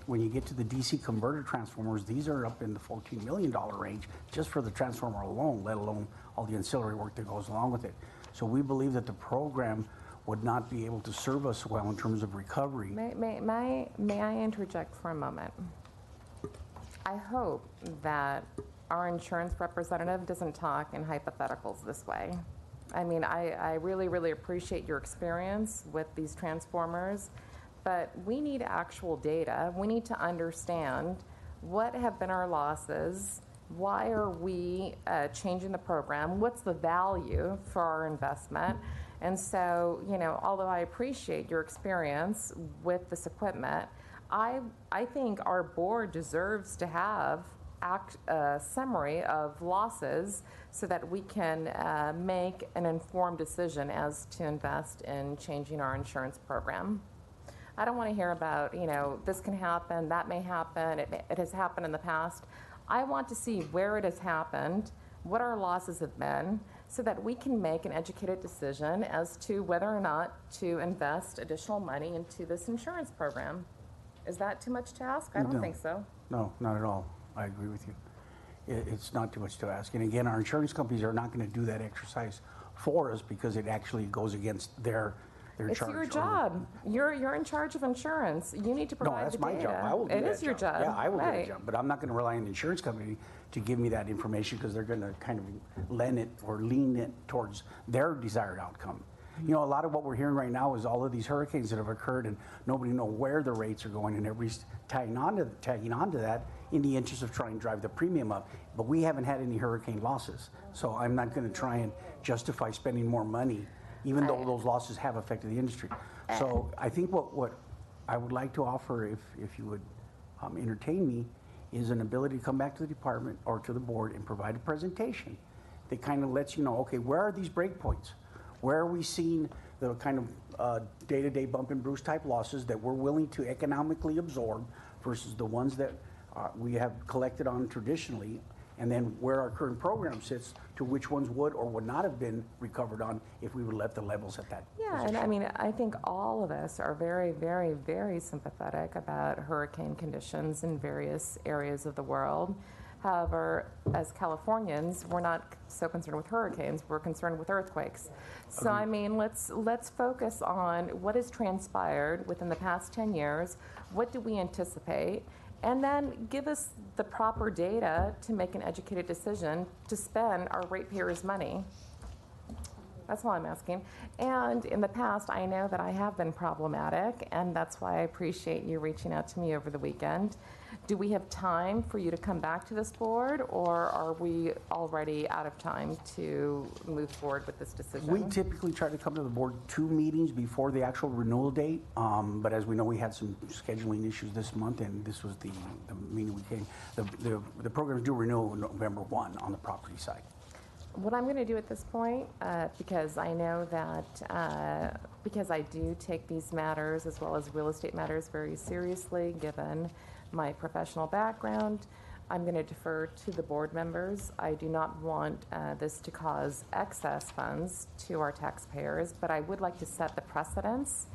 When you get to the DC converter transformers, these are up in the $14 million range just for the transformer alone, let alone all the ancillary work that goes along with it. So we believe that the program would not be able to serve us well in terms of recovery. May I interject for a moment? I hope that our insurance representative doesn't talk in hypotheticals this way. I mean, I really, really appreciate your experience with these transformers, but we need actual data. We need to understand what have been our losses, why are we changing the program, what's the value for our investment. And so, you know, although I appreciate your experience with this equipment, I think our board deserves to have a summary of losses so that we can make an informed decision as to invest in changing our insurance program. I don't want to hear about, you know, this can happen, that may happen, it has happened in the past. I want to see where it has happened, what our losses have been, so that we can make an educated decision as to whether or not to invest additional money into this insurance program. Is that too much to ask? I don't think so. No, not at all. I agree with you. It's not too much to ask. And again, our insurance companies are not going to do that exercise for us because it actually goes against their It's charge. your job. You're in charge of insurance. You need to provide the data. No, that's my job. I will do that. It is your job. Yeah, I will do right. that job. But I'm not going to rely on the insurance company to give me that information because they're going to kind of lend it or lean it towards their desired outcome. You know, a lot of what we're hearing right now is all of these hurricanes that have occurred and nobody knows where the rates are going and everybody's tagging on to that in the interest of trying to drive the premium up. But we haven't had any hurricane losses. So I'm not going to try and justify spending more money even though those losses have affected the industry. So I think what I would like to offer, if you would entertain me, is an ability to come back to the department or to the board and provide a presentation that kind of lets you know, okay, where are these break points? Where are we seeing the kind of day-to-day bump and bruise type losses that we're willing to economically absorb versus the ones that we have collected on traditionally, and then where our current program sits to which ones would or would not have been recovered on if we would let the levels at that Yeah, and I mean, I think all of us are very, very, very sympathetic about hurricane conditions in various areas of the world. However, as Californians, we're not so concerned with hurricanes, we're concerned with earthquakes. So I mean, let's focus on what has transpired within the past 10 years, what do we anticipate, and then give us the proper data to make an educated decision to spend our ratepayers' money. That's all I'm asking. And in the past, I know that I have been problematic, and that's why I appreciate you reaching out to me over the weekend. Do we have time for you to come back to this board, or are we already out of time to move forward with this decision? We typically try to come to the board 2 meetings before the actual renewal date, but as we know, we had some scheduling issues this month, and this was the meeting we came. The programs do renew November 1 on the property side. What I'm going to do at this point, because I know that, because I do take these matters as well as real estate matters very seriously, given my professional background, I'm going to defer to the board members. I do not want this to cause excess funds to our taxpayers, but I would like to set the precedence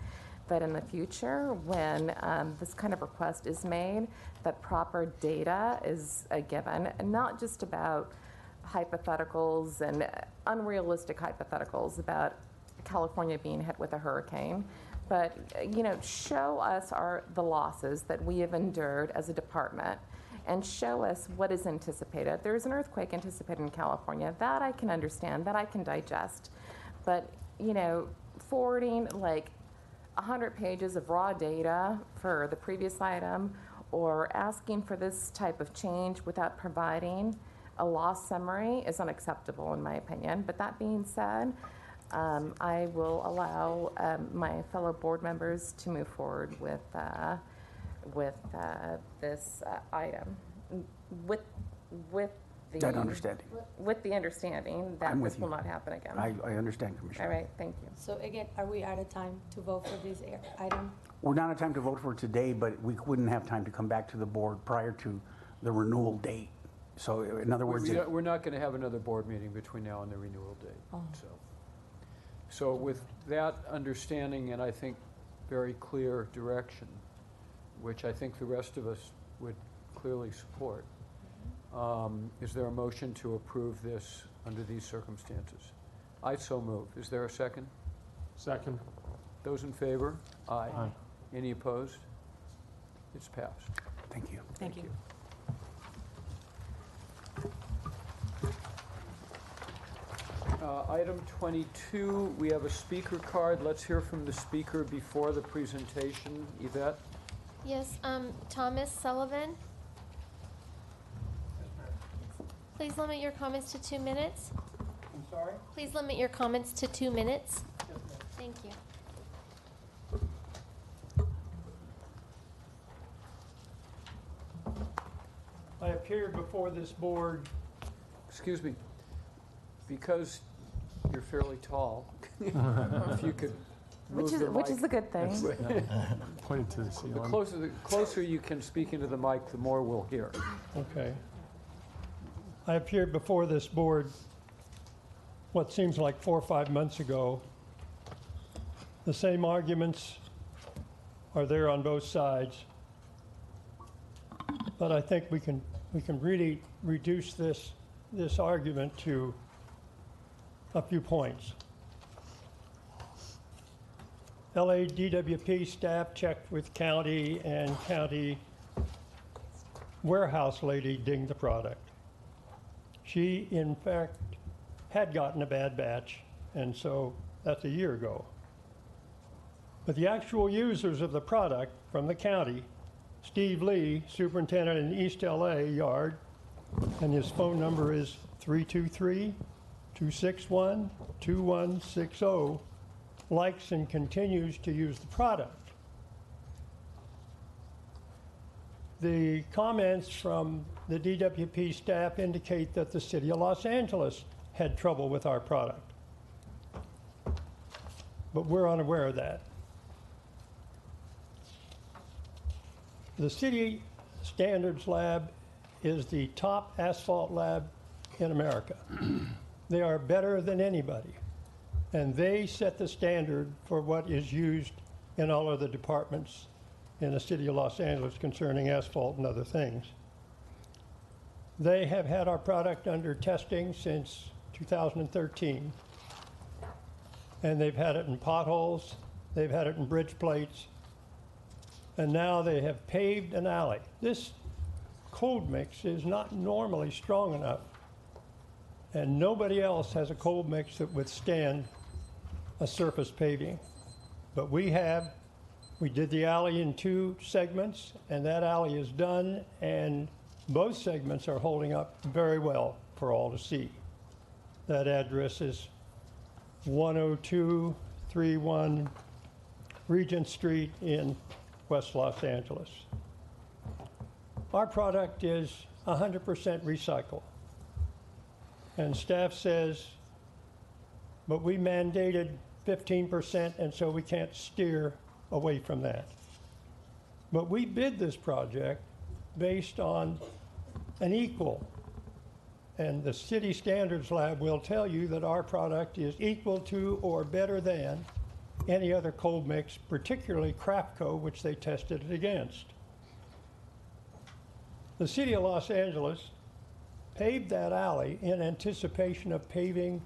that in the future, when this kind of request is made, that proper data is given, and not just about hypotheticals and unrealistic hypotheticals about California being hit with a hurricane, but you know, show us the losses that we have endured as a department, and show us what is anticipated. There's an earthquake anticipated in California. That I can understand, that I can digest, but you know, forwarding like 100 pages of raw data for the previous item, or asking for this type of change without providing a loss summary is unacceptable in my opinion. But that being said, I will allow my fellow board members to move forward with this item with the That understanding. With the understanding that I'm with this will you. not happen again. I understand, Commissioner. All right, thank you. So again, are we out of time to vote for this item? We're not out of time to vote for it today, but we wouldn't have time to come back to the board prior to the renewal date. So in other words, We're not going to have another board meeting between now and the renewal date. So with that understanding, and I think very clear direction, which I think the rest of us would clearly support. Is there a motion to approve this under these circumstances? I so move. Is there a second? Second. Those in favor? Aye. Aye. Any opposed? It's passed. Thank you. Thank you. Item 22, we have a speaker card. Let's hear from the speaker before the presentation. Yvette? Yes, Thomas Sullivan. Please limit your comments to 2 minutes. I'm sorry? Please limit your comments to 2 minutes. Thank you. I appeared before this board. Excuse me. Because you're fairly tall, if you could move the mic. Which is a good thing. Point to the The ceiling. closer you can speak into the mic, the more we'll hear. Okay. I appeared before this board what seems like 4 or 5 months ago. The same arguments are there on both sides. But I think we can really reduce this argument to a few points. LA DWP staff checked with county, and county warehouse lady dinged the product. She, in fact, had gotten a bad batch, and so that's a year ago. But the actual users of the product from the county, Steve Lee, superintendent in East LA Yard, and his phone number is 323-261-2160, likes and continues to use the product. The comments from the DWP staff indicate that the city of Los Angeles had trouble with our product. But we're unaware of that. The City Standards Lab is the top asphalt lab in America. They are better than anybody. And they set the standard for what is used in all of the departments in the city of Los Angeles concerning asphalt and other things. They have had our product under testing since 2013. And they've had it in potholes, they've had it in bridge plates, and now they have paved an alley. This cold mix is not normally strong enough, and nobody else has a cold mix that withstand a surface paving. But we have. We did the alley in 2 segments, and that alley is done, and both segments are holding up very well for all to see. That address is 10231 Regent Street in West Los Angeles. Our product is 100% recycled. And staff says, but we mandated 15%, and so we can't steer away from that. But we bid this project based on an equal. And the City Standards Lab will tell you that our product is equal to or better than any other cold mix, particularly Crapco, which they tested it against. The City of Los Angeles paved that alley in anticipation of paving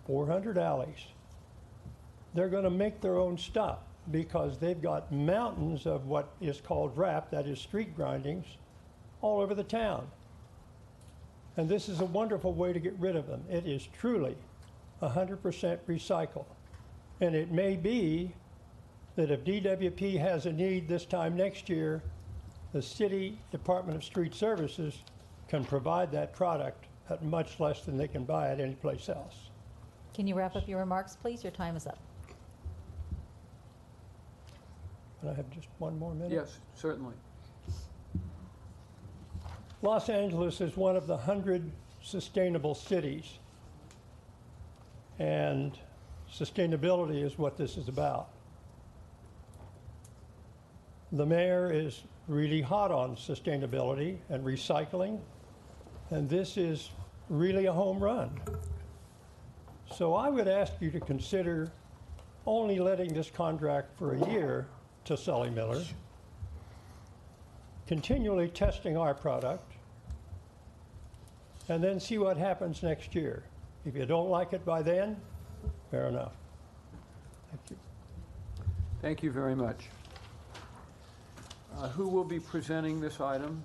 400 alleys. They're going to make their own stuff because they've got mountains of what is called RAP, that is street grindings, all over the town. And this is a wonderful way to get rid of them. It is truly 100% recycled. And it may be that if DWP has a need this time next year, the City Department of Street Services can provide that product at much less than they can buy it anyplace else. Can you wrap up your remarks, please? Your time is up. Can I have just one more minute? Yes, certainly. Los Angeles is one of the 100 sustainable cities. And sustainability is what this is about. The mayor is really hot on sustainability and recycling, and this is really a home run. So I would ask you to consider only letting this contract for a year to Sully Miller, continually testing our product, and then see what happens next year. If you don't like it by then, fair enough. Thank you. Thank you very much. Who will be presenting this item?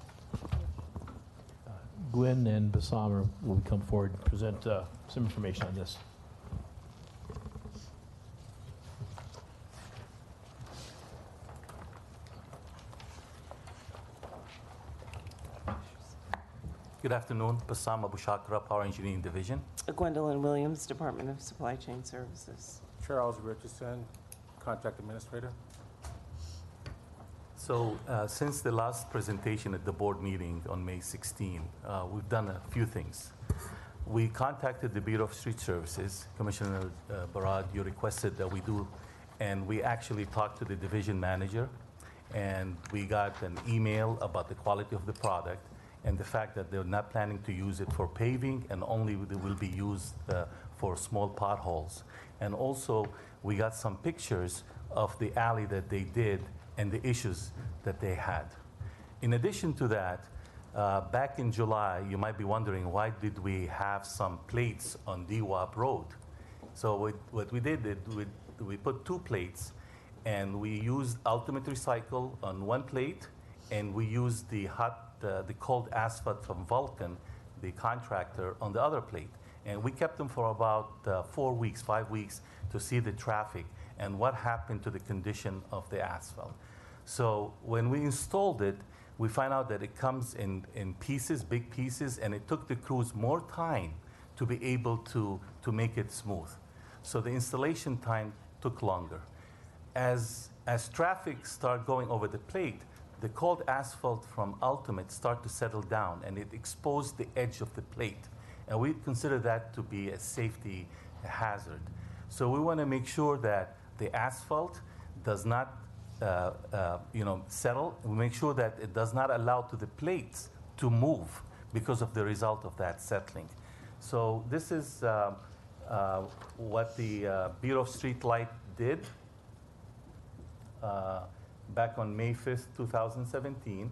Glenn and Bassam will come forward and present some information on this. Good afternoon, Bassam Abu Shakra, Power Engineering Division. Gwendolyn Williams, Department of Supply Chain Services. Charles Richardson, Contract Administrator. So since the last presentation at the board meeting on May 16, we've done a few things. We contacted the Bureau of Street Services. Commissioner Barad, you requested that we do, and we actually talked to the division manager, and we got an email about the quality of the product and the fact that they're not planning to use it for paving and only it will be used for small potholes. And also, we got some pictures of the alley that they did and the issues that they had. In addition to that, back in July, you might be wondering, why did we have some plates on DWAP Road? So what we did, we put 2 plates, and we used Ultimate Recycle on 1 plate, and we used the cold asphalt from Vulcan, the contractor, on the other plate. And we kept them for about 4 weeks, 5 weeks, to see the traffic and what happened to the condition of the asphalt. So when we installed it, we found out that it comes in pieces, big pieces, and it took the crews more time to be able to make it smooth. So the installation time took longer. As traffic started going over the plate, the cold asphalt from Ultimate started to settle down, and it exposed the edge of the plate. And we consider that to be a safety hazard. So we want to make sure that the asphalt does not settle. We make sure that it does not allow to the plates to move because of the result of that settling. So this is what the Bureau of Street Light did back on May 5th, 2017.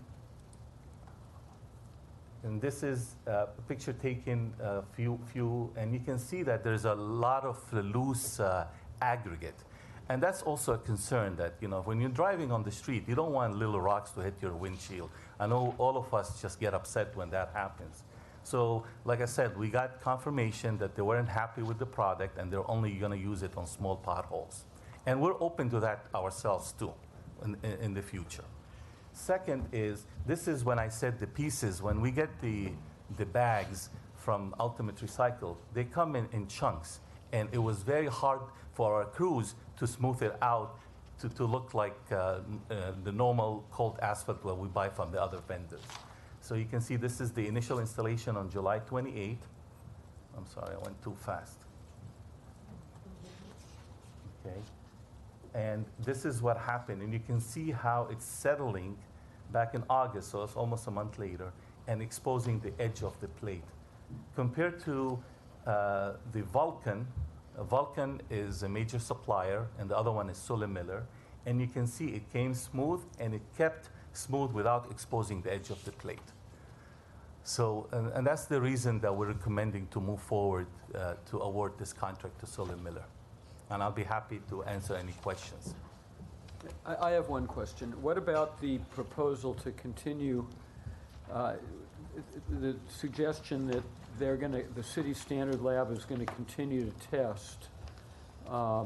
And this is a picture taken and you can see that there's a lot of loose aggregate. And that's also a concern that, when you're driving on the street, you don't want little rocks to hit your windshield. I know all of us just get upset when that happens. So, like I said, we got confirmation that they weren't happy with the product and they're only going to use it on small potholes. And we're open to that ourselves too in the future. Second is, this is when I said the pieces, when we get the bags from Ultimate Recycle, they come in chunks. And it was very hard for our crews to smooth it out to look like the normal cold asphalt that we buy from the other vendors. So you can see this is the initial installation on July 28th. I'm sorry, I went too fast. Okay. And this is what happened. And you can see how it's settling back in August, so it's almost a month later, and exposing the edge of the plate. Compared to the Vulcan, Vulcan is a major supplier, and the other one is Sully Miller. And you can see it came smooth, and it kept smooth without exposing the edge of the plate. So, and that's the reason that we're recommending to move forward to award this contract to Sully Miller. And I'll be happy to answer any questions. I have one question. What about the proposal to continue, the suggestion that the city standard lab is going to continue to test? How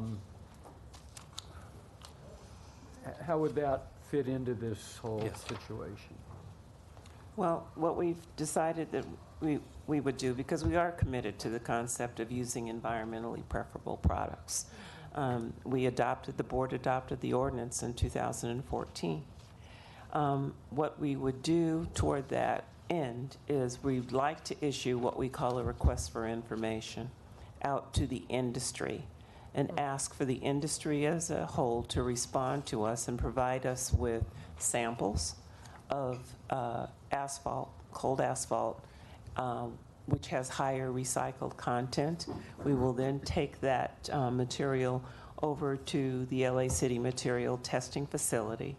would that fit into this whole situation? Well, what we've decided that we would do, because we are committed to the concept of using environmentally preferable products. The board adopted the ordinance in 2014. What we would do toward that end is we'd like to issue what we call a request for information out to the industry and ask for the industry as a whole to respond to us and provide us with samples of asphalt, cold asphalt, which has higher recycled content. We will then take that material over to the LA City Material Testing Facility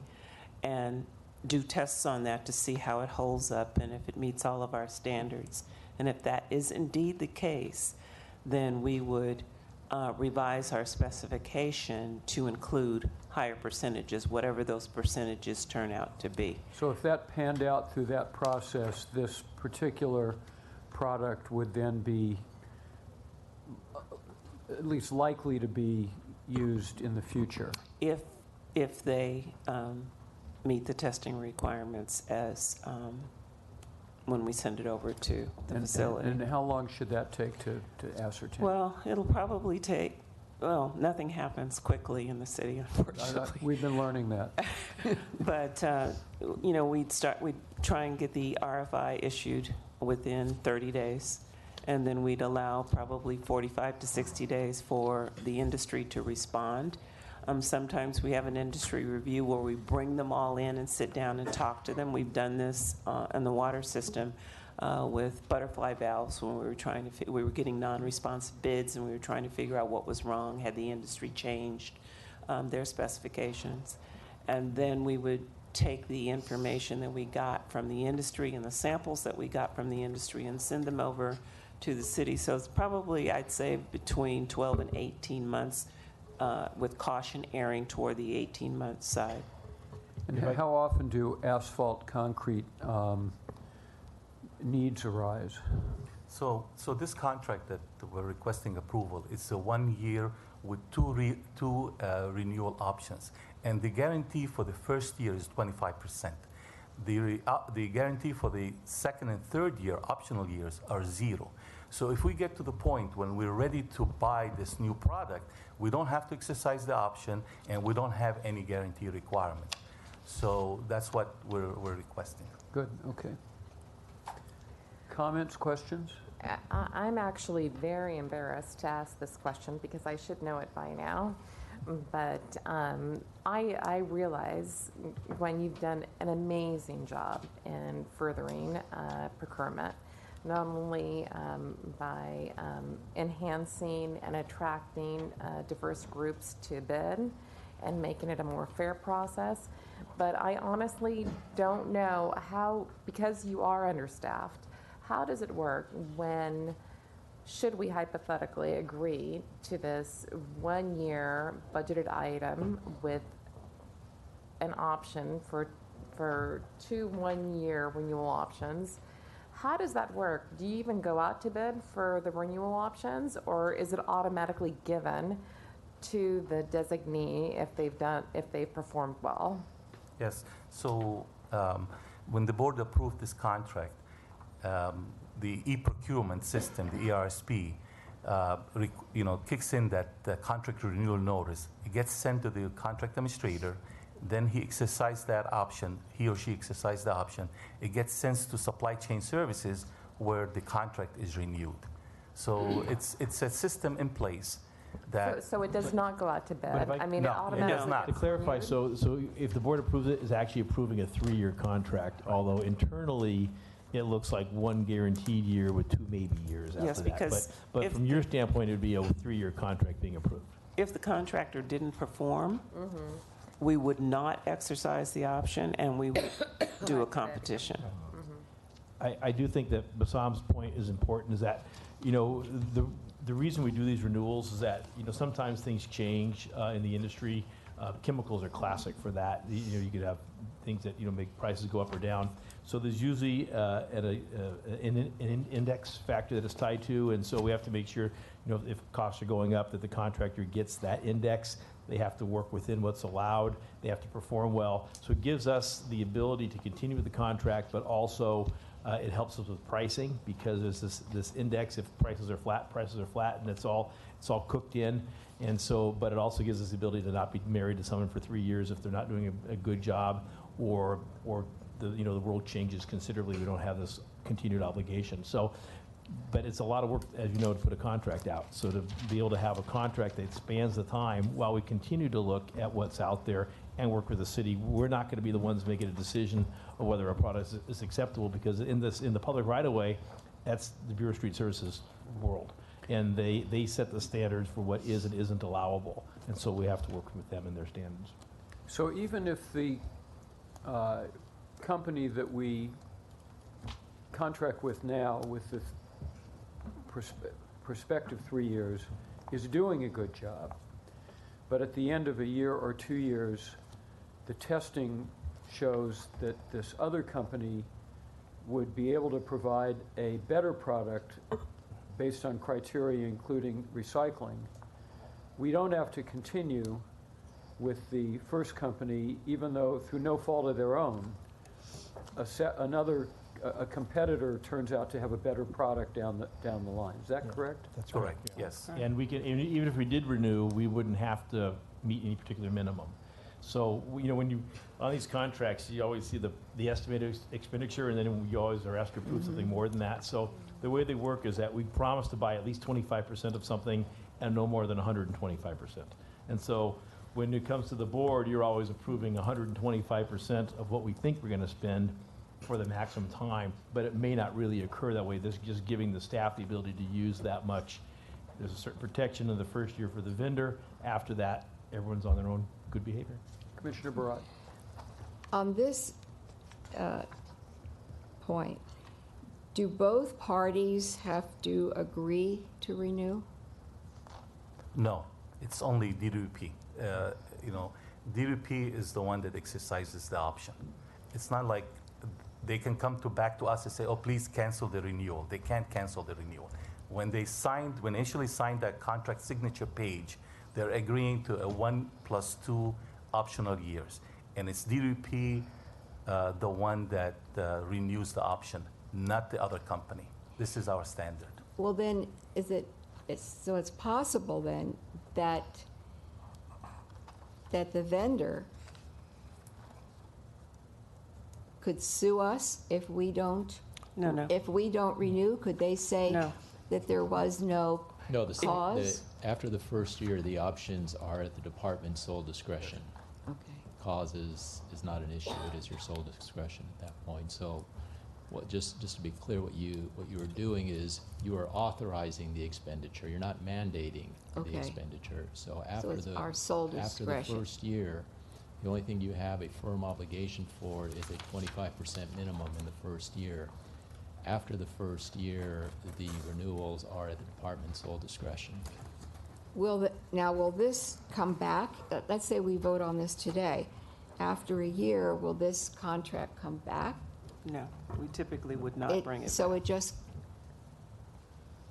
and do tests on that to see how it holds up and if it meets all of our standards. And if that is indeed the case, then we would revise our specification to include higher percentages, whatever those percentages turn out to be. So if that panned out through that process, this particular product would then be at least likely to be used in the future? If they meet the testing requirements as when we send it over to the facility. And how long should that take to ascertain? Well, it'll probably take, well, nothing happens quickly in the city, unfortunately. We've been learning that. But, you know, we'd try and get the RFI issued within 30 days. And then we'd allow probably 45 to 60 days for the industry to respond. Sometimes we have an industry review where we bring them all in and sit down and talk to them. We've done this in the water system with butterfly valves when we were getting non-responsive bids and we were trying to figure out what was wrong. Had the industry changed their specifications? And then we would take the information that we got from the industry and the samples that we got from the industry and send them over to the city. So it's probably, I'd say, between 12 and 18 months with caution erring toward the 18-month side. And how often do asphalt concrete needs arise? So this contract that we're requesting approval, it's a 1 year with two renewal options. And the guarantee for the first year is 25%. The guarantee for the second and third year, optional years, are 0. So if we get to the point when we're ready to buy this new product, we don't have to exercise the option and we don't have any guarantee requirement. So that's what we're requesting. Good, okay. Comments, questions? I'm actually very embarrassed to ask this question because I should know it by now. But I realize when you've done an amazing job in furthering procurement, not only by enhancing and attracting diverse groups to bid and making it a more fair process, but I honestly don't know how, because you are understaffed, how does it work when, should we hypothetically agree to this 1 year budgeted item with an option for 2 1-year renewal options? How does that work? Do you even go out to bid for the renewal options, or is it automatically given to the designee if they've performed well? Yes. So when the board approved this contract, the e-procurement system, the ERSP, kicks in that the contract renewal notice. It gets sent to the contract administrator. Then he exercises that option. He or she exercises the option. It gets sent to supply chain services where the contract is renewed. So it's a system in place that. So it does not go out to bid. But I mean, no, it automatically. it does not. To clarify, so if the board approves it, it's actually approving a 3-year contract, although internally it looks like 1 guaranteed year with 2 maybe years after Yes, that. because But from your standpoint, it would be a 3-year contract being approved. If the contractor didn't perform, we would not exercise the option and we would do a competition. I do think that Bassam's point is important, is that, the reason we do these renewals is that, sometimes things change in the industry. Chemicals are classic for that. You could have things that, make prices go up or down. So there's usually an index factor that it's tied to, and so we have to make sure, if costs are going up, that the contractor gets that index. They have to work within what's allowed. They have to perform well. So it gives us the ability to continue with the contract, but also it helps us with pricing, because there's this index. If prices are flat, and it's all cooked in. And so, but it also gives us the ability to not be married to someone for 3 years if they're not doing a good job, or the world changes considerably. We don't have this continued obligation. So, but it's a lot of work, as you know, to put a contract out. So to be able to have a contract that spans the time while we continue to look at what's out there and work with the city, we're not going to be the ones making a decision of whether a product is acceptable, because in the public right of way, that's the Bureau of Street Services world. and they set the standards for what is and isn't allowable. And so we have to work with them and their standards. So even if the company that we contract with now, with the prospective 3 years, is doing a good job, but at the end of a year or 2 years, the testing shows that this other company would be able to provide a better product based on criteria including recycling, we don't have to continue with the first company, even though through no fault of their own, a competitor turns out to have a better product down the line. Is that correct? That's Correct, yes. And we can, even if we did renew, we wouldn't have to meet any particular minimum. So, you know, when you, on these contracts, you always see the estimated expenditure, and then you always are asked to approve something more than that. So the way they work is that we promise to buy at least 25% of something and no more than 125%. And so when it comes to the board, you're always approving 125% of what we think we're gonna spend for the maximum time, but it may not really occur that way. This is just giving the staff the ability to use that much. There's a certain protection in the first year for the vendor. After that, everyone's on their own good behavior. Commissioner Barad. On this point, do both parties have to agree to renew? No, it's only DWP. You know, DWP is the one that exercises the option. It's not like they can come back to us and say, oh, please cancel the renewal. They can't cancel the renewal. When they initially signed that contract signature page, they're agreeing to a 1+2 optional years. And it's DWP, the one that renews the option, not the other company. This is our standard. Well, then, so it's possible then that the vendor could sue us if we don't? No. If we don't renew, could they say that there was no cause? After the first year, the options are at the department's sole discretion. Okay. Cause is not an issue. It is your sole discretion at that point. So just to be clear, what you are doing is you are authorizing the expenditure. You're not mandating the expenditure. So after it's our sole discretion. After the first year, the only thing you have a firm obligation for is a 25% minimum in the first year. After the first year, the renewals are at the department's sole discretion. Now, will this come back? Let's say we vote on this today. After a year, will this contract come back? No, we typically would not bring it so back.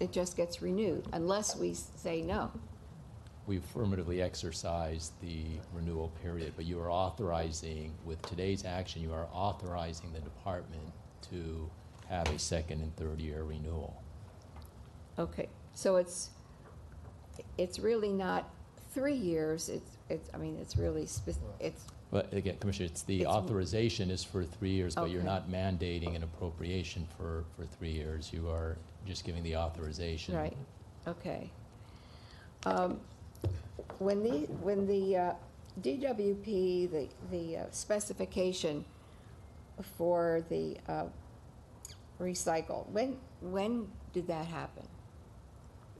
it just gets renewed unless we say no. We affirmatively exercise the renewal period, but you are authorizing, with today's action, you are authorizing the department to have a second and third year renewal. Okay, so it's really not 3 years. It's really it's. But again, Commissioner, the authorization is for 3 years, but you're not mandating an appropriation for 3 years. You are just giving the authorization. Right. Okay. When the DWP, the specification for the recycle, when did that happen?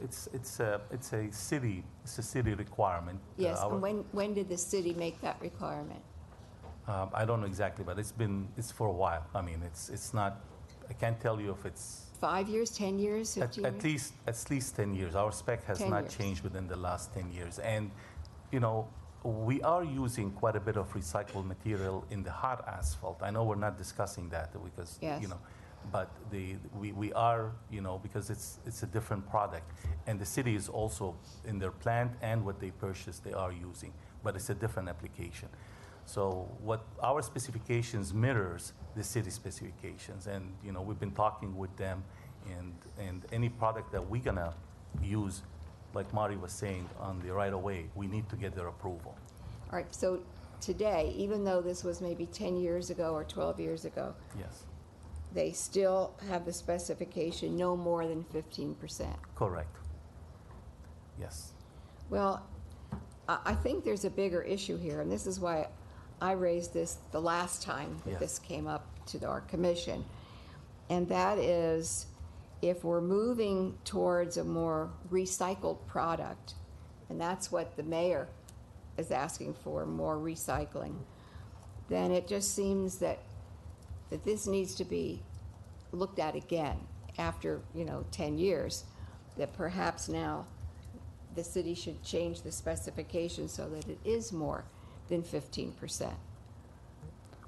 It's a city requirement. Yes, and when did the city make that requirement? I don't know exactly, but it's for a while. I mean, it's not. I can't tell you if it's 5 years, 10 years, 15 years? At least 10 years. Our spec has 10 not years. changed within the last 10 years, and you know, we are using quite a bit of recycled material in the hot asphalt. I know we're not discussing that because you know. But we are, you know, because it's a different product, and the city is also in their plant and what they purchase they are using, but it's a different application. So what our specifications mirrors the city specifications, and you know we've been talking with them, and any product that we're gonna use, like Mari was saying on the right of way, we need to get their approval. All right. So today, even though this was maybe 10 years ago or 12 years ago, yes, they still have the specification no more than 15%. Correct. Yes. Well, I think there's a bigger issue here, and this is why I raised this the last time that this came up to our commission, and that is if we're moving towards a more recycled product, and that's what the mayor is asking for, more recycling, then it just seems that this needs to be looked at again after, 10 years, that perhaps now the city should change the specifications so that it is more than 15%.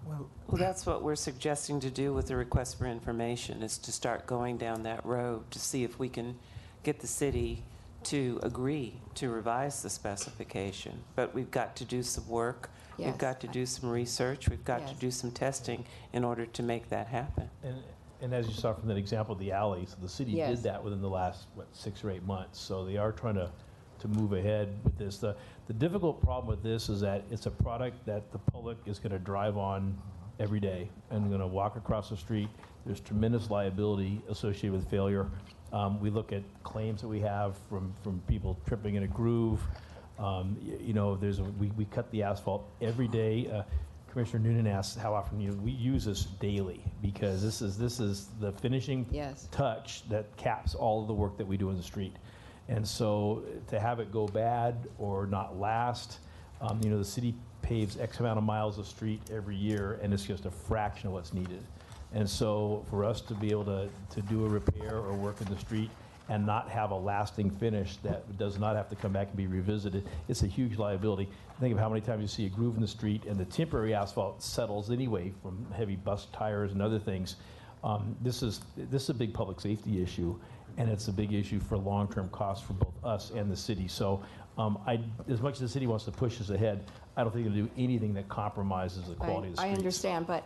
Well, that's what we're suggesting to do with the request for information, is to start going down that road to see if we can get the city to agree to revise the specification. But we've got to do some work. Yes. We've got to do some research. We've got to do some testing in order to make that happen. And as you saw from that example of the alley, so the city Yes. did that within the last, 6 or 8 months. So they are trying to move ahead with this. The difficult problem with this is that it's a product that the public is going to drive on every day and going to walk across the street. There's tremendous liability associated with failure. We look at claims that we have from people tripping in a groove. We cut the asphalt every day. Commissioner Noonan asked how often we use this daily, because this is the finishing touch that caps all of the work that we do in the street. And so to have it go bad or not last, the city paves X amount of miles of street every year, and it's just a fraction of what's needed. And so for us to be able to do a repair or work in the street and not have a lasting finish that does not have to come back and be revisited, it's a huge liability. Think of how many times you see a groove in the street and the temporary asphalt settles anyway from heavy bus tires and other things. This is a big public safety issue, and it's a big issue for long-term costs for both us and the city. So as much as the city wants to push us ahead, I don't think it'll do anything that compromises the quality of the streets. I understand, but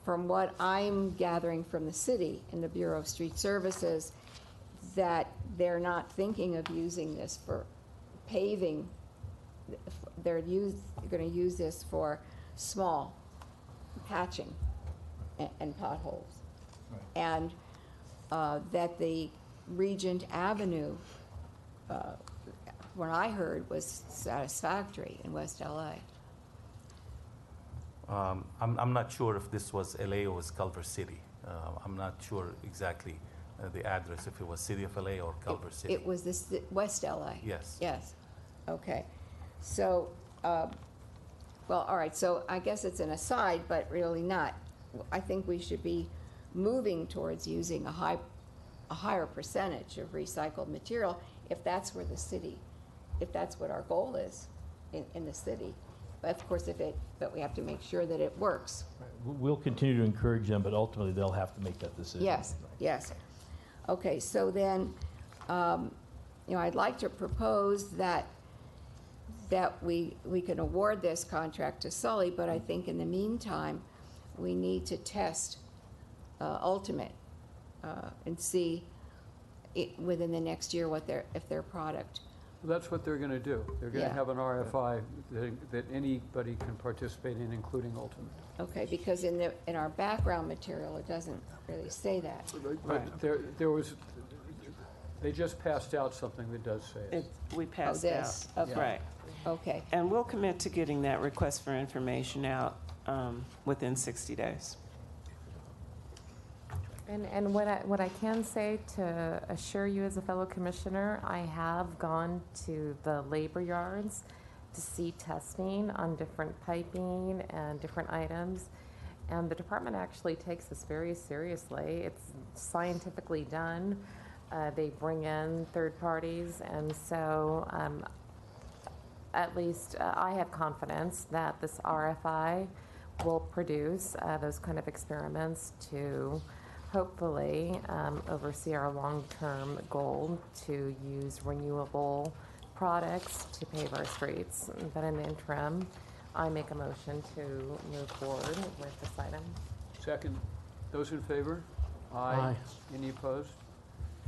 from what I'm gathering from the city and the Bureau of Street Services, that they're not thinking of using this for paving. They're going to use this for small patching and potholes. Right. And that the Regent Avenue, what I heard, was satisfactory in West LA. I'm not sure if this was LA or was Culver City. I'm not sure exactly the address, if it was City of LA or Culver City. It was this West LA? Yes. Yes. Okay. So, well, all right, so I guess it's an aside, but really not. I think we should be moving towards using a higher percentage of recycled material if that's where the city, if that's what our goal is in the city. But of course, but we have to make sure that it works. Right. We'll continue to encourage them, but ultimately they'll have to make that decision. Yes, yes. Okay, so then, I'd like to propose that we can award this contract to Sully, but I think in the meantime, we need to test Ultimate and see within the next year if their product. Well, that's what they're going to do. They're going to have an RFI that anybody can participate in, including Ultimate. Okay, because in our background material, it doesn't really say that. But they just passed out something that does say it. We passed this? out. Okay. Right. Okay. And we'll commit to getting that request for information out within 60 days. And what I can say to assure you as a fellow commissioner, I have gone to the labor yards to see testing on different piping and different items. And the department actually takes this very seriously. It's scientifically done. They bring in third parties. And so at least I have confidence that this RFI will produce those kind of experiments to hopefully oversee our long-term goal to use renewable products to pave our streets. But in the interim, I make a motion to move forward with this item. Second. Those in favor? Aye. Any opposed?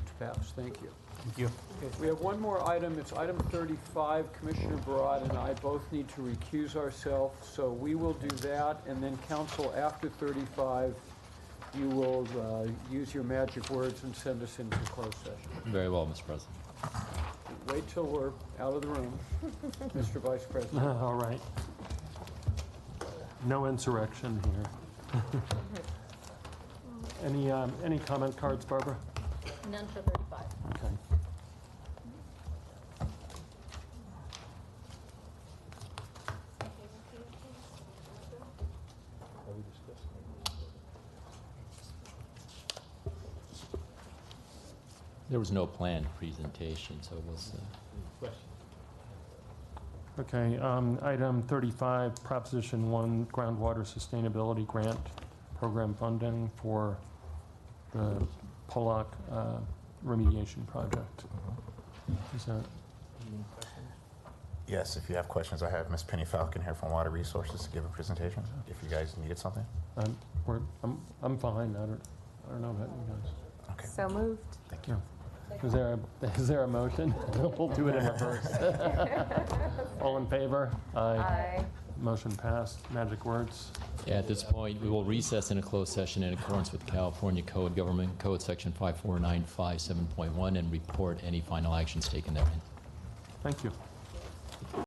It's passed. Thank you. Thank you. Okay, we have one more item. It's item 35. Commissioner Barad and I both need to recuse ourselves, so we will do that, and then council after 35, you will use your magic words and send us into closed session. Very well, Mr. President. Wait till we're out of the room, Mr. Vice President. All right. No insurrection here. Any comment cards, Barbara? None for 35. Okay. There was no planned presentation, so it was. Okay, item 35, Proposition 1, Groundwater Sustainability Grant Program Funding for the Pollock remediation project. Is that? Yes, if you have questions, I have Ms. Penny Falcon here from Water Resources to give a presentation, if you guys needed something. I'm fine. I don't know about you guys. Okay. So moved. Thank you. Is there a motion? We'll do it in reverse. All in favor? Aye. Motion passed. Magic words. Yeah, at this point, we will recess in a closed session in accordance with California Code, Government Code Section 54957.1, and report any final actions taken therein. Thank you.